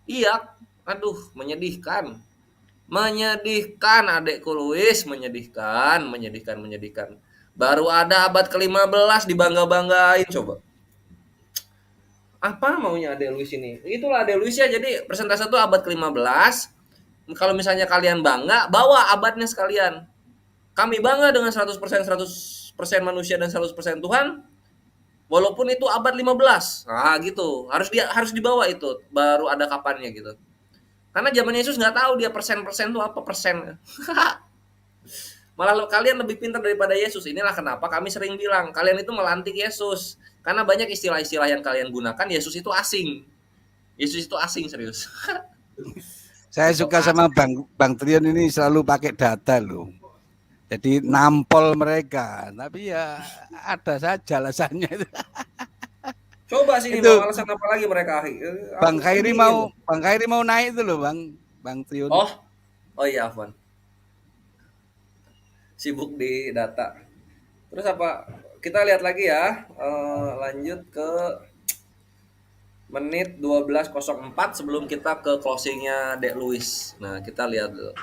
Iya, aduh, menyedihkan. Menyedihkan adekku Luis, menyedihkan. Baru ada abad ke-15 dibangga-banggain coba. Apa maunya adek Luis ini? Itulah adek Luis ya, jadi persentase itu abad ke-15. Kalau misalnya kalian bangga, bawa abadnya sekalian. Kami bangga dengan 100% manusia dan 100% Tuhan. Walaupun itu abad 15. Nah, gitu. Harus dibawa itu, baru ada kapannya gitu. Karena zaman Yesus nggak tahu dia persen-persen itu apa persen. Malah kalian lebih pintar daripada Yesus. Inilah kenapa kami sering bilang, kalian itu melantik Yesus. Karena banyak istilah-istilah yang kalian gunakan, Yesus itu asing. Yesus itu asing, serius. Saya suka sama Bang Trion ini selalu pakai data loh. Jadi nampol mereka, tapi ya ada saja alasannya itu. Coba sini Itu mau alasan apa lagi mereka? Bang Khairi mau naik itu loh Bang Trion. Oh iya, Afwan. Sibuk di data. Terus apa? Kita lihat lagi ya. Lanjut ke menit 12.04 sebelum kita ke closingnya Dek Luis. Nah, kita lihat dulu.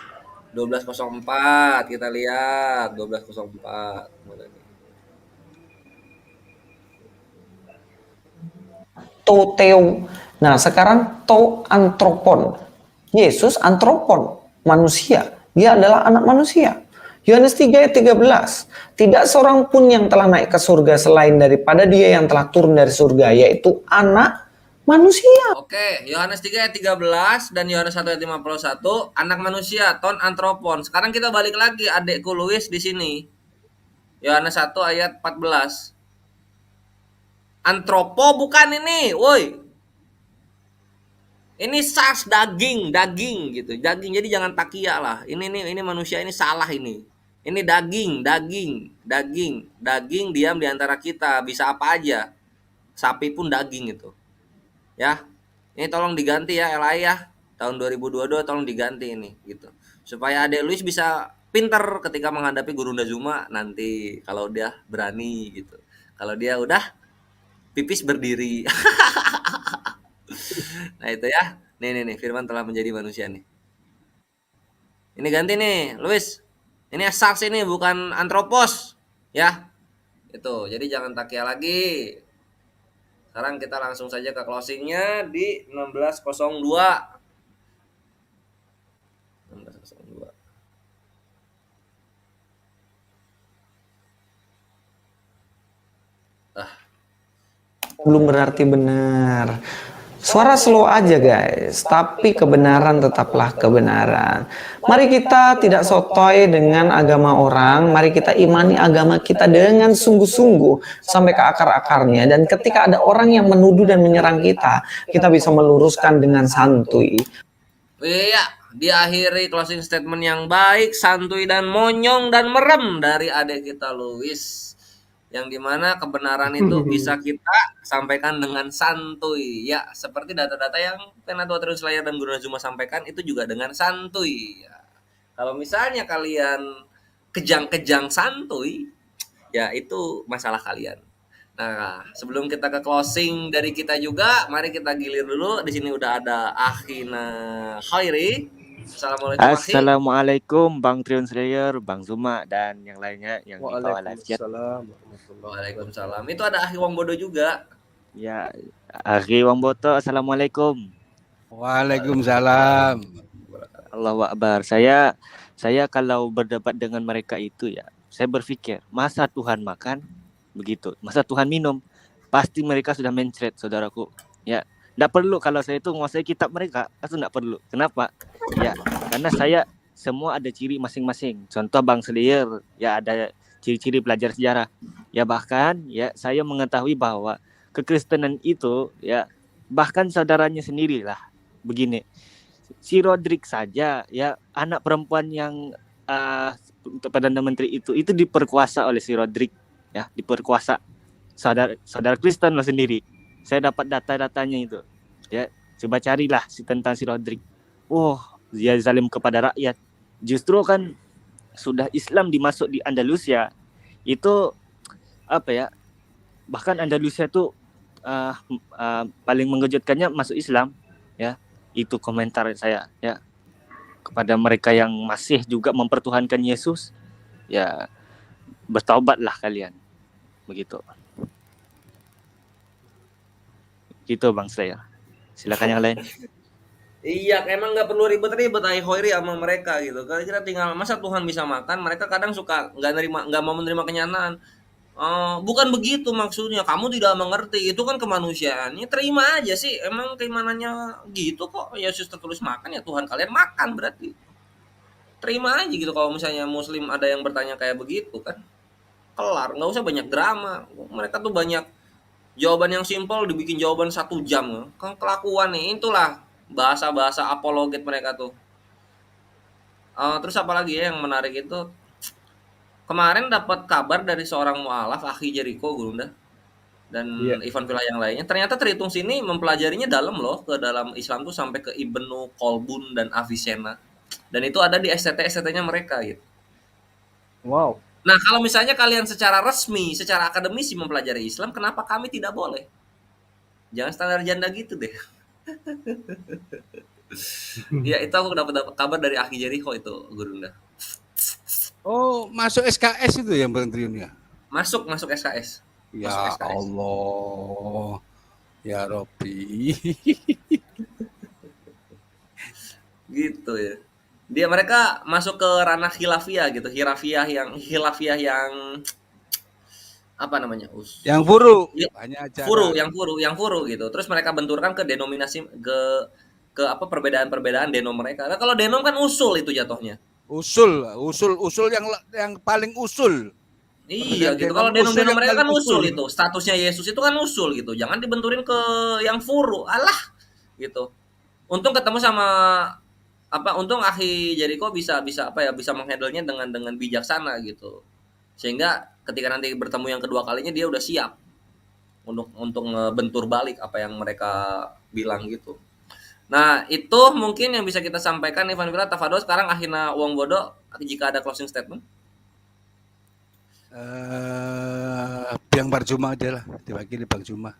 12.04 kita lihat 12.04 mana nih? Toteo. Nah, sekarang to antropon. Yesus antropon, manusia. Dia adalah anak manusia. Yohanes 3 ayat 13. Tidak seorang pun yang telah naik ke surga selain daripada dia yang telah turun dari surga, yaitu anak manusia. Oke, Yohanes 3 ayat 13 dan Yohanes 1 ayat 51, anak manusia, ton antropon. Sekarang kita balik lagi adekku Luis di sini. Yohanes 1 ayat 14. Antropo bukan ini, woi. Ini sars daging gitu. Daging, jadi jangan takia lah. Ini manusia ini salah ini. Ini daging diam di antara kita, bisa apa aja. Sapi pun daging itu. Ya. Ini tolong diganti ya LA ya. Tahun 2022 tolong diganti ini gitu. Supaya Adek Luis bisa pinter ketika menghadapi Guru Ndazuma nanti kalau dia berani gitu. Kalau dia udah pipis berdiri. Nah itu ya. Nih Firman telah menjadi manusia nih. Ini ganti nih, Luis. Ini sars ini bukan antropos. Ya. Itu. Jadi jangan takia lagi. Sekarang kita langsung saja ke closingnya di 16.02. 16.02. Belum berarti benar. Suara slow aja guys, tapi kebenaran tetaplah kebenaran. Mari kita tidak sotoy dengan agama orang, mari kita imani agama kita dengan sungguh-sungguh sampai ke akar-akarnya. Dan ketika ada orang yang menuduh dan menyerang kita bisa meluruskan dengan santuy. Iya, diakhiri closing statement yang baik, santuy dan monyong dan merem dari adik kita Luis. Yang dimana kebenaran itu bisa kita sampaikan dengan santuy. Ya, seperti data-data yang Penatua Triun Slayer dan Guru Ndazuma sampaikan itu juga dengan santuy. Ya. Kalau misalnya kalian kejang-kejang santuy, ya itu masalah kalian. Nah, sebelum kita ke closing dari kita juga, mari kita gilir dulu. Di sini udah ada Akhina Khairi. Assalamualaikum Bang Triun Slayer, Bang Zuma dan yang lainnya yang di bawah live chat. Waalaikumsalam. Itu ada Akhi Wangbodo juga. Ya, Akhi Wangbodo, Assalamualaikum. Waalaikumsalam. Allahu Akbar. Saya kalau berdebat dengan mereka itu ya, saya berpikir, masa Tuhan makan begitu, masa Tuhan minum, pasti mereka sudah mencret, saudaraku. Ya, tidak perlu kalau saya itu menguasai kitab mereka, itu tidak perlu. Kenapa? Ya, karena saya semua ada ciri masing-masing. Contoh Bang Slayer, ya ada ciri-ciri pelajar sejarah. Ya bahkan ya saya mengetahui bahwa kekristenan itu ya bahkan saudaranya sendirilah begini. Si Rodrik saja ya anak perempuan yang Perdana Menteri itu diperkuasa oleh si Rodrik ya, diperkuasa saudara Kristen lah sendiri. Saya dapat data-datanya itu. Ya, coba carilah tentang si Rodrik. Dia zalim kepada rakyat. Justru kan sudah Islam dimasuk di Andalusia itu apa ya? Bahkan Andalusia itu paling mengejutkannya masuk Islam ya. Itu komentar saya ya kepada mereka yang masih juga mempertuhankan Yesus. Ya, bertaubatlah kalian. Begitu. Gitu Bang Slayer. Silakan yang lain. Iya, emang nggak perlu ribet-ribet Khairi sama mereka gitu. Kalau kita tinggal masa Tuhan bisa makan, mereka kadang suka nggak mau menerima kenyataan. Bukan begitu maksudnya, kamu tidak mengerti, itu kan kemanusiaannya, terima aja sih, emang keimanannya gitu kok, Yesus tertulis makan, ya Tuhan kalian makan berarti. Terima aja gitu kalau misalnya muslim ada yang bertanya kayak begitu kan, kelar, nggak usah banyak drama. Mereka tuh banyak jawaban yang simpel dibikin jawaban 1 jam, kan kelakuan nih, itulah bahasa-bahasa apologet mereka tuh. Terus apalagi ya yang menarik itu, kemarin dapat kabar dari seorang mualaf, Akhi Jericho Gurunda, dan Iya. Ivan Villa yang lainnya, ternyata terhitung sini mempelajarinya dalam loh, ke dalam Islam tuh sampai ke Ibnu Kolbun dan Avicenna. Dan itu ada di STT-STT-nya mereka gitu. Wow. Nah, kalau misalnya kalian secara resmi, secara akademisi mempelajari Islam, kenapa kami tidak boleh? Jangan standar janda gitu deh. Ya, itu aku dapat kabar dari Akhi Jericho itu, Gurunda. Oh, masuk SKS itu ya Bang Triun ya? Masuk SKS. Ya Masuk SKS. Allah. Ya Robbi. Gitu ya. Mereka masuk ke ranah khilafiyah gitu, hilafiyah yang apa namanya? Yang furu. Ya, Banyak acara. yang furu gitu. Terus mereka benturkan ke denominasi ke apa perbedaan-perbedaan denom mereka. Nah, kalau denom kan usul itu jatuhnya. Usul yang paling usul. Iya Perbedaan gitu. denom Kalau usul denom-denom yang mereka paling kan usul. usul itu. Statusnya Yesus itu kan usul gitu. Jangan dibenturin ke yang furu. Alah gitu. Untung ketemu sama untung Akhi Jericho bisa bisa menghandle-nya dengan bijaksana gitu. Sehingga ketika nanti bertemu yang kedua kalinya dia udah siap untuk ngebentur balik apa yang mereka bilang gitu. Nah, itu mungkin yang bisa kita sampaikan Ivan Villa Tafado. Sekarang akhirnya uang bodoh jika ada closing statement. Yang Barjuma aja lah, diwakili Bang Juma.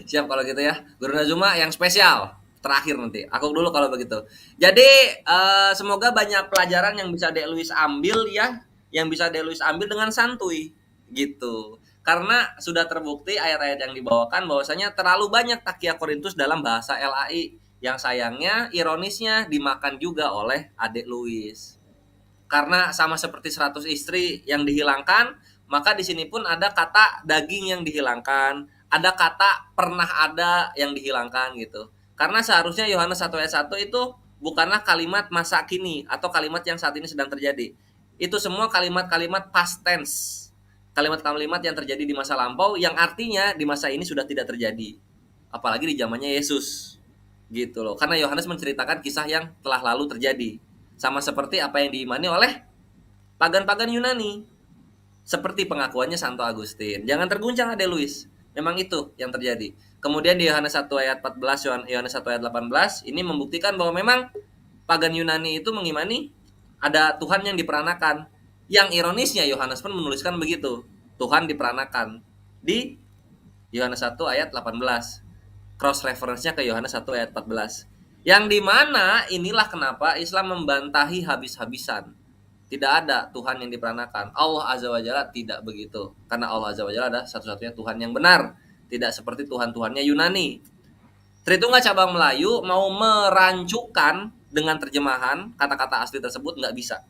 Siap kalau gitu ya. Guru Nazuma yang spesial terakhir nanti. Aku dulu kalau begitu. Jadi semoga banyak pelajaran yang bisa Dek Luis ambil ya, yang bisa Dek Luis ambil dengan santuy gitu. Karena sudah terbukti ayat-ayat yang dibawakan bahwasanya terlalu banyak takia Korintus dalam bahasa LAI yang sayangnya ironisnya dimakan juga oleh Adek Luis. Karena sama seperti 100 istri yang dihilangkan, maka di sini pun ada kata daging yang dihilangkan, ada kata pernah ada yang dihilangkan gitu. Karena seharusnya Yohanes 1 ayat 1 itu bukanlah kalimat masa kini atau kalimat yang saat ini sedang terjadi. Itu semua kalimat-kalimat past tense. Kalimat-kalimat yang terjadi di masa lampau yang artinya di masa ini sudah tidak terjadi. Apalagi di zamannya Yesus. Gitu loh. Karena Yohanes menceritakan kisah yang telah lalu terjadi. Sama seperti apa yang diimani oleh pagan-pagan Yunani. Seperti pengakuannya Santo Agustin. Jangan terguncang Ade Luis. Memang itu yang terjadi. Kemudian di Yohanes 1 ayat 14, Yohanes 1 ayat 18, ini membuktikan bahwa memang pagan Yunani itu mengimani ada Tuhan yang diperanakan. Yang ironisnya Yohanes pun menuliskan begitu. Tuhan diperanakan. Di Yohanes 1 ayat 18. Cross reference-nya ke Yohanes 1 ayat 14. Yang dimana inilah kenapa Islam membantahi habis-habisan. Tidak ada Tuhan yang diperanakan. Allah Azza wa Jalla tidak begitu. Karena Allah Azza wa Jalla adalah satu-satunya Tuhan yang benar. Tidak seperti Tuhan-Tuhannya Yunani. Tritunggal cabang Melayu mau merancukan dengan terjemahan kata-kata asli tersebut nggak bisa.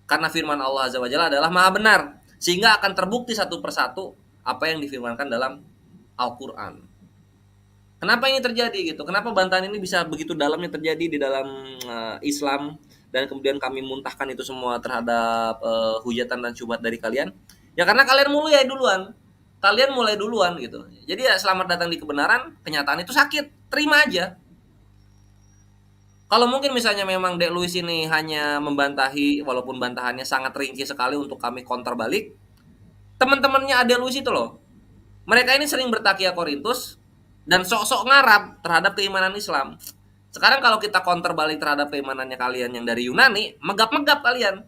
Karena firman Allah Azza wa Jalla adalah maha benar. Sehingga akan terbukti satu persatu apa yang difirmankan dalam Al-Quran. Kenapa ini terjadi gitu? Kenapa bantahan ini bisa begitu dalamnya terjadi di dalam Islam dan kemudian kami muntahkan itu semua terhadap hujatan dan syubhat dari kalian? Ya karena kalian mulai duluan. Kalian mulai duluan gitu. Jadi ya selamat datang di kebenaran, kenyataan itu sakit, terima aja. Kalau mungkin misalnya memang Dek Luis ini hanya membantahi walaupun bantahannya sangat ringkih sekali untuk kami counter balik, teman-temannya Dek Luis itu loh. Mereka ini sering bertakia Korintus dan sok-sok ngarap terhadap keimanan Islam. Sekarang kalau kita counter balik terhadap keimanannya kalian yang dari Yunani, megap-megap kalian.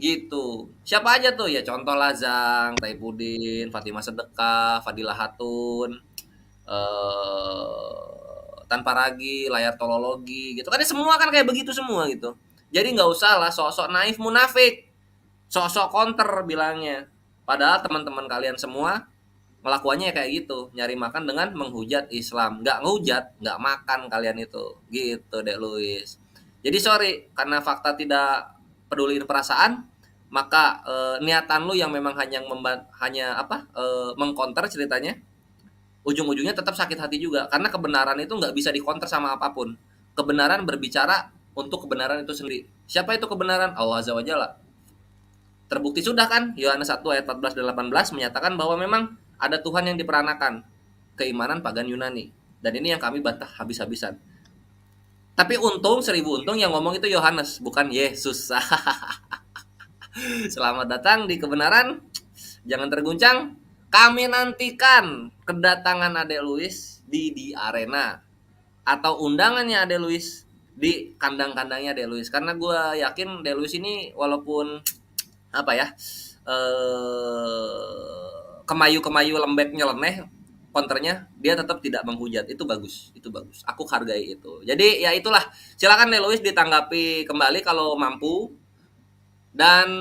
Gitu. Siapa aja tuh ya, contoh Lazang, Taipudin, Fatimah Sedekah, Fadilah Hatun, Tanpa Ragi, Layar Tolologi gitu. Kan semua kan kayak begitu semua gitu. Jadi nggak usah lah sok-sok naif munafik. Sok-sok counter bilangnya. Padahal teman-teman kalian semua melakukannya kayak gitu, nyari makan dengan menghujat Islam. Nggak ngehujat, nggak makan kalian itu. Gitu Dek Luis. Jadi sorry, karena fakta tidak peduliin perasaan, maka niatan lu yang memang mengcounter ceritanya, ujung-ujungnya tetap sakit hati juga, karena kebenaran itu nggak bisa dikonter sama apapun. Kebenaran berbicara untuk kebenaran itu sendiri. Siapa itu kebenaran? Allah Azza wa Jalla. Terbukti sudah kan, Yohanes 1 ayat 14 dan 18 menyatakan bahwa memang ada Tuhan yang diperanakan, keimanan pagan Yunani. Dan ini yang kami bantah habis-habisan. Tapi untung, 1000 untung yang ngomong itu Yohanes, bukan Yesus. Selamat datang di kebenaran, jangan terguncang. Kami nantikan kedatangan Ade Luis di arena, atau undangannya Ade Luis di kandang-kandangnya Ade Luis. Karena gue yakin Ade Luis ini walaupun kemayu-kemayu lembek nyeleneh konternya, dia tetap tidak menghujat. Itu bagus, aku hargai itu. Jadi ya itulah, silakan Ade Luis ditanggapi kembali kalau mampu, dan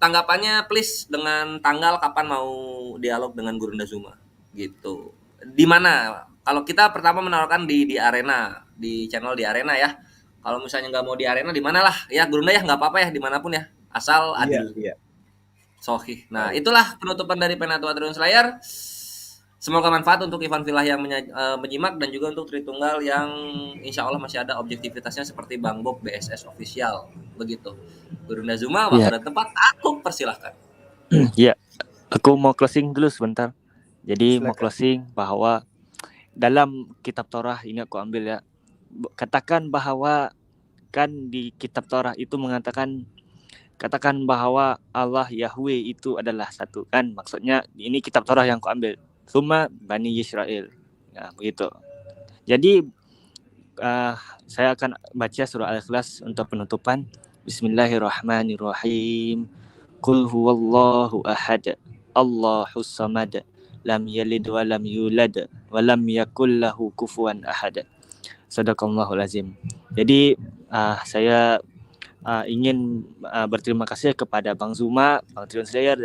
tanggapannya please dengan tanggal kapan mau dialog dengan Gurunda Zuma gitu. Di mana? Kalau kita pertama menawarkan di arena, di channel di arena ya. Kalau misalnya nggak mau di arena, di mana lah ya Gurunda ya, nggak apa-apa ya, dimanapun ya, asal adil. Iya. Sohih. Nah, itulah penutupan dari Penatua Triyun Slayer. Semoga manfaat untuk Ivan Filah yang menyimak, dan juga untuk Tritunggal yang insya Allah masih ada objektivitasnya seperti Bang Bob BSS Official. Begitu. Gurunda Zuma, waktu dan tempat, aku persilahkan. Ya, aku mau closing dulu sebentar. Jadi mau Silakan. closing bahwa dalam kitab Torah ini aku ambil ya. Katakan bahwa kan di kitab Torah itu katakan bahwa Allah Yahweh itu adalah satu kan. Maksudnya ini kitab Torah yang aku ambil. Suma Bani Israel. Nah, begitu. Jadi saya akan baca surah Al-Ikhlas untuk penutupan. Bismillahirrahmanirrahim. Qul huwallahu ahad. Allahus samad. Lam yalid wa lam yulad wa lam yakul lahu kufuwan ahad. Shadaqallahul azim. Jadi saya ingin berterima kasih kepada Bang Zuma, Bang Triyun Slayer,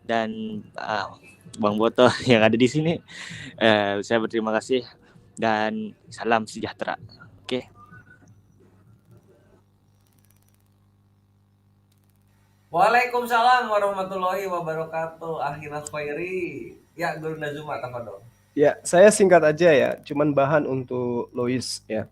dan Bang Boto yang ada di sini. Saya berterima kasih dan salam sejahtera. Oke. Waalaikumsalam warahmatullahi wabarakatuh. Akhirnya khairi. Ya, Gurunda Zuma, tafadhol. Ya, saya singkat aja ya, cuman bahan untuk Lois ya.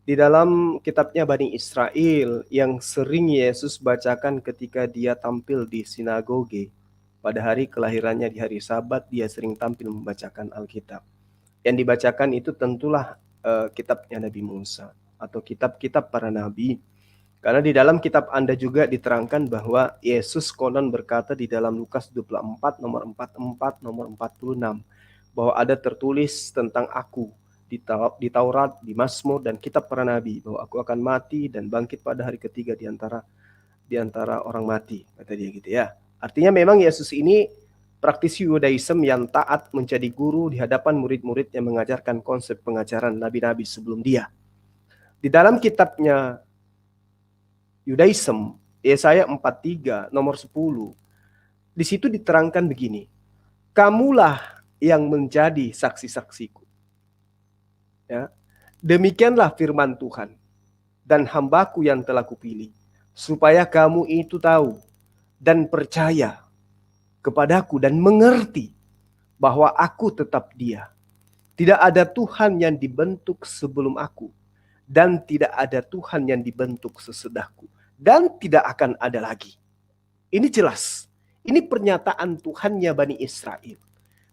Di dalam kitabnya Bani Israel yang sering Yesus bacakan ketika dia tampil di sinagoge pada hari kelahirannya di hari Sabat, dia sering tampil membacakan Alkitab. Yang dibacakan itu tentulah kitabnya Nabi Musa atau kitab-kitab para nabi. Karena di dalam kitab Anda juga diterangkan bahwa Yesus konon berkata di dalam Lukas 24 nomor 44 nomor 46 bahwa ada tertulis tentang aku di Taurat, di Mazmur dan kitab para nabi bahwa aku akan mati dan bangkit pada hari ketiga di antara orang mati, kata dia gitu ya. Artinya memang Yesus ini praktisi Yudaism yang taat menjadi guru di hadapan murid-murid yang mengajarkan konsep pengajaran nabi-nabi sebelum dia. Di dalam kitabnya Yudaism, Yesaya 43 nomor 10, di situ diterangkan begini, kamulah yang menjadi saksi-saksiku. Ya, demikianlah firman Tuhan, dan hambaku yang telah kupilih, supaya kamu itu tahu dan percaya kepadaku dan mengerti bahwa aku tetap Dia. Tidak ada Tuhan yang dibentuk sebelum aku, dan tidak ada Tuhan yang dibentuk sesudahku, dan tidak akan ada lagi. Ini jelas. Ini pernyataan Tuhannya Bani Israel.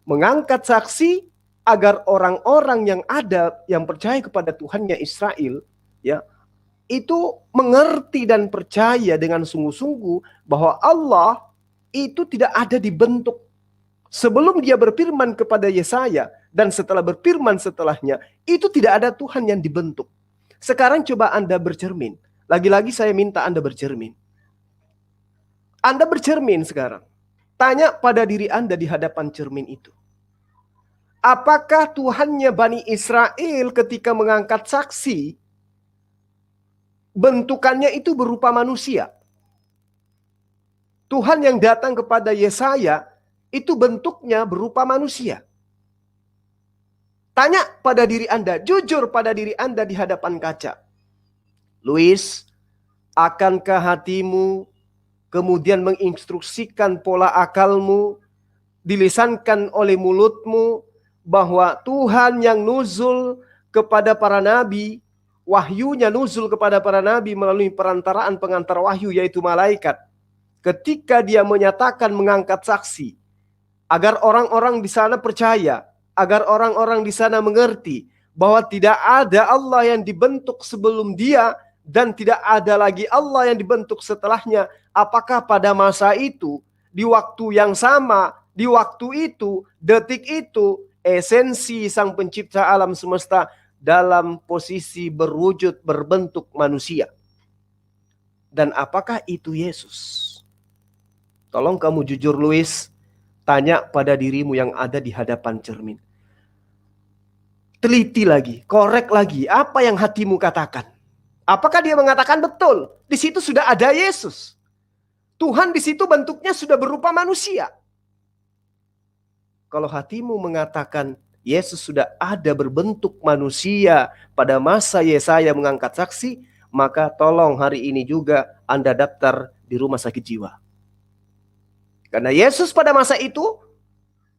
Mengangkat saksi agar orang-orang yang ada yang percaya kepada Tuhannya Israel ya itu mengerti dan percaya dengan sungguh-sungguh bahwa Allah itu tidak ada dibentuk. Sebelum dia berfirman kepada Yesaya dan setelah berfirman setelahnya, itu tidak ada Tuhan yang dibentuk. Sekarang coba Anda bercermin. Lagi-lagi saya minta Anda bercermin. Anda bercermin sekarang. Tanya pada diri Anda di hadapan cermin itu. Apakah Tuhannya Bani Israel ketika mengangkat saksi, bentukannya itu berupa manusia? Tuhan yang datang kepada Yesaya, itu bentuknya berupa manusia. Tanya pada diri Anda, jujur pada diri Anda di hadapan kaca. Luis, akankah hatimu kemudian menginstruksikan pola akalmu, dilisankan oleh mulutmu, bahwa Tuhan yang nuzul kepada para nabi, wahyunya nuzul kepada para nabi melalui perantaraan pengantar wahyu yaitu malaikat. Ketika dia menyatakan mengangkat saksi, agar orang-orang di sana percaya, agar orang-orang di sana mengerti bahwa tidak ada Allah yang dibentuk sebelum dia dan tidak ada lagi Allah yang dibentuk setelahnya. Apakah pada masa itu, di waktu yang sama, di waktu itu, detik itu, esensi sang pencipta alam semesta dalam posisi berwujud berbentuk manusia? Dan apakah itu Yesus? Tolong kamu jujur, Louis, tanya pada dirimu yang ada di hadapan cermin. Teliti lagi, korek lagi, apa yang hatimu katakan? Apakah dia mengatakan betul? Di situ sudah ada Yesus. Tuhan di situ bentuknya sudah berupa manusia. Kalau hatimu mengatakan Yesus sudah ada berbentuk manusia pada masa Yesaya mengangkat saksi, maka tolong hari ini juga Anda daftar di rumah sakit jiwa. Karena Yesus pada masa itu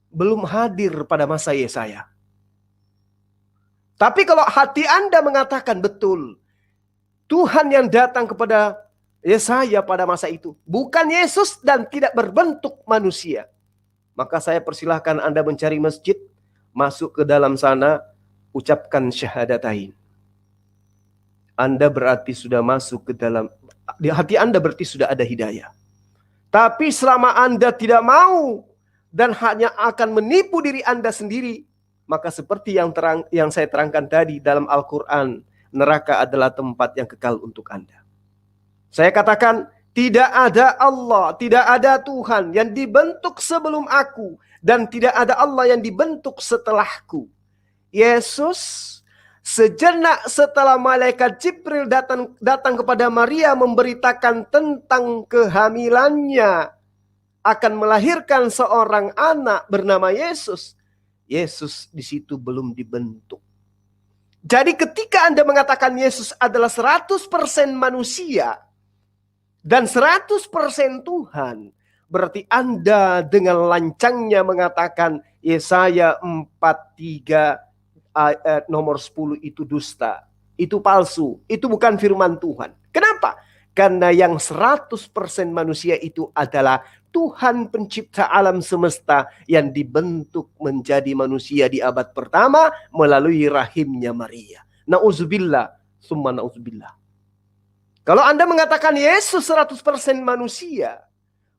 belum hadir pada masa Yesaya. Tapi kalau hati Anda mengatakan betul, Tuhan yang datang kepada Yesaya pada masa itu bukan Yesus dan tidak berbentuk manusia, maka saya persilahkan Anda mencari masjid, masuk ke dalam sana, ucapkan syahadatain. Anda berarti sudah masuk ke dalam, di hati Anda berarti sudah ada hidayah. Tapi selama Anda tidak mau dan hanya akan menipu diri Anda sendiri, maka seperti yang saya terangkan tadi dalam Al-Quran, neraka adalah tempat yang kekal untuk Anda. Saya katakan, tidak ada Allah, tidak ada Tuhan yang dibentuk sebelum aku, dan tidak ada Allah yang dibentuk setelahku. Yesus sejenak setelah malaikat Jibril datang kepada Maria memberitakan tentang kehamilannya, akan melahirkan seorang anak bernama Yesus. Yesus di situ belum dibentuk. Jadi ketika Anda mengatakan Yesus adalah 100% manusia dan 100% Tuhan, berarti Anda dengan lancangnya mengatakan Yesaya 43 ayat nomor 10 itu dusta, itu palsu, itu bukan firman Tuhan. Kenapa? Karena yang 100% manusia itu adalah Tuhan pencipta alam semesta yang dibentuk menjadi manusia di abad pertama melalui rahimnya Maria. Na'udzubillah, summa na'udzubillah. Kalau Anda mengatakan Yesus 100% manusia,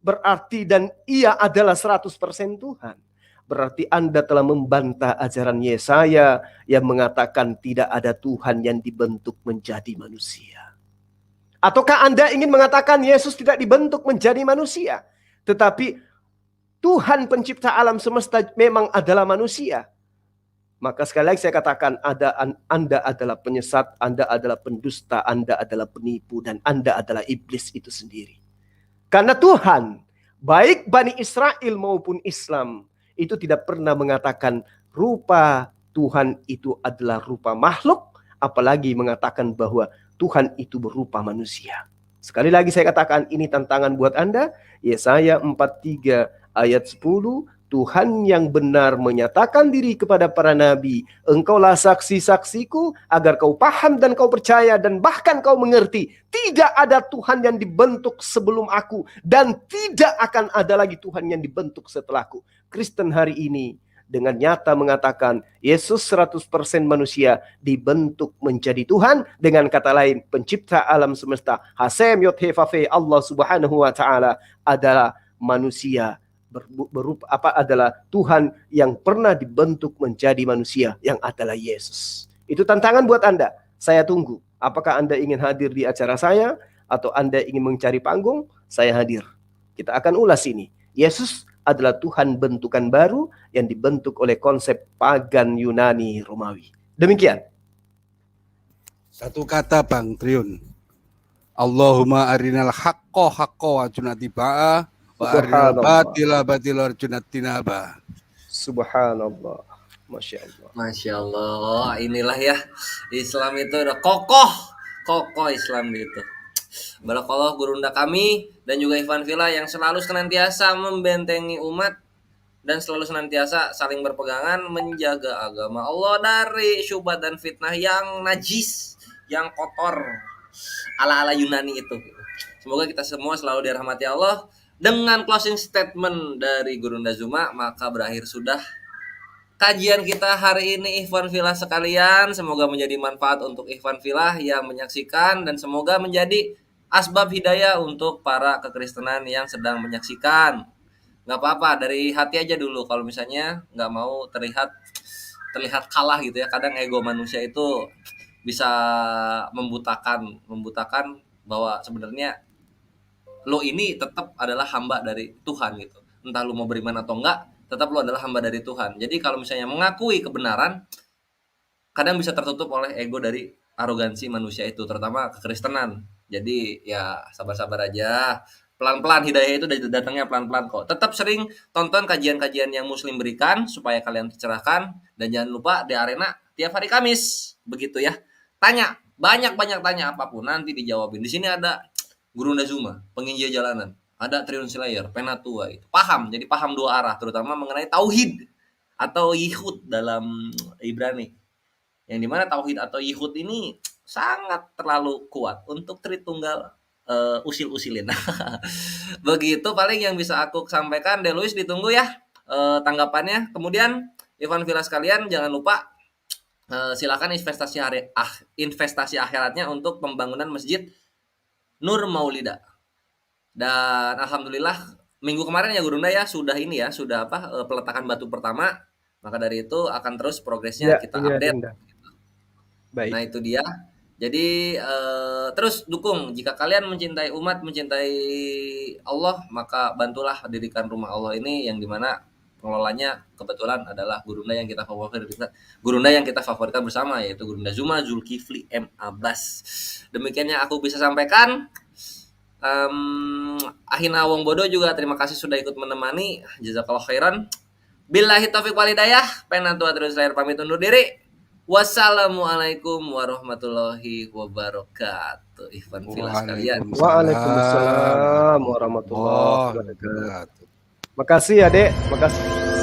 berarti dan ia adalah 100% Tuhan. Berarti Anda telah membantah ajaran Yesaya yang mengatakan tidak ada Tuhan yang dibentuk menjadi manusia. Ataukah Anda ingin mengatakan Yesus tidak dibentuk menjadi manusia, tetapi Tuhan pencipta alam semesta memang adalah manusia? Maka sekali lagi saya katakan, Anda adalah penyesat, Anda adalah pendusta, Anda adalah penipu, dan Anda adalah iblis itu sendiri. Karena Tuhan, baik Bani Israel maupun Islam, itu tidak pernah mengatakan rupa Tuhan itu adalah rupa makhluk, apalagi mengatakan bahwa Tuhan itu berupa manusia. Sekali lagi saya katakan, ini tantangan buat Anda. Yesaya 43 ayat 10, Tuhan yang benar menyatakan diri kepada para nabi, engkaulah saksi-saksiku agar kau paham dan kau percaya dan bahkan kau mengerti. Tidak ada Tuhan yang dibentuk sebelum aku dan tidak akan ada lagi Tuhan yang dibentuk setelahku. Kristen hari ini dengan nyata mengatakan Yesus 100% manusia dibentuk menjadi Tuhan. Dengan kata lain, pencipta alam semesta, Hasem Yod He Fa Fe, Allah Subhanahu wa taala adalah manusia berupa adalah Tuhan yang pernah dibentuk menjadi manusia, yang adalah Yesus. Itu tantangan buat Anda. Saya tunggu. Apakah Anda ingin hadir di acara saya atau Anda ingin mencari panggung? Saya hadir. Kita akan ulas ini. Yesus adalah Tuhan bentukan baru yang dibentuk oleh konsep pagan Yunani Romawi. Demikian. Satu kata Bang Triun. Allahumma arinal haqqo haqqo wa junatibaa wa arinal batila batila junatinaba. Subhanallah. Masya Allah. Masya Allah. Inilah ya, Islam itu udah kokoh Islam gitu. Barakallah gurunda kami dan juga Ikhwan Fillah yang selalu senantiasa membentengi umat dan selalu senantiasa saling berpegangan menjaga agama Allah dari syubhat dan fitnah yang najis, yang kotor ala-ala Yunani itu. Semoga kita semua selalu dirahmati Allah. Dengan closing statement dari Gurunda Zuma, maka berakhir sudah kajian kita hari ini Ikhwan Fillah sekalian. Semoga menjadi manfaat untuk Ikhwan Fillah yang menyaksikan dan semoga menjadi asbab hidayah untuk para kekristenan yang sedang menyaksikan. Nggak apa-apa, dari hati aja dulu. Kalau misalnya nggak mau terlihat kalah gitu ya. Kadang ego manusia itu bisa membutakan bahwa sebenarnya lo ini tetap adalah hamba dari Tuhan gitu. Entah lo mau beriman atau enggak, tetap lo adalah hamba dari Tuhan. Jadi kalau misalnya mengakui kebenaran, kadang bisa tertutup oleh ego dari arogansi manusia itu, terutama kekristenan. Jadi ya sabar-sabar aja. Pelan-pelan, hidayah itu datangnya pelan-pelan kok. Tetap sering tonton kajian-kajian yang Muslim berikan supaya kalian tercerahkan. Dan jangan lupa di arena tiap hari Kamis. Begitu ya. Tanya, banyak-banyak tanya apapun, nanti dijawabin. Di sini ada Gurunda Zuma, penginjil jalanan. Ada Triyun Slayer, Penatua itu. Paham, jadi paham dua arah, terutama mengenai tauhid atau yihud dalam Ibrani. Yang dimana tauhid atau yihud ini sangat terlalu kuat untuk Tritunggal usil-usilin. Begitu paling yang bisa aku sampaikan. Deluis ditunggu ya tanggapannya. Kemudian Ikhwan Fillah sekalian jangan lupa silakan investasi akhiratnya untuk pembangunan masjid Nur Maulida. Dan alhamdulillah minggu kemarin ya Gurunda ya sudah peletakan batu pertama. Maka dari itu akan terus progresnya Ya, kita ini update. Adinda. Baik. Nah itu dia. Jadi terus dukung. Jika kalian mencintai umat, mencintai Allah, maka bantulah dirikan rumah Allah ini yang dimana pengelolanya kebetulan adalah Gurunda yang kita favoritkan bersama, yaitu Gurunda Zuma Zulkifli M. Abbas. Demikian yang aku bisa sampaikan. Ahina Wong Bodo juga terima kasih sudah ikut menemani. Jazakallah khairan. Billahi taufiq wal hidayah. Penatua terus lahir pamit undur diri. Wassalamualaikum warahmatullahi wabarakatuh. Ikhwan Fillah sekalian. Waalaikumsalam warahmatullahi wabarakatuh. Makasih ya, Dek. Makasih.